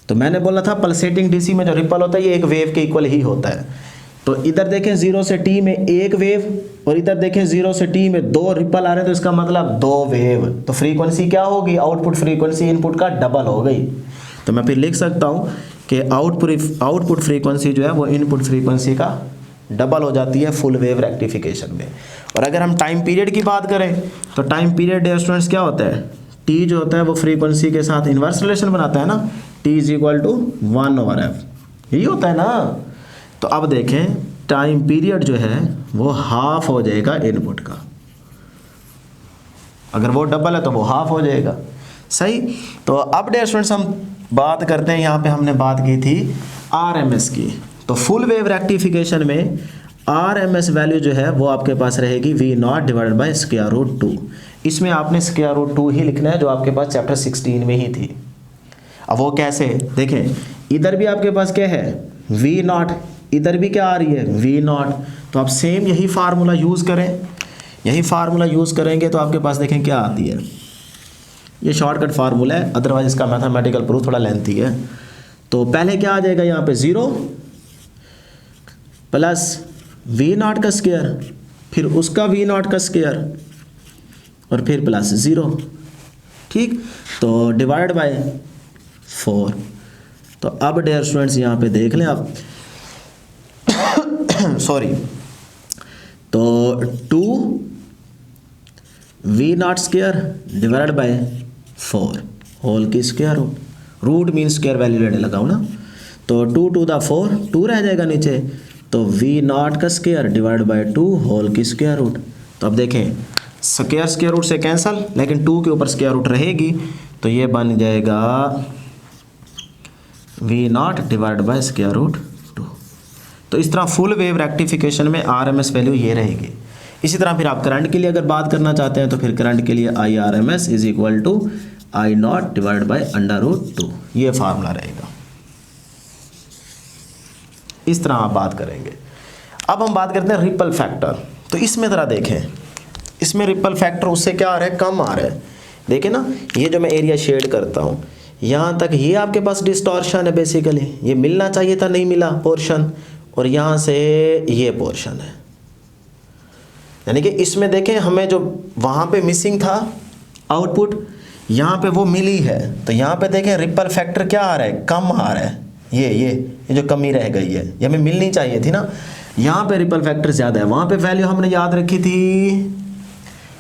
तो मैंने बोला था पल्सेटिंग डीसी में जो रिपल होता है ये एक वेव के इक्वल ही होता है। तो इधर देखें 0 से t में एक वेव और इधर देखें 0 से t में दो रिपल आ रहे हैं, तो इसका मतलब दो वेव। तो फ्रीक्वेंसी क्या होगी, आउटपुट फ्रीक्वेंसी इनपुट का डबल हो गई। तो मैं फिर लिख सकता हूँ कि आउटपुट फ्रीक्वेंसी जो है वो इनपुट फ्रीक्वेंसी का डबल हो जाती है फुल वेव रेक्टिफिकेशन में। और अगर हम टाइम पीरियड की बात करें तो टाइम पीरियड डियर स्टूडेंट्स क्या होता है, t जो होता है वो फ्रीक्वेंसी के साथ इन्वर्स रिलेशन बनाता है ना, t = 1/f, यही होता है ना। तो अब देखें टाइम पीरियड जो है वो हाफ हो जाएगा इनपुट का, अगर वो डबल है तो वो हाफ हो जाएगा। सही। तो अब डियर स्टूडेंट्स हम बात करते हैं, यहाँ पे हमने बात की थी RMS की। तो फुल वेव रेक्टिफिकेशन में RMS वैल्यू जो है वो आपके पास रहेगी V0/√2। इसमें आपने √2 ही लिखना है जो आपके पास चैप्टर 16 में ही थी। अब वो कैसे देखें, इधर भी आपके पास क्या है V0, इधर भी क्या आ रही है V0। तो आप सेम यही फार्मूला यूज़ करें, यही फार्मूला यूज़ करेंगे तो आपके पास देखें क्या आती है। ये शॉर्टकट फार्मूला है, अदरवाइज इसका मैथमेटिकल प्रूफ थोड़ा लेंथी है। तो पहले क्या आ जाएगा यहाँ पे 0 प्लस V0 का स्क्वायर, फिर उसका V0 का स्क्वायर और फिर प्लस 0। ठीक। तो डिवाइड बाय 4। तो अब डियर स्टूडेंट्स यहाँ पे देख लें आप सॉरी, तो 2 V0 square divide by 4 whole की square root mean square value लेने लगा हूँ ना। तो 2 to the 4 2 रह जाएगा नीचे, तो V0 का स्क्वायर डिवाइड बाय 2 होल की स्क्वायर रूट। तो अब देखें स्क्वायर रूट से कैंसल, लेकिन 2 के ऊपर स्क्वायर रूट रहेगी, तो ये बन जाएगा V0 डिवाइड बाय √2। तो इस तरह फुल वेव रेक्टिफिकेशन में RMS वैल्यू ये रहेगी। इसी तरह फिर आप करंट के लिए अगर बात करना चाहते हैं तो फिर करंट के लिए IRMS = I0 डिवाइड बाय √2, ये फार्मूला रहेगा। इस तरह आप बात करेंगे। अब हम बात करते हैं रिपल फैक्टर। तो इसमें ज़रा देखें, इसमें रिपल फैक्टर उससे क्या आ रहा है, कम आ रहा है। देखें ना, ये जो मैं एरिया शेड करता हूँ यहाँ तक, ये आपके पास डिस्टॉर्शन है बेसिकली, ये मिलना चाहिए था नहीं मिला पोर्शन, और यहाँ से ये पोर्शन है। यानी कि इसमें देखें हमें जो वहाँ पे मिसिंग था आउटपुट, यहाँ पे वो मिली है, तो यहाँ पे देखें रिपल फैक्टर क्या आ रहा है, कम आ रहा है। ये जो कमी रह गई है ये हमें मिलनी चाहिए थी ना, यहाँ पे रिपल फैक्टर ज़्यादा है। वहाँ पे वैल्यू हमने याद रखी थी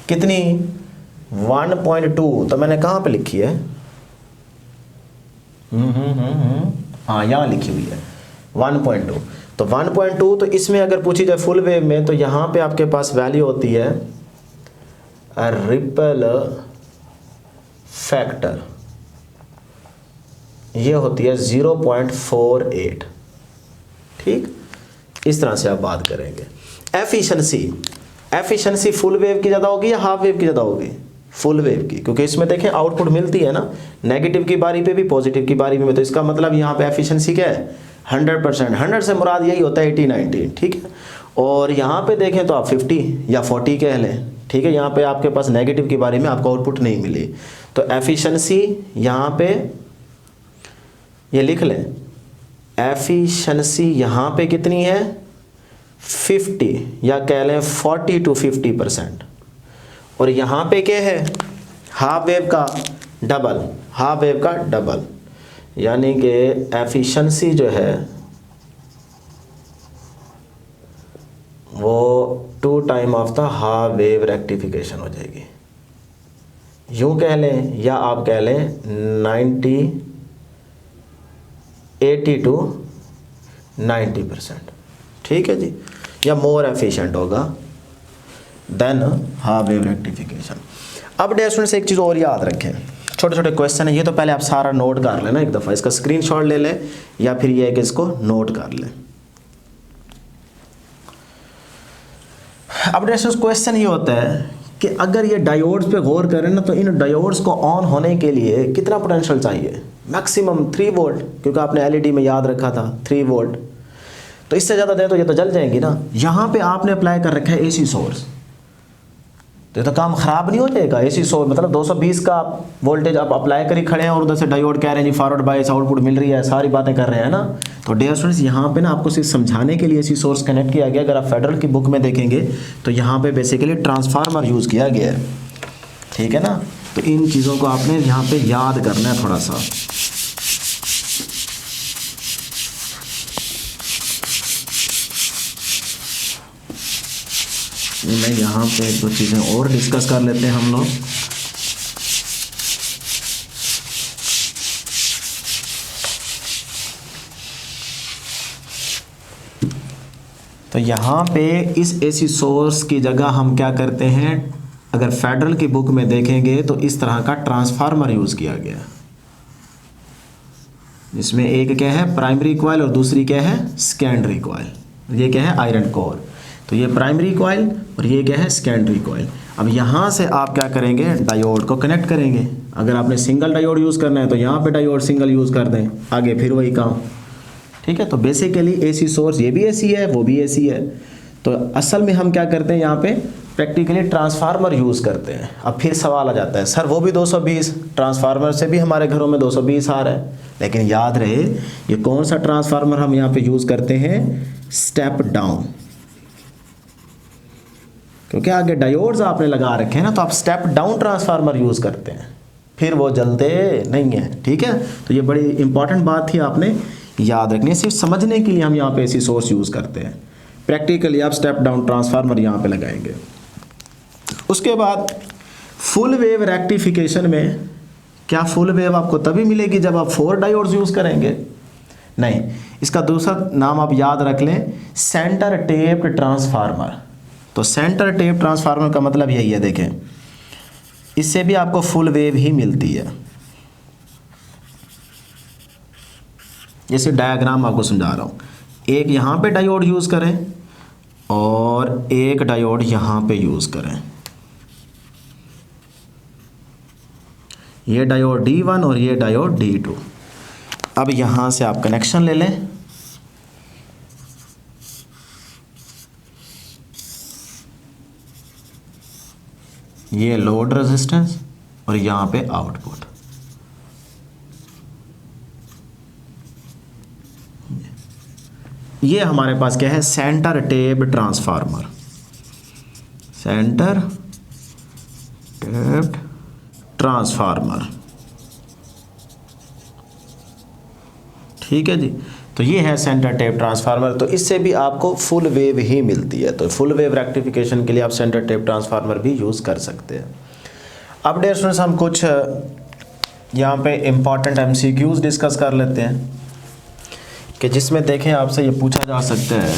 कितनी, 1.2, तो मैंने कहाँ पे लिखी है, हाँ यहाँ लिखी हुई है 1.2। तो 1.2, तो इसमें अगर पूछी जाए फुल वेव में, तो यहाँ पे आपके पास वैल्यू होती है रिपल फैक्टर, ये होती है 0.48। ठीक, इस तरह से आप बात करेंगे। एफिशिएंसी फुल वेव की ज़्यादा होगी या हाफ वेव की ज़्यादा होगी, फुल वेव की, क्योंकि इसमें देखें आउटपुट मिलती है ना, नेगेटिव की बारी पे भी पॉजिटिव की बारी में, तो इसका मतलब यहाँ पे एफिशिएंसी क्या है 100%। 100 से मुराद यही होता है 80-90, ठीक है। और यहाँ पे देखें तो आप 50 या 40 कह लें, ठीक है। यहाँ पे आपके पास नेगेटिव की बारी में आपको आउटपुट नहीं मिली, तो एफिशिएंसी यहाँ पे ये लिख लें, एफिशिएंसी यहाँ पे कितनी है 50, या कह लें 40 to 50%। और यहाँ पे क्या है हाफ वेव का डबल, हाफ वेव का डबल, यानी कि एफिशिएंसी जो है वो 2 time of the half wave rectification हो जाएगी, यूँ कह लें, या आप कह लें 80 to 90%, ठीक है जी, या मोर एफिशिएंट होगा देन हाफ वेव रेक्टिफिकेशन। अब डियर स्टूडेंट्स एक चीज़ और याद रखें, छोटे छोटे क्वेश्चन है ये, तो पहले आप सारा नोट कर लेना एक दफ़ा, इसका स्क्रीनशॉट ले लें या फिर ये है कि इसको नोट कर लें। अब डियर स्टूडेंट्स क्वेश्चन ये होता है कि अगर ये डायोड्स पे गौर करें ना, तो इन डायोड्स को ऑन होने के लिए कितना पोटेंशियल चाहिए, मैक्सिमम 3 वोल्ट, क्योंकि आपने एलईडी में याद रखा था 3 वोल्ट, तो इससे ज़्यादा दे तो ये तो जल जाएंगी ना। यहाँ पे आपने अप्लाई कर रखा है एसी सोर्स, तो ये तो काम ख़राब नहीं हो जाएगा। एसी सोर्स मतलब 220 का वोल्टेज आप अप्लाई कर ही खड़े हैं, और उधर से डायोड कह रहे हैं जी फॉरवर्ड बायस आउटपुट मिल रही है, सारी बातें कर रहे हैं ना। तो डियर स्टूडेंट्स यहाँ पे ना आपको सिर्फ समझाने के लिए एसी सोर्स कनेक्ट किया गया। अगर आप फेडरल की बुक में देखेंगे तो यहाँ पे बेसिकली ट्रांसफार्मर यूज़ किया गया है, ठीक है ना। तो इन चीज़ों को आपने यहाँ पे याद करना है थोड़ा सा। मैं यहाँ पे 2 चीज़ें और डिस्कस कर लेते हैं हम लोग। तो यहाँ पे इस एसी सोर्स की जगह हम क्या करते हैं, अगर फेडरल की बुक में देखेंगे तो इस तरह का ट्रांसफार्मर यूज़ किया गया, जिसमें एक क्या है प्राइमरी कॉइल और दूसरी क्या है सेकेंडरी कॉइल। ये क्या है आयरन कोर, तो ये प्राइमरी कॉइल और ये क्या है सेकेंडरी कॉइल। अब यहाँ से आप क्या करेंगे, डायोड को कनेक्ट करेंगे। अगर आपने सिंगल डायोड यूज़ करना है तो यहाँ पे डायोड सिंगल यूज़ कर दें, आगे फिर वही काम, ठीक है। तो बेसिकली एसी सोर्स ये भी एसी है वो भी एसी है। तो असल में हम क्या करते हैं यहाँ पे प्रैक्टिकली ट्रांसफार्मर यूज़ करते हैं। अब फिर सवाल आ जाता है सर वो भी 220, ट्रांसफार्मर से भी हमारे घरों में 220 आ रहा है, लेकिन याद रहे ये कौन सा ट्रांसफार्मर हम यहाँ पे यूज़ करते हैं, स्टेप डाउन, क्योंकि आगे डायोड्स आपने लगा रखे हैं ना, तो आप स्टेप डाउन ट्रांसफार्मर यूज़ करते हैं, फिर वो जलते नहीं है, ठीक है। तो ये बड़ी इंपॉर्टेंट बात थी, आपने याद रखनी है। सिर्फ समझने के लिए हम यहाँ पे एसी सोर्स यूज़ करते हैं, प्रैक्टिकली आप स्टेप डाउन ट्रांसफार्मर यहाँ पे लगाएंगे। उसके बाद फुल वेव रेक्टिफिकेशन में क्या फुल वेव आपको तभी मिलेगी जब आप 4 डायोड्स यूज़ करेंगे, नहीं, इसका दूसरा नाम आप याद रख लें, सेंटर टेप्ड ट्रांसफार्मर। तो सेंटर टेप ट्रांसफार्मर का मतलब यही है, देखें इससे भी आपको फुल वेव ही मिलती है। जैसे डायग्राम आपको समझा रहा हूँ, एक यहाँ पे डायोड यूज़ करें और एक डायोड यहाँ पे यूज़ करें, ये डायोड D1 और ये डायोड D2। अब यहाँ से आप कनेक्शन ले लें, ये लोड रेजिस्टेंस और यहाँ पे आउटपुट, ये हमारे पास क्या है centre tap transformer, centre tap transformer. ठीक है जी, तो ये है सेंटर टेप ट्रांसफार्मर। तो इससे भी आपको फुल वेव ही मिलती है, तो फुल वेव रेक्टिफिकेशन के लिए आप सेंटर टेप ट्रांसफार्मर भी यूज़ कर सकते हैं। अब डियर स्टूडेंट्स हम कुछ यहाँ पे इम्पॉर्टेंट MCQs डिस्कस कर लेते हैं कि जिसमें देखें आपसे ये पूछा जा सकता है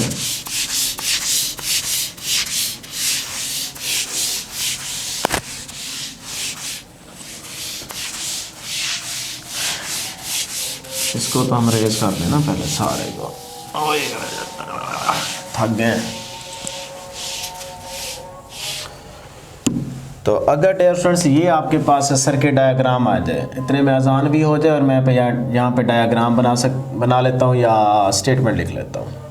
इसको तो हम रेज कर लेना पहले सारे को, थक गए। तो अगर डियर स्टूडेंट्स ये आपके पास सर्किट डायग्राम आ जाए, इतने में अजान भी हो जाए और मैं यहाँ पे डायग्राम बना लेता हूँ या स्टेटमेंट लिख लेता हूँ।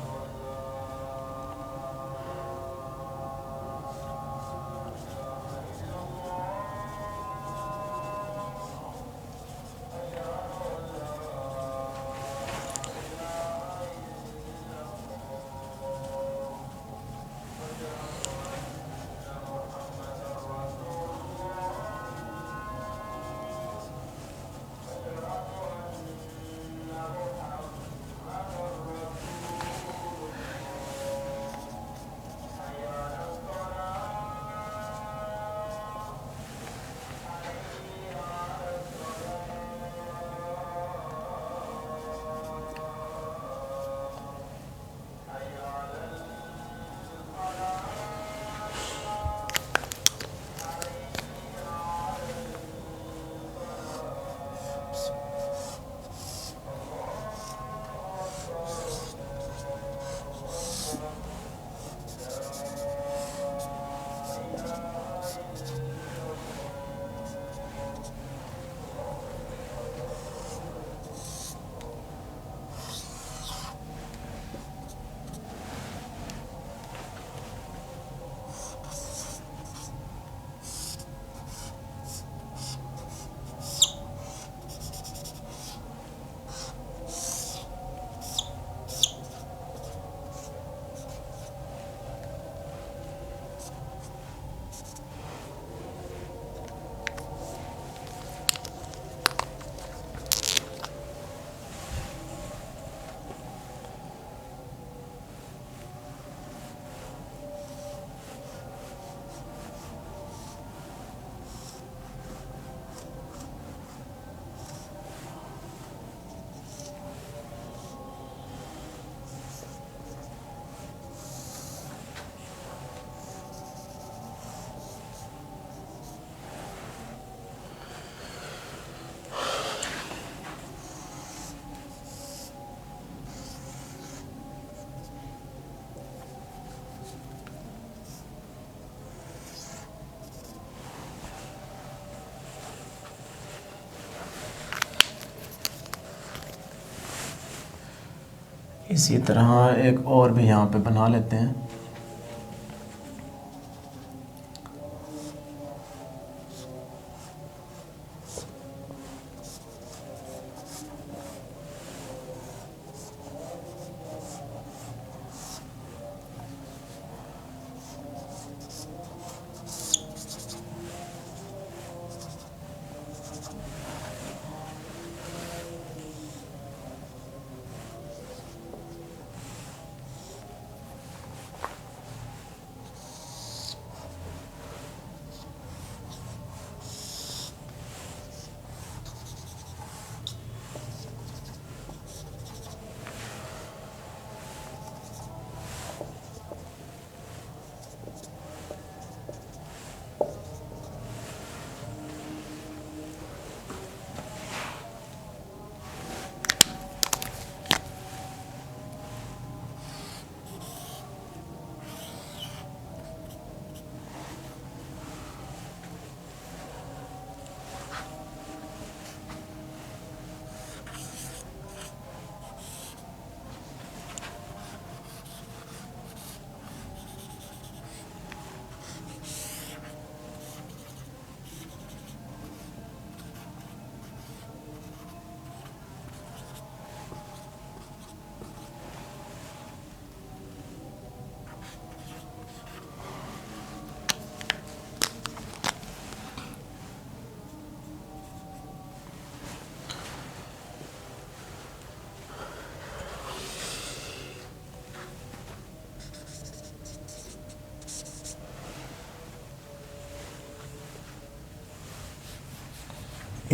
इसी तरह एक और भी यहाँ पे बना लेते हैं।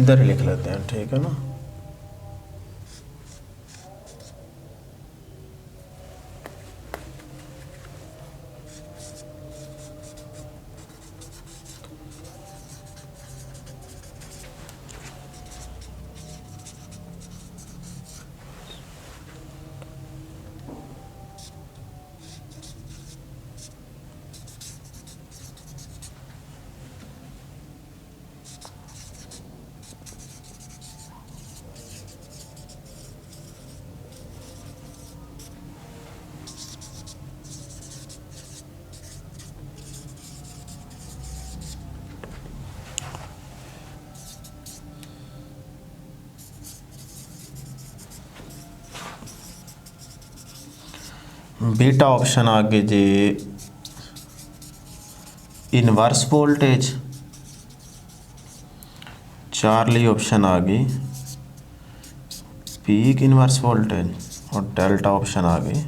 इधर लिख लेते हैं, ठीक है ना। बीटा ऑप्शन आगे जी इनवर्स वोल्टेज, चार्ली ऑप्शन आ गई पीक इनवर्स वोल्टेज और डेल्टा ऑप्शन आ गई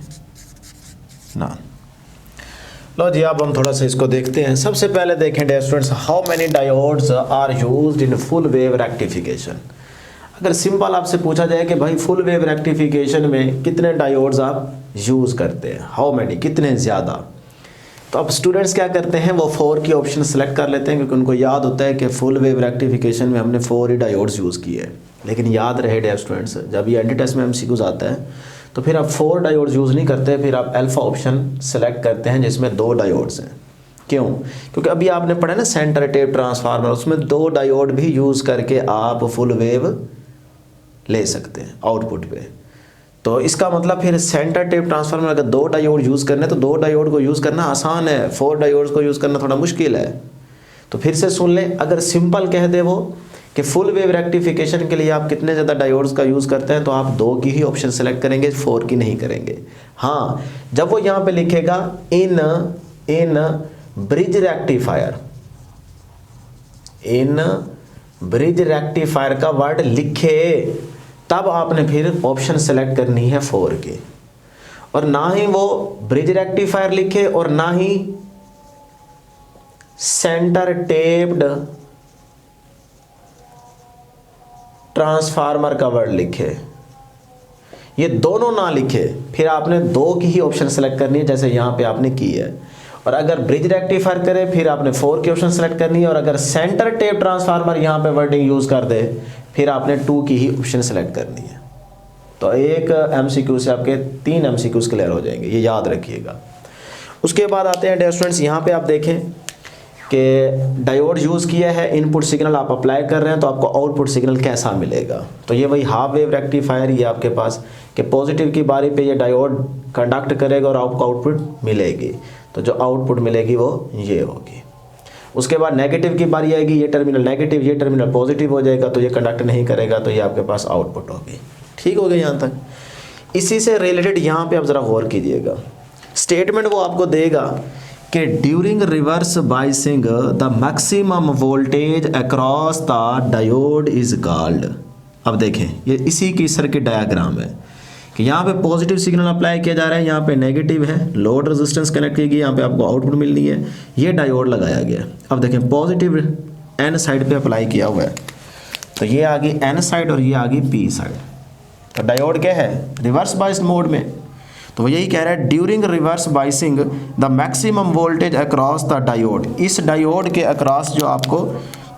ना। लो जी अब हम थोड़ा सा इसको देखते हैं। सबसे पहले देखें dear students, how many diodes are used in full wave rectification. अगर सिंपल आपसे पूछा जाए कि भाई फुल वेव रेक्टिफिकेशन में कितने डायोड्स आप यूज़ करते हैं, हाउ मेनी, कितने ज़्यादा, तो अब स्टूडेंट्स क्या करते हैं, वो 4 की ऑप्शन सेलेक्ट कर लेते हैं क्योंकि उनको याद होता है कि फुल वेव रेक्टिफिकेशन में हमने 4 ही डायोड्स यूज़ किए। लेकिन याद रहे डियर स्टूडेंट्स, जब ये एंटी टेस्ट में MCQs आता है तो फिर आप 4 डायोड्स यूज़ नहीं करते, फिर आप अल्फा ऑप्शन सेलेक्ट करते हैं जिसमें 2 डायोड्स हैं। क्यों? क्योंकि अभी आपने पढ़ा ना सेंटर टेप ट्रांसफार्मर, उसमें 2 डायोड भी यूज़ करके आप फुल वेव ले सकते हैं आउटपुट पे। तो इसका मतलब फिर सेंटर टेप ट्रांसफार्मर अगर 2 डायोड यूज़ करने तो 2 डायोड को यूज़ करना आसान है, 4 डायोड्स को यूज़ करना थोड़ा मुश्किल है। तो फिर से सुन लें, अगर सिंपल कह दे वो कि फुल वेव रेक्टिफिकेशन के लिए आप कितने ज़्यादा डायोड्स का यूज़ करते हैं तो आप 2 की ही ऑप्शन सेलेक्ट करेंगे, 4 की नहीं करेंगे। हाँ, जब वो यहाँ पे लिखेगा इन ब्रिज रेक्टिफायर, इन ब्रिज रेक्टिफायर का वर्ड लिखे तब आपने फिर ऑप्शन सेलेक्ट करनी है 4 की। और ना ही वो ब्रिज रेक्टिफायर लिखे और ना ही सेंटर टेप्ड ट्रांसफार्मर का वर्ड लिखे, ये दोनों ना लिखे, फिर आपने 2 की ही ऑप्शन सेलेक्ट करनी है जैसे यहां पे आपने की है। और अगर ब्रिज रेक्टिफायर करे फिर आपने 4 की ऑप्शन सेलेक्ट करनी है। और अगर सेंटर टेप ट्रांसफार्मर यहाँ पे वर्डिंग यूज कर दे फिर आपने 2 की ही ऑप्शन सेलेक्ट करनी है। तो एक MCQ से आपके 3 MCQs क्लियर हो जाएंगे, ये याद रखिएगा। उसके बाद आते हैं डियर स्टूडेंट्स, यहाँ पे आप देखें कि डायोड यूज़ किया है, इनपुट सिग्नल आप अप्लाई कर रहे हैं तो आपको आउटपुट सिग्नल कैसा मिलेगा। तो ये वही हाफ वेव रेक्टिफायर ये आपके पास कि पॉजिटिव की बारी पे ये डायोड कंडक्ट करेगा और आपको आउटपुट मिलेगी। तो जो आउटपुट मिलेगी वो ये होगी। उसके बाद नेगेटिव की बारी आएगी, ये टर्मिनल नेगेटिव, ये टर्मिनल पॉजिटिव हो जाएगा तो ये कंडक्ट नहीं करेगा, तो ये आपके पास आउटपुट होगी। ठीक हो गया यहाँ तक। इसी से रिलेटेड यहाँ पे आप ज़रा गौर कीजिएगा, स्टेटमेंट वो आपको देगा कि during reverse biasing the maximum voltage across the diode is called. अब देखें ये इसी की सर्किट डायग्राम है कि यहाँ पे पॉजिटिव सिग्नल अप्लाई किया जा रहा है, यहाँ पे नेगेटिव है, लोड रेजिस्टेंस कनेक्ट की गई, यहाँ पे आपको आउटपुट मिलनी है, ये डायोड लगाया गया। अब देखें पॉजिटिव N साइड पे अप्लाई किया हुआ है तो ये आ गई N साइड और ये आ गई P साइड। तो डायोड क्या है, रिवर्स बाइस्ड मोड में। तो वो यही कह रहा है during reverse biasing the maximum voltage across the diode, इस डायोड के अक्रॉस जो आपको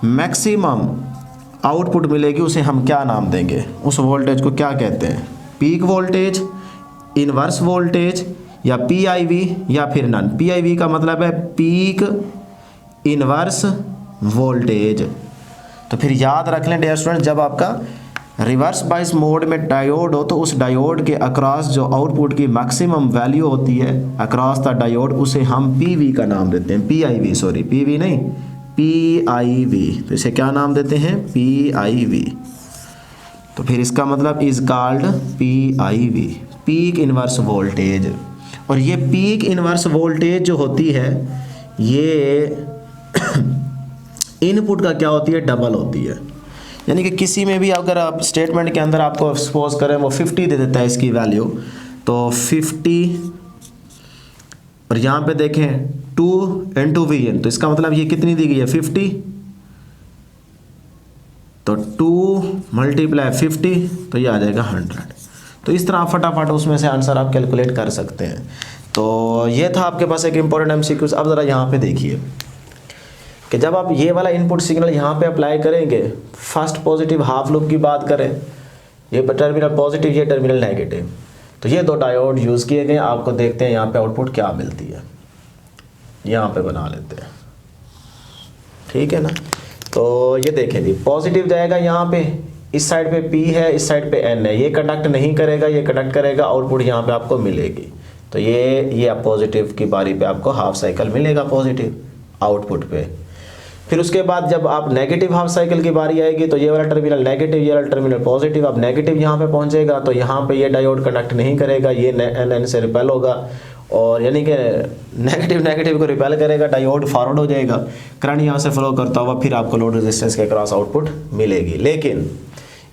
मैक्सिमम आउटपुट मिलेगी उसे हम क्या नाम देंगे, उस वोल्टेज को क्या कहते हैं, पीक वोल्टेज, इनवर्स वोल्टेज या PIV या फिर नन। PIV का मतलब है पीक इनवर्स वोल्टेज। तो फिर याद रख लें डियर स्टूडेंट, जब आपका रिवर्स बाइस मोड में डायोड हो तो उस डायोड के अक्रॉस जो आउटपुट की मैक्सिमम वैल्यू होती है अक्रॉस द डायोड उसे हम PV का नाम देते हैं, PIV, सॉरी PV नहीं PIV। तो इसे क्या नाम देते हैं, PIV। तो फिर इसका मतलब is called PIV, peak inverse voltage. और ये पीक इनवर्स वोल्टेज जो होती है ये इनपुट का क्या होती है, डबल होती है। यानी कि किसी में भी अगर आप स्टेटमेंट के अंदर आपको सपोज करें वो 50 दे देता है इसकी वैल्यू, तो 50 और यहाँ पे देखें 2 × VN, तो इसका मतलब ये कितनी दी गई है 50 तो 2 × 50 तो ये आ जाएगा 100। तो इस तरह आप फटाफट उसमें से आंसर आप कैलकुलेट कर सकते हैं। तो ये था आपके पास एक इम्पोर्टेंट MCQ। अब ज़रा यहाँ पे देखिए कि जब आप ये वाला इनपुट सिग्नल यहाँ पे अप्लाई करेंगे, फर्स्ट पॉजिटिव हाफ लूप की बात करें, ये टर्मिनल पॉजिटिव, ये टर्मिनल नेगेटिव, तो ये 2 डायोड यूज़ किए गए। आपको देखते हैं यहाँ पे आउटपुट क्या मिलती है, यहाँ पे बना लेते हैं, ठीक है ना। तो ये देखें जी, पॉजिटिव जाएगा यहाँ पे, इस साइड पे P है, इस साइड पे N है, ये कंडक्ट नहीं करेगा, ये कंडक्ट करेगा, आउटपुट यहाँ पे आपको मिलेगी। तो ये पॉजिटिव की बारी पे आपको हाफ साइकिल मिलेगा पॉजिटिव आउटपुट पे। फिर उसके बाद जब आप नेगेटिव हाफ साइकिल की बारी आएगी तो ये वाला टर्मिनल नेगेटिव, ये वाला टर्मिनल पॉजिटिव। अब नेगेटिव यहाँ पे पहुँचेगा तो यहाँ पे ये डायोड कंडक्ट नहीं करेगा, ये N से रिपेल होगा, और यानी कि नेगेटिव को रिपेल करेगा, डायोड फॉरवर्ड हो जाएगा, करंट यहाँ से फ्लो करता हुआ फिर आपको लोड रेजिस्टेंस के क्रॉस आउटपुट मिलेगी। लेकिन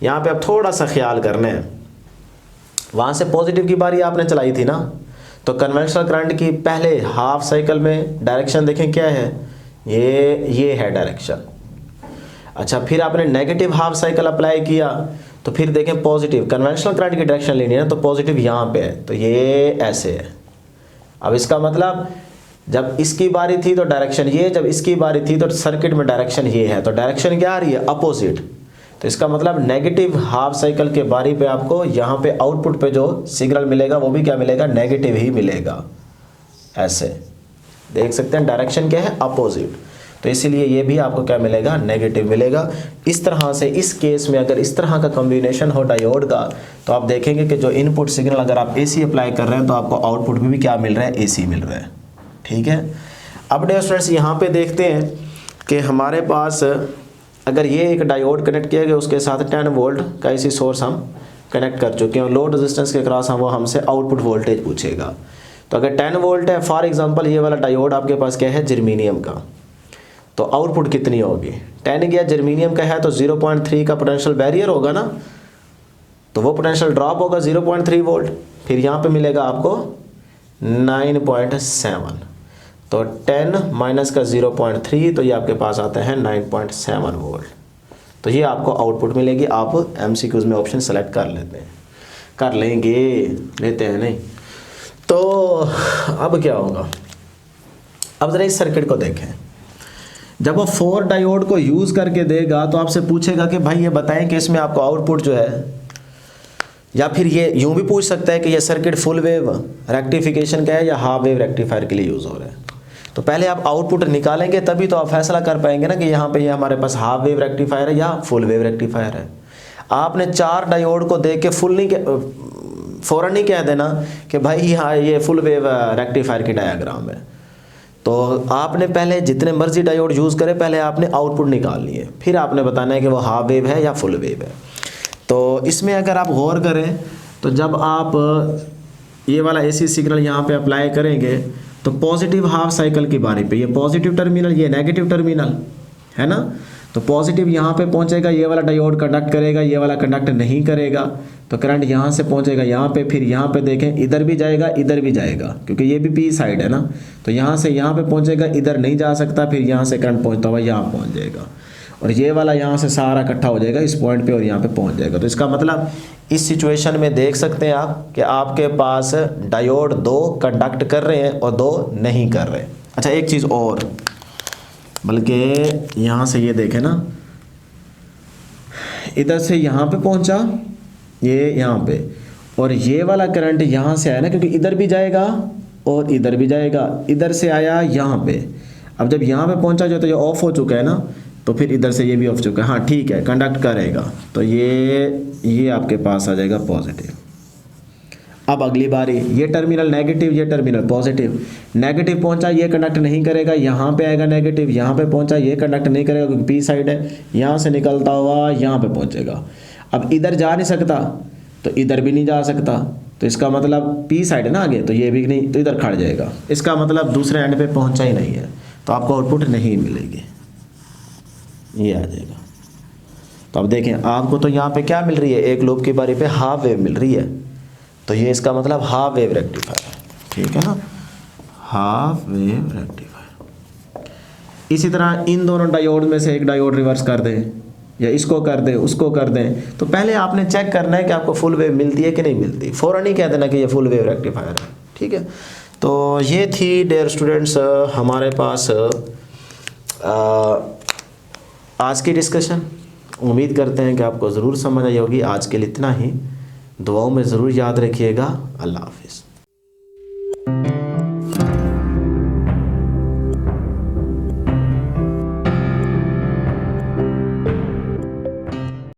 यहाँ पे आप थोड़ा सा ख्याल करना है, वहाँ से पॉजिटिव की बारी आपने चलाई थी ना, तो कन्वेंशनल करंट की पहले हाफ साइकिल में डायरेक्शन देखें क्या है, ये है डायरेक्शन। अच्छा, फिर आपने नेगेटिव हाफ साइकिल अप्लाई किया तो फिर देखें पॉजिटिव, कन्वेंशनल करंट की डायरेक्शन लेनी है ना, तो पॉजिटिव यहाँ पे है, तो ये ऐसे है। अब इसका मतलब जब इसकी बारी थी तो डायरेक्शन ये, जब इसकी बारी थी तो सर्किट में डायरेक्शन ये है, तो डायरेक्शन क्या आ रही है, अपोजिट। तो इसका मतलब नेगेटिव हाफ साइकिल के बारी पे आपको यहाँ पे आउटपुट पे जो सिग्नल मिलेगा वो भी क्या मिलेगा, नेगेटिव ही मिलेगा। ऐसे देख सकते हैं, डायरेक्शन क्या है, अपोजिट, तो इसीलिए ये भी आपको क्या मिलेगा, नेगेटिव मिलेगा। इस तरह से इस केस में अगर इस तरह का कॉम्बिनेशन हो डायोड का, तो आप देखेंगे कि जो इनपुट सिग्नल अगर आप AC अप्लाई कर रहे हैं तो आपको आउटपुट में भी क्या मिल रहा है, AC मिल रहा है, ठीक है। अब डियर स्टूडेंट्स यहाँ पे देखते हैं कि हमारे पास अगर ये एक डायोड कनेक्ट किया गया, उसके साथ 10 वोल्ट का AC सोर्स हम कनेक्ट कर चुके हैं, लोड रेजिस्टेंस के क्रॉस वो हमसे आउटपुट वोल्टेज पूछेगा। तो अगर 10 वोल्ट है, फॉर एग्जांपल ये वाला डायोड आपके पास क्या है, जर्मीनियम का, तो आउटपुट कितनी होगी, 10 गया जर्मीनियम का है तो 0.3 का पोटेंशियल बैरियर होगा ना, तो वो पोटेंशियल ड्रॉप होगा 0.3 वोल्ट, फिर यहाँ पे मिलेगा आपको 9.7, तो 10 माइनस का 0.3 तो ये आपके पास आता है 9.7 वोल्ट। तो ये आपको आउटपुट मिलेगी। आप MCQs में ऑप्शन सेलेक्ट कर लेते हैं, कर लेंगे, लेते हैं नहीं। तो अब क्या होगा, अब ज़रा इस सर्किट को देखें। जब वो 4 डायोड को यूज़ करके देगा तो आपसे पूछेगा कि भाई ये बताएं कि इसमें आपको आउटपुट जो है, या फिर ये यूँ भी पूछ सकता है कि ये सर्किट फुल वेव रेक्टिफिकेशन का है या हाफ वेव रेक्टिफायर के लिए यूज़ हो रहा है। तो पहले आप आउटपुट निकालेंगे तभी तो आप फैसला कर पाएंगे ना कि यहाँ पे ये हमारे पास हाफ वेव रेक्टिफायर है या फुल वेव रेक्टिफायर है। आपने 4 डायोड को देख के फ़ौरन नहीं कह देना कि भाई हाँ ये फुल वेव रेक्टिफायर की डायग्राम है। तो आपने पहले जितने मर्जी डायोड यूज़ करें, पहले आपने आउटपुट निकालनी है, फिर आपने बताना है कि वो हाफ वेव है या फुल वेव है। तो इसमें अगर आप गौर करें तो जब आप ये वाला AC सिग्नल यहाँ पे अप्लाई करेंगे तो पॉजिटिव हाफ साइकिल की बारी पे ये पॉजिटिव टर्मिनल, ये नेगेटिव टर्मिनल है ना, तो पॉजिटिव यहाँ पे पहुँचेगा, ये वाला डायोड कंडक्ट करेगा, ये वाला कंडक्ट नहीं करेगा, तो करंट यहाँ से पहुँचेगा यहाँ पे, फिर यहाँ पे देखें इधर भी जाएगा, इधर भी जाएगा, क्योंकि ये भी P साइड है ना, तो यहाँ से यहाँ पे पहुँचेगा, इधर नहीं जा सकता, फिर यहाँ से करंट पहुँचता हुआ यहाँ पहुँच जाएगा, और ये वाला यहाँ से सारा इकट्ठा हो जाएगा इस पॉइंट पे और यहाँ पे पहुँच जाएगा। तो इसका मतलब इस सिचुएशन में देख सकते हैं आप कि आपके पास डायोड 2 कंडक्ट कर रहे हैं और 2 नहीं कर रहे। अच्छा, एक चीज़ और, बल्कि यहाँ से ये देखें ना, इधर से यहाँ पे पहुँचा, ये यहाँ पे, और ये वाला करंट यहाँ से आया ना, क्योंकि इधर भी जाएगा और इधर भी जाएगा, इधर से आया यहाँ पे। अब जब यहाँ पे पहुँचा जो तो ये ऑफ हो चुका है ना, तो फिर इधर से ये भी ऑफ चुका है, हाँ ठीक है, कंडक्ट करेगा, तो ये आपके पास आ जाएगा पॉजिटिव। अब अगली बारी ये टर्मिनल नेगेटिव, ये टर्मिनल पॉजिटिव, नेगेटिव पहुंचा ये कंडक्ट नहीं करेगा, यहाँ पे आएगा नेगेटिव, यहाँ पे पहुंचा ये कंडक्ट नहीं करेगा क्योंकि P साइड है, यहाँ से निकलता हुआ यहाँ पे पहुंचेगा। अब इधर जा नहीं सकता तो इधर भी नहीं जा सकता, तो इसका मतलब P साइड है ना आगे, तो ये भी नहीं, तो इधर खड़ जाएगा, इसका मतलब दूसरे एंड पे पहुँचा ही नहीं है, तो आपको आउटपुट नहीं मिलेगी, ये आ जाएगा। तो अब देखें आपको तो यहाँ पे क्या मिल रही है, एक लूप की बारी पे हाफ वेव मिल रही है, तो ये इसका मतलब हाफ वेव रेक्टिफायर है, ठीक है ना, हाफ वेव रेक्टिफायर। इसी तरह इन दोनों डायोड में से एक डायोड रिवर्स कर दें, या इसको कर दें उसको कर दें, तो पहले आपने चेक करना है कि आपको फुल वेव मिलती है कि नहीं मिलती। फ़ौरन ही कह देना कि ये फुल वेव रेक्टिफायर है, ठीक है। तो ये थी डियर स्टूडेंट्स हमारे पास आज की डिस्कशन। उम्मीद करते हैं कि आपको ज़रूर समझ आई होगी। आज के लिए इतना ही। दुआओं में ज़रूर याद रखिएगा। अल्लाह हाफिज़।